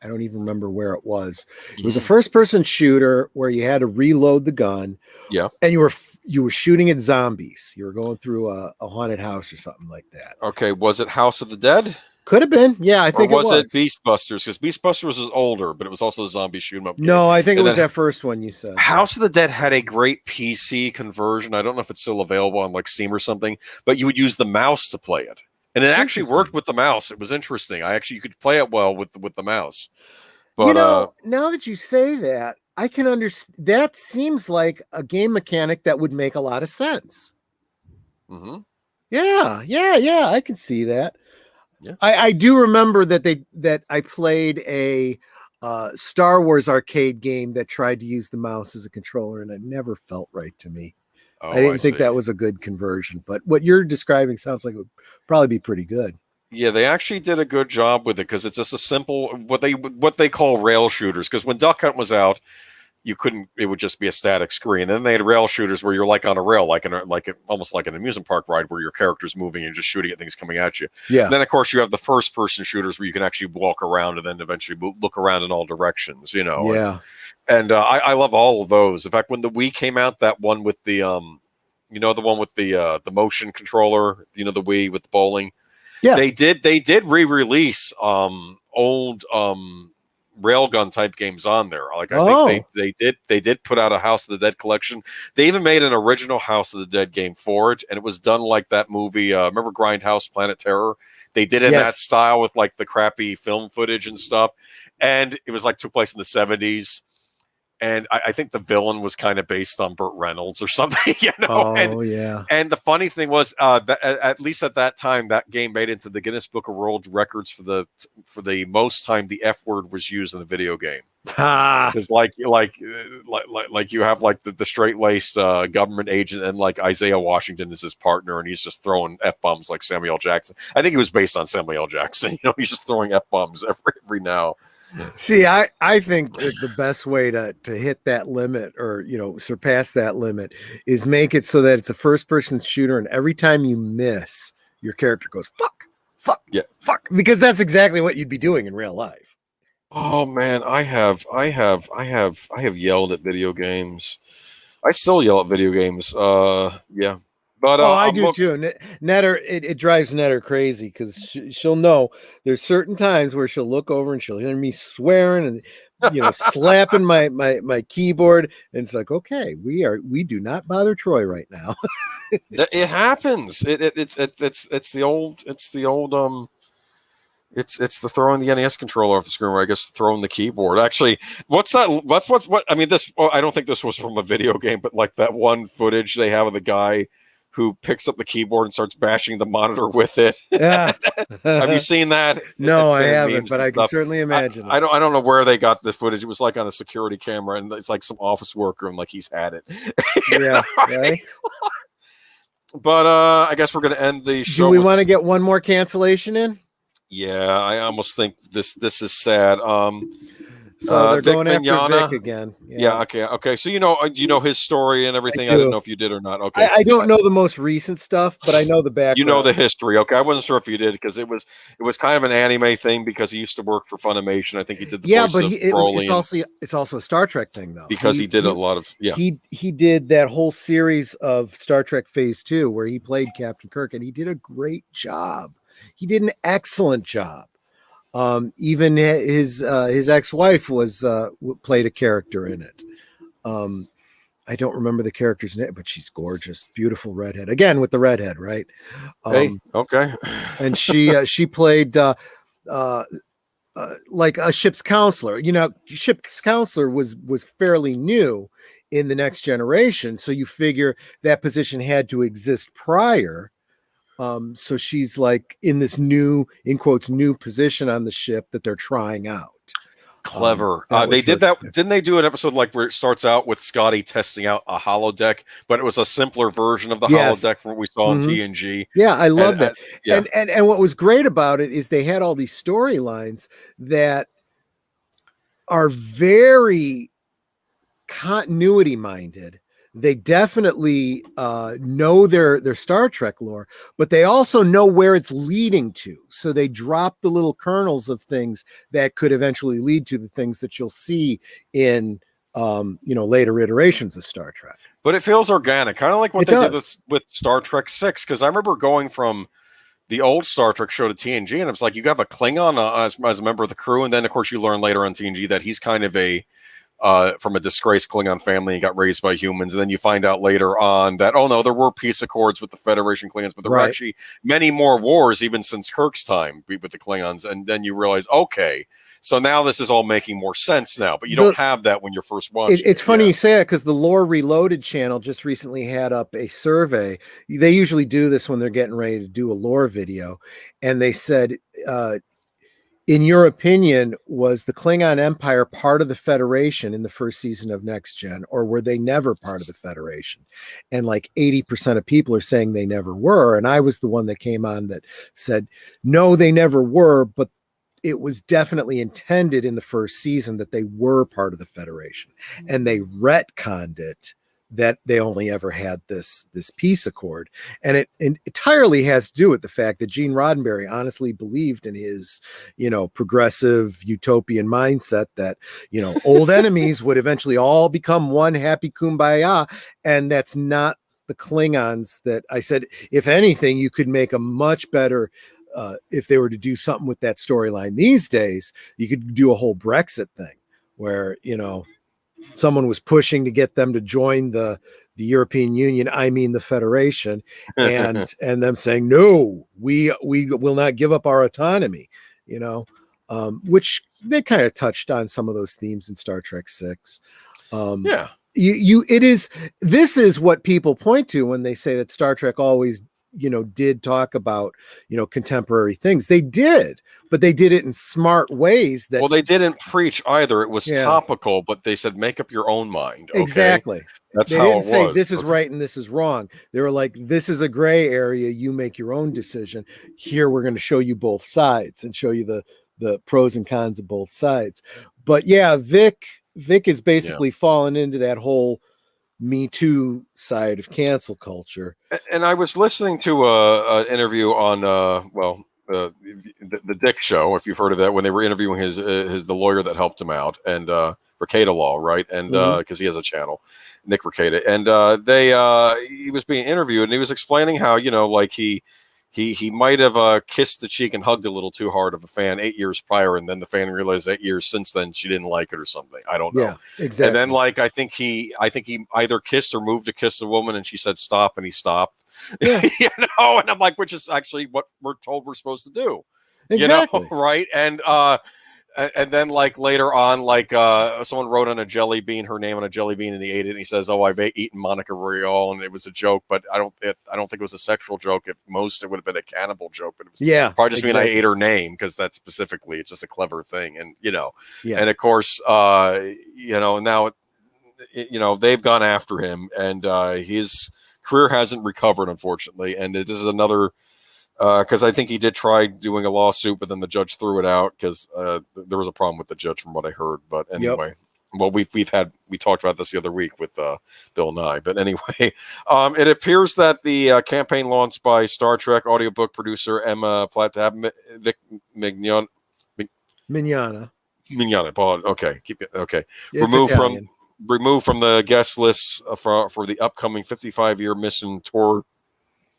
I don't even remember where it was. It was a first-person shooter where you had to reload the gun. Yeah, and you were shooting at zombies. You were going through a haunted house or something like that. Okay, was it House of the Dead? Could have been. Yeah, I think it was. It Beastbusters? Because Beastbusters was older, but it was also a zombie shoot 'em up game. No, I think it was that first one you said. House of the Dead had a great PC conversion. I don't know if it's still available on like Steam or something, but you would use the mouse to play it. And it actually worked with the mouse. It was interesting. You could play it well with the mouse. But now that you say that, I can understand. That seems like a game mechanic that would make a lot of sense. Mm-hmm. Yeah. I can see that. Yeah. I do remember that I played a Star Wars arcade game that tried to use the mouse as a controller, and it never felt right to me. Oh, I didn't think that was a good conversion, but what you're describing sounds like it would probably be pretty good. Yeah, they actually did a good job with it because it's just a simple what they call rail shooters. Because when Duck Hunt was out, it would just be a static screen. Then they had rail shooters where you're like on a rail, almost like an amusement park ride where your character's moving and just shooting at things coming at you. Yeah. And then of course you have the first person shooters where you can actually walk around and then eventually look around in all directions. Yeah. And I love all of those. In fact, when the Wii came out, that one with the the one with the motion controller, the Wii with the bowling. Yeah, they did re-release old railgun type games on there. Like I think they did put out a House of the Dead collection. They even made an original House of the Dead game for it, and it was done like that movie. Remember Grindhouse Planet Terror? They did it in that style with like the crappy film footage and stuff, and it was like took place in the 70s. And I think the villain was kind of based on Burt Reynolds or something, Oh, And the funny thing was, that, at least at that time, that game made it into the Guinness Book of World Records for the most time the F word was used in a video game. Because like you have like the straight laced government agent, and like Isaiah Washington is his partner, and he's just throwing F bombs like Samuel L. Jackson. I think it was based on Samuel L. Jackson. He's just throwing F bombs every now. See, I think that the best way to hit that limit or, surpass that limit is make it so that it's a first person shooter. And every time you miss, your character goes, fuck, because that's exactly what you'd be doing in real life. Oh man, I have yelled at video games. I still yell at video games. Yeah. But I do too. Netter, it drives Netter crazy because she'll know there's certain times where she'll look over and she'll hear me swearing and slapping my keyboard, and it's like, okay, we do not bother Troy right now. It happens. It's the old it's the throwing the NES controller off the screen, or I guess throwing the keyboard. Actually, what's that? What? I mean, I don't think this was from a video game, but like that one footage they have of the guy who picks up the keyboard and starts bashing the monitor with it. Yeah. Have you seen that? No, I haven't, but I can certainly imagine. I don't know where they got the footage. It was like on a security camera, and it's like some office worker, and like he's had it. Yeah. Right? But I guess we're going to end the show. Do we want to get one more cancellation in? Yeah, I almost think this is sad. So they're Vic going after Mignogna. Vic again. Yeah. Okay. So you know his story and everything. I didn't know if you did or not. Okay. I don't know the most recent stuff, but I know the background. You know the history. Okay. I wasn't sure if you did because it was kind of an anime thing because he used to work for Funimation. I think he did the voice but of Broly. it's also a Star Trek thing though. Because he did a lot of He did that whole series of Star Trek Phase 2 where he played Captain Kirk, and he did a great job. He did an excellent job. Even his ex-wife was played a character in it. I don't remember the character's name, but she's gorgeous, beautiful redhead. Again with the redhead, right? Okay. And she played like a ship's counselor. You know, ship's counselor was fairly new in the Next Generation, so you figure that position had to exist prior. So she's like in this new, in quotes, new position on the ship that they're trying out. Clever. They did that. Didn't they do an episode like where it starts out with Scotty testing out a holodeck, but it was a simpler version of the holodeck from what we saw in TNG. Yeah, I love that. And what was great about it is they had all these storylines that are very continuity minded. They definitely know their Star Trek lore, but they also know where it's leading to. So they drop the little kernels of things that could eventually lead to the things that you'll see in later iterations of Star Trek. But it feels organic, kind of like what they did with Star Trek 6. Because I remember going from the old Star Trek show to TNG, and it was like you have a Klingon as a member of the crew, and then of course you learn later on TNG that he's kind of from a disgraced Klingon family and got raised by humans. And then you find out later on that, oh no, there were peace accords with the Federation Klingons, but there were actually many more wars even since Kirk's time with the Klingons. And then you realize, okay, so now this is all making more sense now, but you don't have that when you're first watching. It's funny you say that because the Lore Reloaded channel just recently had up a survey. They usually do this when they're getting ready to do a lore video. And they said, in your opinion, was the Klingon Empire part of the Federation in the first season of Next Gen, or were they never part of the Federation? And like 80% of people are saying they never were. And I was the one that came on that said, no, they never were, but it was definitely intended in the first season that they were part of the Federation. And they retconned it that they only ever had this peace accord. And it entirely has to do with the fact that Gene Roddenberry honestly believed in his, progressive utopian mindset that, old enemies would eventually all become one happy kumbaya. And that's not the Klingons that I said. If anything, you could make a much better, if they were to do something with that storyline these days, you could do a whole Brexit thing where, someone was pushing to get them to join the European Union, I mean the Federation, and them saying, no, we will not give up our autonomy, which they kind of touched on some of those themes in Star Trek 6. This is what people point to when they say that Star Trek always did talk about, contemporary things. They did, but they did it in smart ways that, well, they didn't preach either. It was topical, but they said, make up your own mind. Okay? Exactly. That's they how didn't it say was. This is right and this is wrong. They were like, this is a gray area. You make your own decision. Here, we're going to show you both sides and show you the pros and cons of both sides. But yeah, Vic is basically fallen into that whole Me Too side of cancel culture. And I was listening to an interview on the Dick Show, if you've heard of that, when they were interviewing the lawyer that helped him out, and Rekieta Law, right? And because he has a channel, Nick Rekieta, and he was being interviewed, and he was explaining how he might have kissed the cheek and hugged a little too hard of a fan 8 years prior, and then the fan realized 8 years since then she didn't like it or something. I don't know. Yeah, exactly. And then I think he either kissed or moved to kiss a woman, and she said stop, and he stopped. Yeah. And I'm like, which is actually what we're told we're supposed to do. Exactly. Right? And then later on, someone wrote on a jelly bean, her name on a jelly bean, and he ate it. And he says, "Oh, I've eaten Monica Royale," and it was a joke, but I don't think it was a sexual joke. At most, it would have been a cannibal joke. But it was probably just mean I ate her name because that's specifically it's just a clever thing, and and of course, now they've gone after him, and his career hasn't recovered, unfortunately, and this is another because I think he did try doing a lawsuit, but then the judge threw it out because there was a problem with the judge, from what I heard. But anyway, well, we talked about this the other week with Bill Nye. But anyway, it appears that the campaign launched by Star Trek audiobook producer Emma Platt to have Vic Mignogna. Okay, keep it okay. It's Removed from the guest list for the upcoming 55-year mission tour.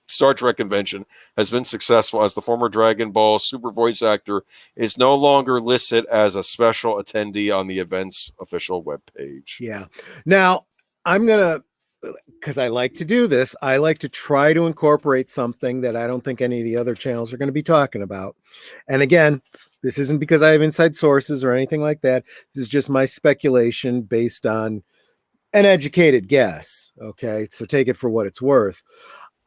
Star Trek convention has been successful, as the former Dragon Ball Super voice actor is no longer listed as a special attendee on the event's official webpage. Yeah. Now, I'm going to, because I like to do this, I like to try to incorporate something that I don't think any of the other channels are going to be talking about. And again, this isn't because I have inside sources or anything like that. This is just my speculation based on an educated guess. Okay. So take it for what it's worth.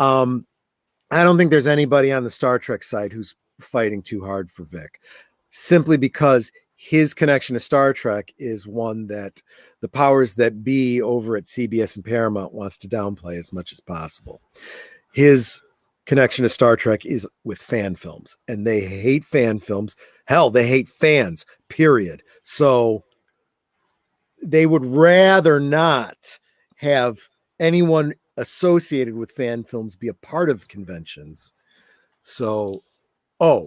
I don't think there's anybody on the Star Trek side who's fighting too hard for Vic, simply because his connection to Star Trek is one that the powers that be over at CBS and Paramount wants to downplay as much as possible. His connection to Star Trek is with fan films, and they hate fan films. Hell, they hate fans, period. So they would rather not have anyone associated with fan films be a part of conventions. So,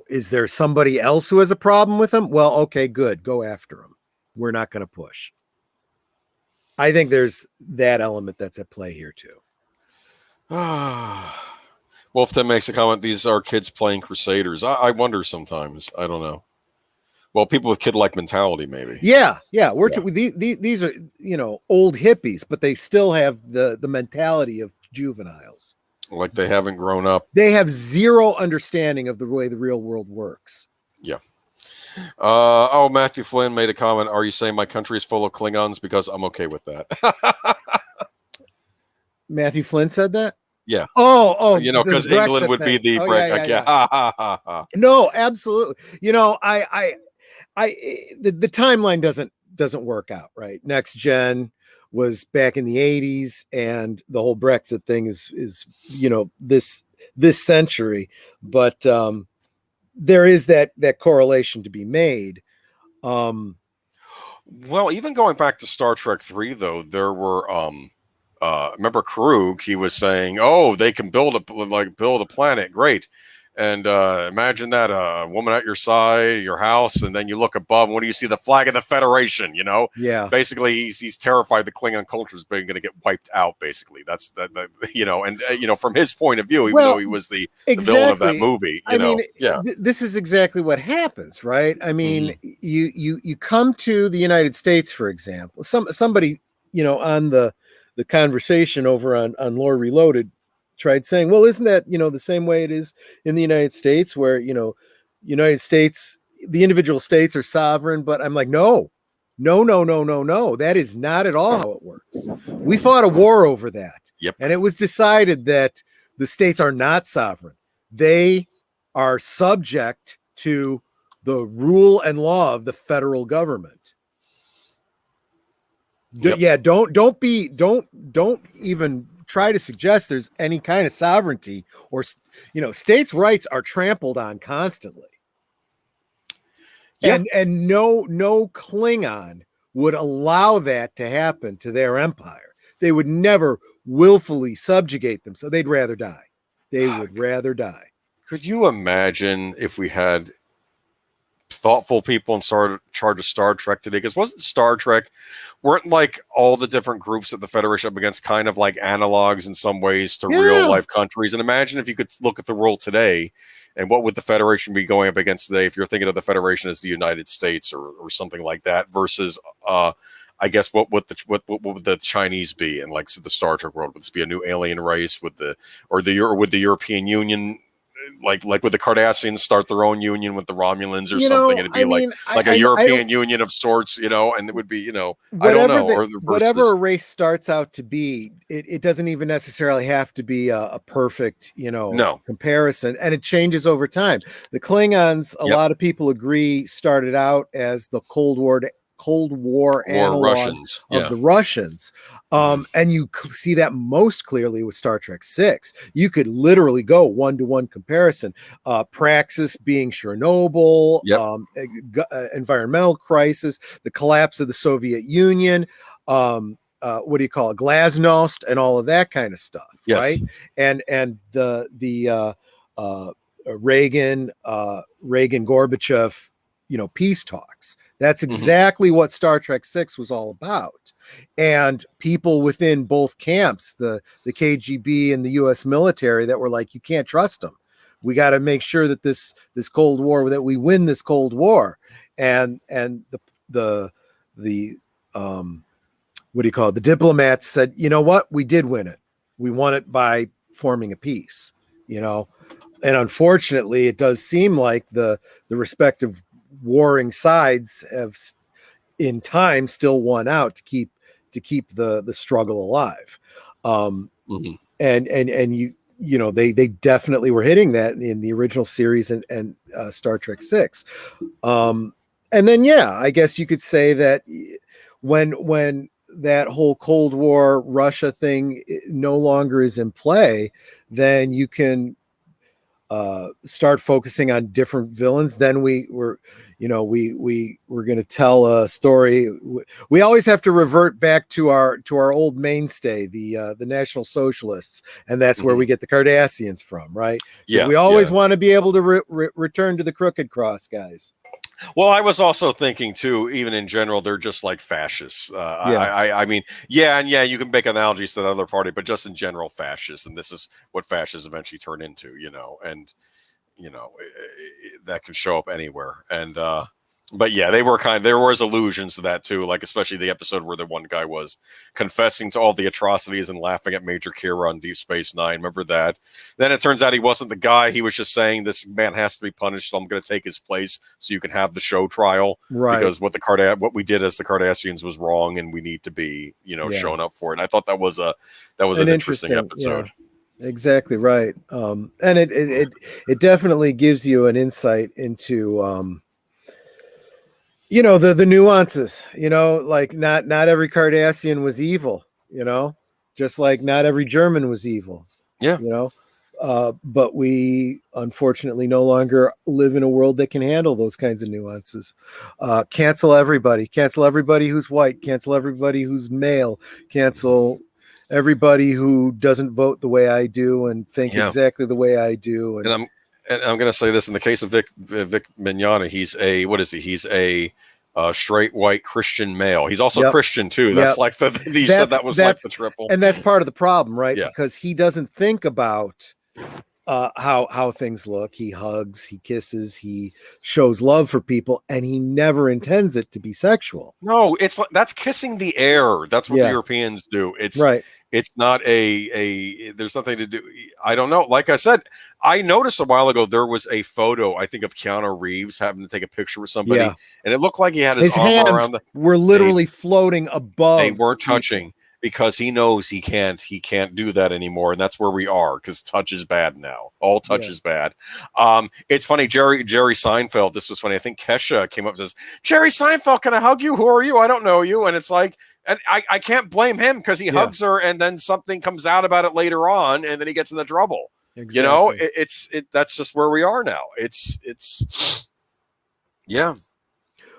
is there somebody else who has a problem with them? Well, okay, good. Go after them. We're not going to push. I think there's that element that's at play here too. Wolfton makes a comment. These are kids playing Crusaders. I wonder sometimes. I don't know. Well, people with kid-like mentality, maybe. Yeah. These are, old hippies, but they still have the mentality of juveniles. Like they haven't grown up. They have zero understanding of the way the real world works. Yeah. Matthew Flynn made a comment. Are you saying my country is full of Klingons? Because I'm okay with that. Matthew Flynn said that? Yeah. Because England would be the No, absolutely. The timeline doesn't work out, right? Next Gen was back in the 80s, and the whole Brexit thing is this century, but there is that correlation to be made. Well, even going back to Star Trek 3, though, there were remember Karuk, he was saying, they can build a planet, great. And imagine that a woman at your side, your house, and then you look above, and what do you see? The flag of the Federation, Yeah. Basically, he's terrified the Klingon culture is going to get wiped out, basically. That's from his point of view, even though he was the villain of that movie, this is exactly what happens, right? I mean, you come to the United States, for example, somebody, on the conversation over on Lore Reloaded tried saying, well, isn't that, the same way it is in the United States, where, United States, the individual states are sovereign, but I'm like, no, that is not at all how it works. We fought a war over that. Yep. And it was decided that the states are not sovereign. They are subject to the rule and law of the federal government. Yep. Yeah, don't even try to suggest there's any kind of sovereignty, or states' rights are trampled on constantly. Yep. And no Klingon would allow that to happen to their empire. They would never willfully subjugate them, so they'd rather die. They would rather die. Could you imagine if we had thoughtful people in charge of Star Trek today? Because weren't like all the different groups that the Federation up against kind of like analogs in some ways to real life countries? And imagine if you could look at the world today, and what would the Federation be going up against today if you're thinking of the Federation as the United States or something like that, versus I guess what would the Chinese be in like the Star Trek world? Would this be a new alien race? Would the European Union, like would the Cardassians start their own union with the Romulans or something? It'd be a European Union of sorts, and it would be, I don't know. Whatever a race starts out to be, it doesn't even necessarily have to be a perfect, comparison, and it changes over time. The Klingons, a lot of people agree, started out as the Cold Cold War analog Russians. of the Russians. And you see that most clearly with Star Trek 6. You could literally go one-to-one comparison. Praxis being Chernobyl, environmental crisis, the collapse of the Soviet Union, what do you call it, Glasnost, and all of that kind of stuff, right? And the Reagan Gorbachev, peace talks. That's exactly what Star Trek 6 was all about. And people within both camps, the KGB and the US military, that were like, you can't trust them. We got to make sure that this Cold War, that we win this Cold War. And the what do you call it? The diplomats said, you know what? We did win it. We won it by forming a peace, And unfortunately, it does seem like the respective warring sides have in time still won out to keep the struggle alive. And they definitely were hitting that in the original series and Star Trek 6. And then, I guess you could say that when that whole Cold War Russia thing no longer is in play, then you can start focusing on different villains. Then we're going to tell a story. We always have to revert back to our old mainstay, the National Socialists, and that's where we get the Cardassians from, right? We always want to be able to return to the crooked cross, guys. Well, I was also thinking too, even in general, they're just like fascists. I mean, you can make analogies to the other party, but just in general, fascists. And this is what fascists eventually turn into, and, that can show up anywhere. And, but there was allusions to that too, like especially the episode where the one guy was confessing to all the atrocities and laughing at Major Kira on Deep Space Nine. Remember that? Then it turns out he wasn't the guy. He was just saying this man has to be punished, so I'm going to take his place so you can have the show trial. Right. Because what we did as the Cardassians was wrong, and we need to be, shown up for it. And I thought that was an interesting episode. Yeah, exactly right. And it definitely gives you an insight into the nuances, like not every Cardassian was evil, just like not every German was evil. But we unfortunately no longer live in a world that can handle those kinds of nuances. Cancel everybody who's white, cancel everybody who's male, cancel everybody who doesn't vote the way I do and think exactly the way I do. And I'm going to say this in the case of Vic Mignogna, he's a, what is he? He's a straight white Christian male. He's also Christian too. That's like you said that was like the triple. And that's part of the problem, right? Because he doesn't think about how things look. He hugs, he kisses, he shows love for people, and he never intends it to be sexual. No, it's like that's kissing the air. That's what the Europeans do. It's right. It's not there's nothing to do. I don't know. Like I said, I noticed a while ago there was a photo, I think, of Keanu Reeves having to take a picture with somebody, and it looked like he had his arm hands around were literally floating above. They weren't touching because he knows he can't do that anymore, and that's where we are, because touch is bad now. All touch is bad. It's funny, Jerry Seinfeld. This was funny. I think Kesha came up and says, "Jerry Seinfeld, can I hug you? Who are you? I don't know you." And it's like. And I can't blame him because he hugs her and then something comes out about it later on and then he gets into trouble. Exactly. That's just where we are now. It's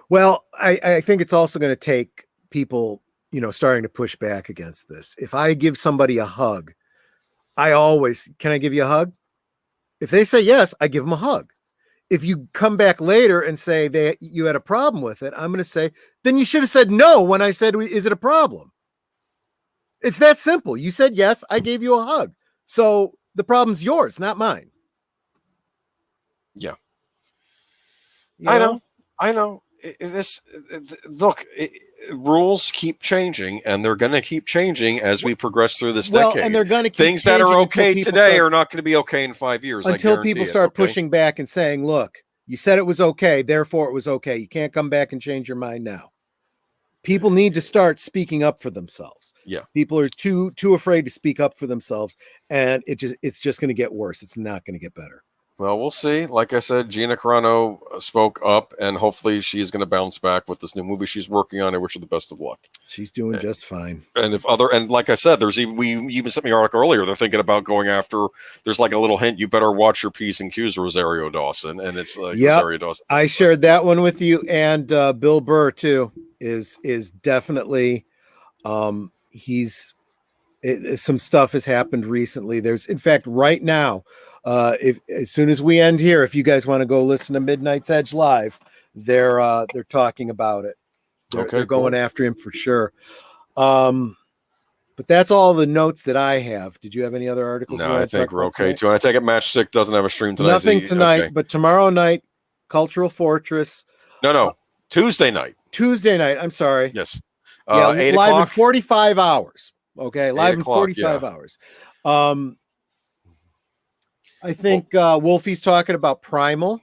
Well, I think it's also going to take people, starting to push back against this. If I give somebody a hug, can I give you a hug? If they say yes, I give them a hug. If you come back later and say you had a problem with it, I'm going to say, then you should have said no when I said, is it a problem? It's that simple. You said yes, I gave you a hug. So the problem's yours, not mine. Yeah. I know. Rules keep changing, and they're going to keep changing as we progress through this decade. And they're going to keep things that are okay today are not going to be okay in 5 years. Until people start pushing back and saying, "Look, you said it was okay, therefore it was okay. You can't come back and change your mind now." People need to start speaking up for themselves. Yeah, people are too afraid to speak up for themselves, and it's just going to get worse. It's not going to get better. Well, we'll see. Like I said, Gina Carano spoke up, and hopefully she's going to bounce back with this new movie she's working on. I wish her the best of luck. She's doing just fine. And like I said, we even sent me an article earlier. They're thinking about going after. There's like a little hint. You better watch your P's and Q's, Rosario Dawson, and it's like Rosario Dawson. I shared that one with you, and Bill Burr too is definitely. Some stuff has happened recently. There's, in fact, right now. If as soon as we end here, if you guys want to go listen to Midnight's Edge live, they're talking about it. They're going after him for sure. But that's all the notes that I have. Did you have any other articles? No, I think we're okay too. And I take it Matchstick doesn't have a stream tonight. Nothing tonight, but tomorrow night, Cultural Fortress. No, Tuesday night. I'm sorry. Yes. 8 live in 45 hours. Okay, live in 45 hours. I think Wolfie's talking about Primal.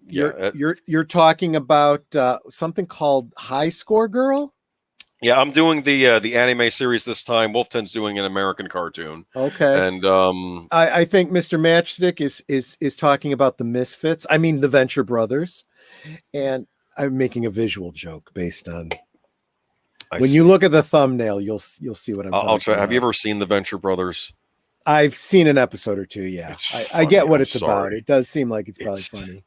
You're talking about something called High Score Girl. Yeah, I'm doing the anime series this time. Wolften's doing an American cartoon. Okay, and I think Mr. Matchstick is talking about the Misfits. I mean the Venture Brothers, and I'm making a visual joke based on. You look at the thumbnail, you'll see what I'm talking about. Have you ever seen the Venture Brothers? I've seen an episode or two. Yeah, I get what it's about. It does seem like it's probably funny.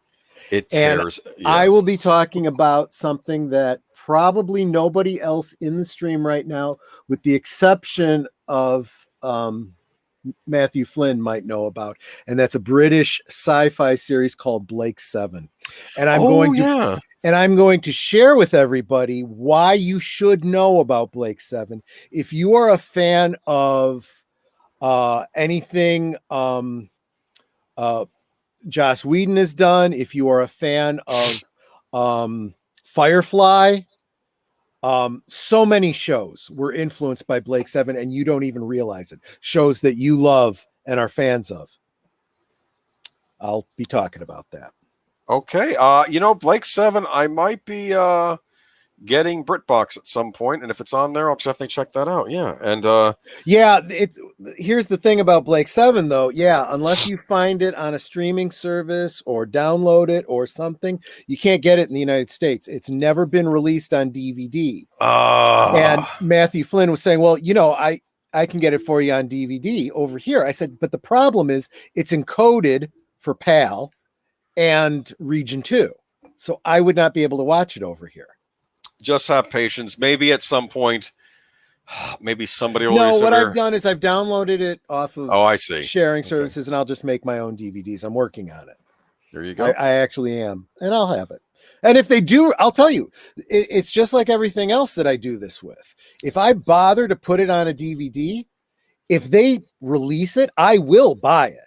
It tears. And I will be talking about something that probably nobody else in the stream right now, with the exception of Matthew Flynn, might know about, and that's a British sci-fi series called Blake 7. And I'm going to share with everybody why you should know about Blake 7. If you are a fan of anything Joss Whedon has done, if you are a fan of Firefly, so many shows were influenced by Blake 7 and you don't even realize it. Shows that you love and are fans of. I'll be talking about that. Okay. Blake 7, I might be getting BritBox at some point, and if it's on there, I'll definitely check that out. Yeah. And here's the thing about Blake 7 though. Yeah, unless you find it on a streaming service or download it or something, you can't get it in the United States. It's never been released on DVD. And Matthew Flynn was saying, well, I can get it for you on DVD over here. I said, but the problem is it's encoded for PAL and Region 2. So I would not be able to watch it over here. Just have patience. Maybe at some point, maybe somebody will. No, what I've done is I've downloaded it off of I see. sharing services, and I'll just make my own DVDs. I'm working on it. There you go. I actually am, and I'll have it. And if they do, I'll tell you, it's just like everything else that I do this with. If I bother to put it on a DVD, if they release it, I will buy it.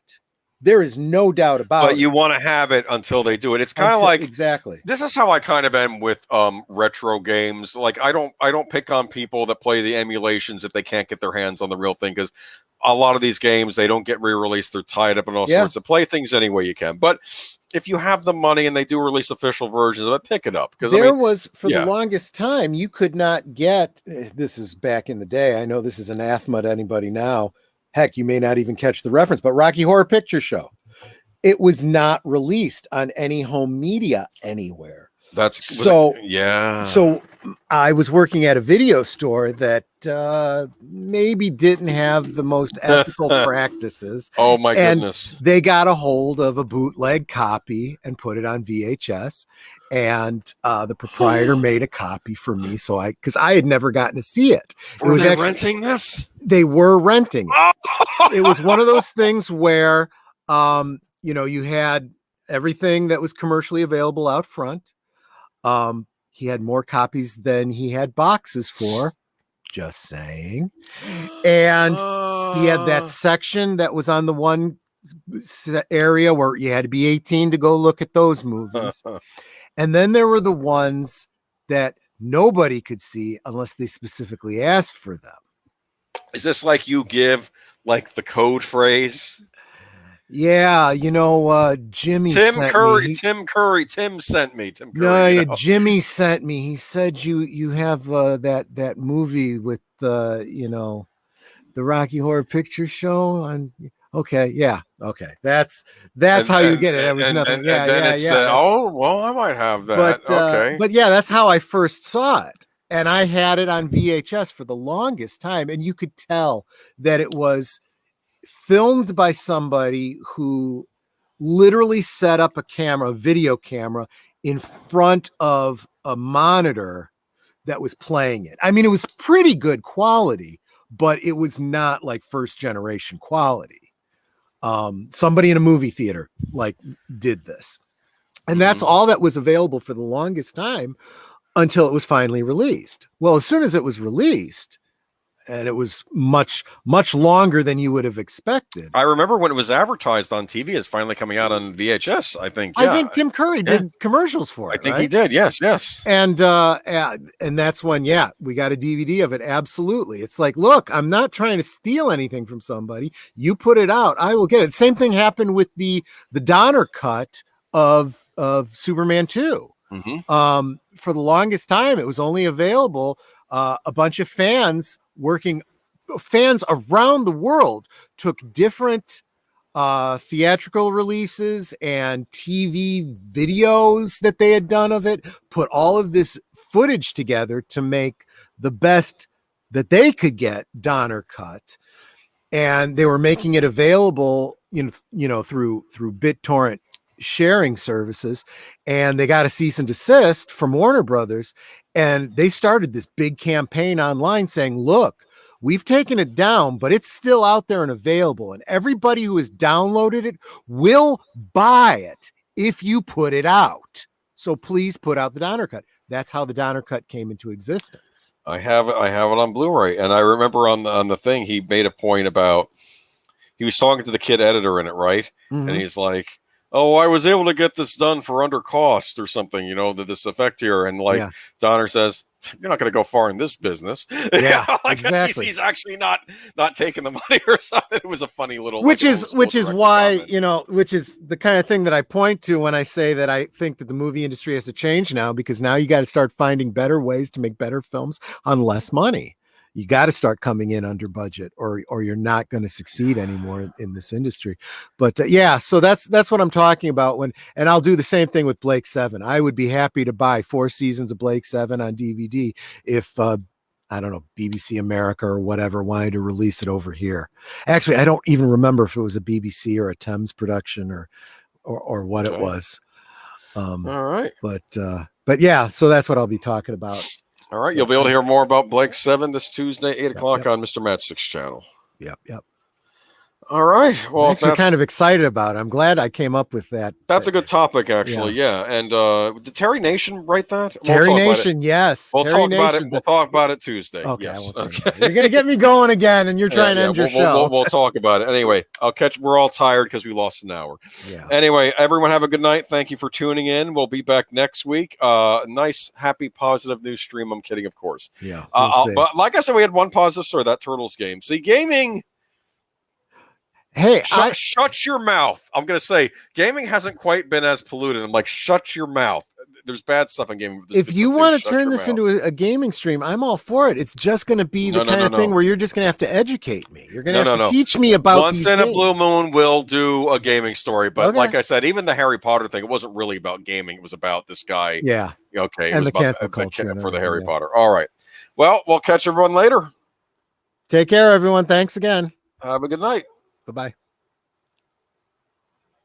There is no doubt about it. But you want to have it until they do it. It's kind of like exactly. This is how I kind of am with retro games. Like I don't pick on people that play the emulations if they can't get their hands on the real thing, because a lot of these games, they don't get re-released. They're tied up in all sorts of play things any way you can. But if you have the money and they do release official versions of it, pick it up. Because there was for the longest time you could not get. This is back in the day. I know this is anathema to anybody now. Heck, you may not even catch the reference, but Rocky Horror Picture Show. It was not released on any home media anywhere. So I was working at a video store that maybe didn't have the most ethical practices. Oh my goodness. They got a hold of a bootleg copy and put it on VHS. And the proprietor made a copy for me. So because I had never gotten to see it. Were they renting this? They were renting it. It was one of those things where, you had everything that was commercially available out front. He had more copies than he had boxes for, just saying. And he had that section that was on the one area where you had to be 18 to go look at those movies. And then there were the ones that nobody could see unless they specifically asked for them. Is this like you give like the code phrase? Yeah, Jimmy Tim sent Curry. me. Tim Curry. Tim sent me. Tim Curry. No, yeah, Jimmy sent me. He said you have that movie with the Rocky Horror Picture Show on. okay, yeah, okay. That's how you get it. There was nothing. Yeah, and then yeah, it's, yeah. oh, well, I might have that. Okay. But yeah, that's how I first saw it. And I had it on VHS for the longest time. And you could tell that it was filmed by somebody who literally set up a video camera in front of a monitor that was playing it. I mean, it was pretty good quality, but it was not like first generation quality. Somebody in a movie theater like did this. And that's all that was available for the longest time until it was finally released. Well, as soon as it was released, and it was much, much longer than you would have expected. I remember when it was advertised on TV as finally coming out on VHS, I think. Yeah. I think Tim Curry did commercials for it. I think he did. Yes, yes. And that's when, we got a DVD of it. Absolutely. It's like, look, I'm not trying to steal anything from somebody. You put it out, I will get it. Same thing happened with the Donner cut of Superman 2. For the longest time, it was only available. A bunch of fans around the world took different theatrical releases and TV videos that they had done of it, put all of this footage together to make the best that they could get Donner cut. And they were making it available through BitTorrent sharing services, and they got a cease and desist from Warner Brothers, and they started this big campaign online saying, look, we've taken it down, but it's still out there and available, and everybody who has downloaded it will buy it if you put it out. So please put out the Donner cut. That's how the Donner cut came into existence. I have it on Blu-ray, and I remember on the thing he made a point about, he was talking to the kid editor in it, right? And he's like, oh, I was able to get this done for under cost or something, this effect here. And Donner says, you're not going to go far in this business. Yeah, I exactly. guess he's actually not taking the money or something. It was a funny little, which is why, which is the kind of thing that I point to when I say that I think that the movie industry has to change now, because now you got to start finding better ways to make better films on less money. You got to start coming in under budget, or you're not going to succeed anymore in this industry. But so that's what I'm talking about. And I'll do the same thing with Blake 7. I would be happy to buy 4 seasons of Blake 7 on DVD if I don't know, BBC America or whatever wanted to release it over here. Actually, I don't even remember if it was a BBC or a Thames production or what it was. All right. But yeah, so that's what I'll be talking about. All right, you'll be able to hear more about Blake 7 this Tuesday, 8 o'clock on Mr. Matchstick's channel. Yep. All right. Well, I'm actually kind of excited about it. I'm glad I came up with that. That's a good topic, actually. Yeah. And did Terry Nation write that? Terry Nation, yes. We'll talk about it. We'll talk about it Tuesday. Okay. Yes. You're gonna get me going again, and you're trying to end your show. We'll talk about it anyway. We're all tired because we lost an hour. Yeah. Anyway, everyone have a good night. Thank you for tuning in. We'll be back next week. Nice, happy, positive news stream. I'm kidding, of course. Yeah. But like I said, we had one positive story, that Turtles game. See, gaming. Hey, shut your mouth. I'm going to say gaming hasn't quite been as polluted. I'm like, shut your mouth. There's bad stuff in gaming. If you want to turn this into a gaming stream, I'm all for it. It's just going to be the kind of thing where you're just going to have to educate me. You're going to have to teach me about Once in a blue moon, we'll do a gaming story. But like I said, even the Harry Potter thing, it wasn't really about gaming. It was about this guy. Yeah. Okay. And it was the about cancel culture for the Harry Potter. All right. Well, we'll catch everyone later. Take care, everyone. Thanks again. Have a good night. Bye-bye.